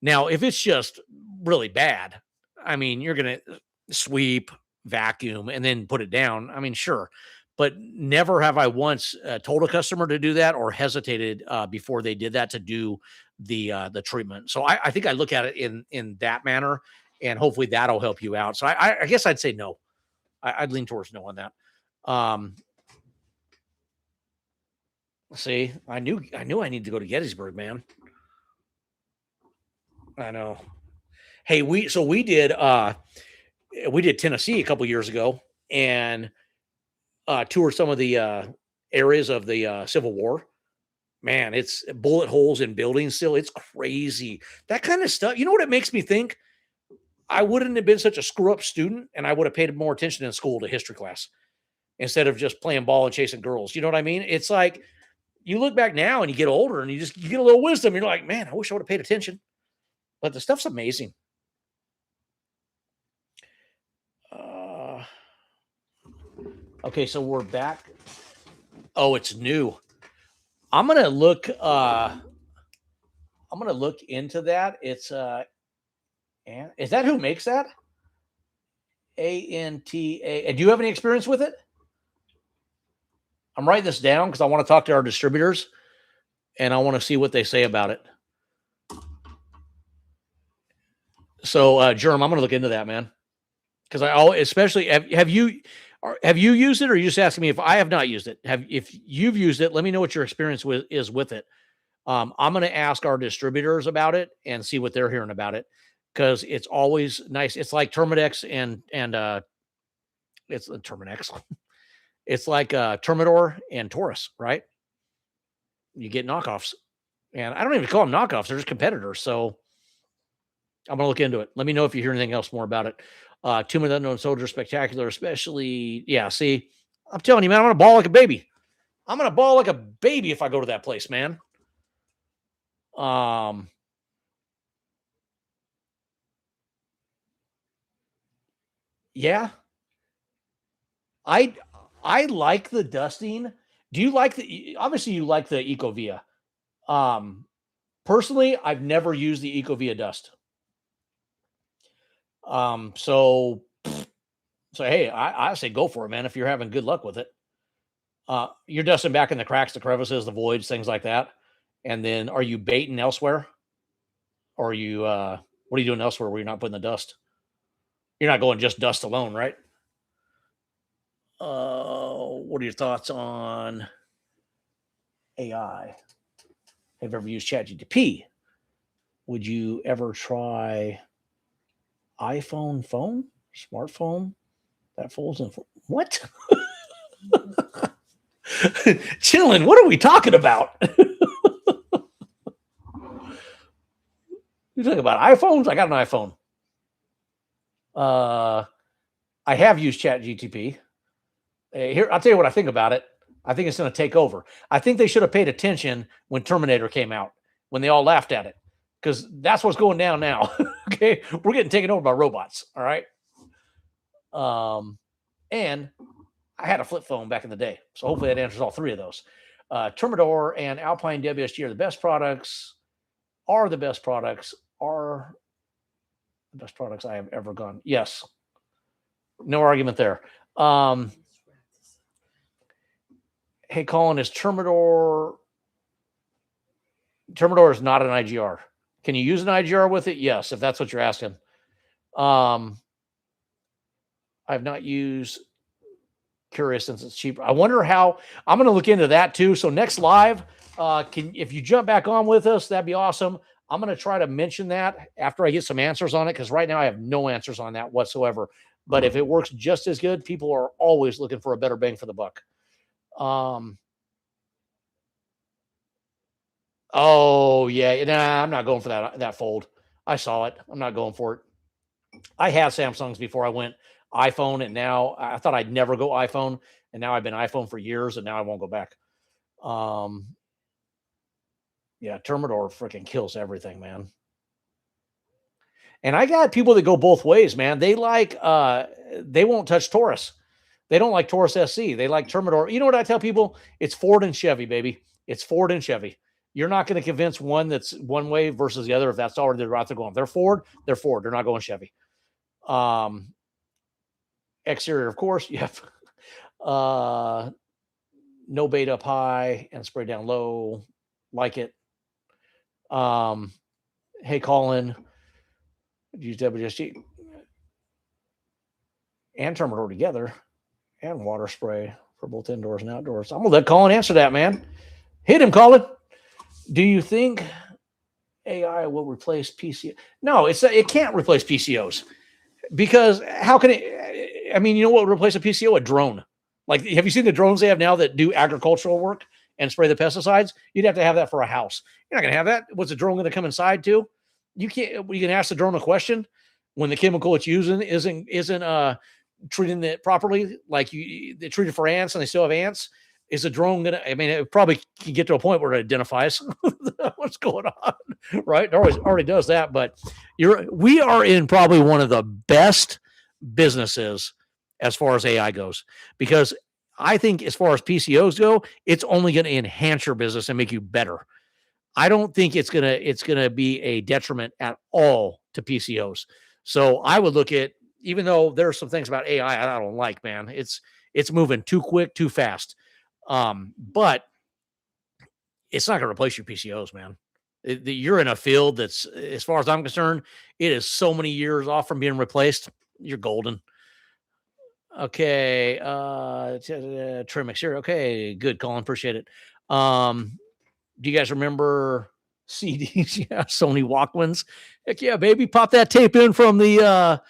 Now, if it's just really bad, I mean, you're going to sweep, vacuum, and then put it down. I mean, sure. But never have I once told a customer to do that or hesitated before they did that to do the treatment. So I think I look at it in that manner, and hopefully that'll help you out. So I guess I'd say no. I'd lean towards no on that. See, I knew I need to go to Gettysburg, man. I know. Hey, we did Tennessee a couple years ago and toured some of the areas of the Civil War. Man, it's bullet holes in buildings still. It's crazy. That kind of stuff. You know what it makes me think? I wouldn't have been such a screw up student and I would have paid more attention in school to history class instead of just playing ball and chasing girls. You know what I mean? It's like you look back now and you get older and you get a little wisdom. You're like, man, I wish I would have paid attention. But the stuff's amazing. Okay, so we're back. Oh, it's new. I'm gonna look into that. It's is that who makes that? ANTA. Do you have any experience with it? I'm writing this down because I want to talk to our distributors and I want to see what they say about it. So, Germ, I'm going to look into that, man. Because I always, especially, have you used it, or are you just asking me if I have not used it? If you've used it, let me know what your experience is with it. I'm going to ask our distributors about it and see what they're hearing about it, because it's always nice. It's like Termidex and it's a Terminex. It's like Termidor and Taurus, right? You get knockoffs, and I don't even call them knockoffs; they're just competitors. So I'm gonna look into it. Let me know if you hear anything else more about it. Tomb of the Unknown Soldier, spectacular, especially. Yeah, see, I'm telling you, man, I'm gonna ball like a baby. I'm gonna ball like a baby if I go to that place, man. Um, yeah, I I like the dusting. Do you like the? Obviously, you like the Ecovia. Um, Personally, I've never used the Ecovia dust. So hey, I say go for it, man. If you're having good luck with it, you're dusting back in the cracks, the crevices, the voids, things like that. And then, are you baiting elsewhere, or are you what are you doing elsewhere where you're not putting the dust? You're not going just dust alone, right? What are your thoughts on AI? Have you ever used ChatGPT? Would you ever try iPhone phone, smartphone that folds in? What? Chillin', what are we talking about? You talking about iPhones? I got an iPhone. I have used ChatGTP. Here, I'll tell you what I think about it. I think it's going to take over. I think they should have paid attention when Terminator came out, when they all laughed at it, because that's what's going down now. Okay, we're getting taken over by robots. All right. And I had a flip phone back in the day, so hopefully that answers all three of those. Termidor and Alpine WSG are the best products. Are the best products. Are the best products I have ever gone. Yes. No argument there. Hey, Colin, is Termidor is not an IGR. Can you use an IGR with it? Yes, if that's what you're asking. I've not used Curious since it's cheaper. I wonder how. I'm going to look into that too. So next live, if you jump back on with us, that'd be awesome. I'm going to try to mention that after I get some answers on it, because right now I have no answers on that whatsoever. But if it works just as good, people are always looking for a better bang for the buck. Oh yeah, nah, I'm not going for that fold. I saw it. I'm not going for it. I had Samsungs before I went iPhone, and now I thought I'd never go iPhone, and now I've been iPhone for years, and now I won't go back. Yeah, Termidor freaking kills everything, man. And I got people that go both ways, man. They won't touch Taurus. They don't like Taurus SC. They like Termidor. You know what I tell people? It's Ford and Chevy, baby. It's Ford and Chevy. You're not going to convince one that's one way versus the other if that's already the route they're going. If they're Ford, they're Ford. They're not going Chevy. Exterior, of course. Yep. No bait up high and spray down low. Like it. Hey, Colin. Use WSG and Termidor together, and water spray for both indoors and outdoors. I'm gonna let Colin answer that, man. Hit him, Colin. Do you think AI will replace PCO? No, it can't replace PCOs, because how can it? I mean, you know what would replace a PCO? A drone. Like, have you seen the drones they have now that do agricultural work and spray the pesticides? You'd have to have that for a house. You're not gonna have that. What's the drone gonna come inside to? You can't. You can ask the drone a question when the chemical it's using isn't treating it properly. Like they treat it for ants and they still have ants. Is the drone gonna? I mean, it probably can get to a point where it identifies what's going on, right? It already does that. But we are in probably one of the best businesses as far as AI goes, because I think as far as PCOs go, it's only going to enhance your business and make you better. I don't think it's gonna be a detriment at all to PCOs. So I would look at, even though there are some things about AI I don't like, man. It's moving too quick, too fast. But it's not gonna replace your PCOs, man. You're in a field that's, as far as I'm concerned, it is so many years off from being replaced. You're golden. Okay, trim exterior. Okay, good, Colin. Appreciate it. Do you guys remember CDs? Yeah, Sony Walkmans. Heck yeah, baby. Pop that tape in from the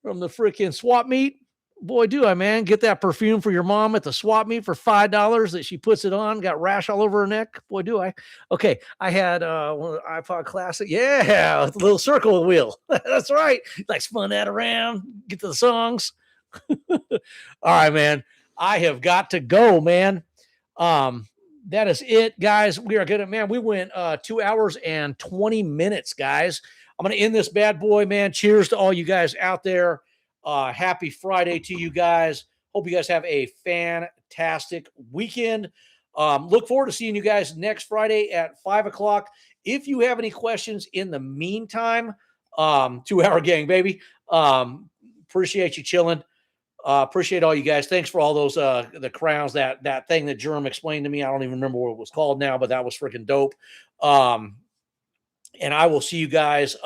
freaking swap meet. Boy, do I, man. Get that perfume for your mom at the swap meet for $5 that she puts it on. Got rash all over her neck. Boy, do I. Okay, I had one of the iPod Classic. Yeah, with a little circle wheel. That's right. Like spun that around, get to the songs. All right, man. I have got to go, man. That is it, guys. We are good. Man, we went 2 hours and 20 minutes, guys. I'm going to end this bad boy, man. Cheers to all you guys out there. Happy Friday to you guys. Hope you guys have a fantastic weekend. Look forward to seeing you guys next Friday at 5 o'clock. If you have any questions in the meantime, 2 hour gang, baby. Appreciate you chilling. Appreciate all you guys. Thanks for all those the crowns, that thing that Jerem explained to me. I don't even remember what it was called now, but that was freaking dope. And I will see you guys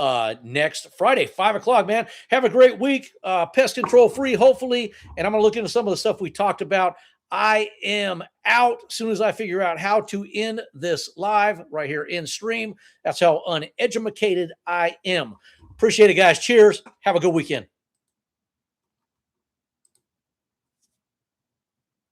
next Friday, 5 o'clock, man. Have a great week. Pest control free, hopefully. And I'm going to look into some of the stuff we talked about. I am out as soon as I figure out how to end this live right here in stream. That's how uneducated I am. Appreciate it, guys. Cheers. Have a good weekend.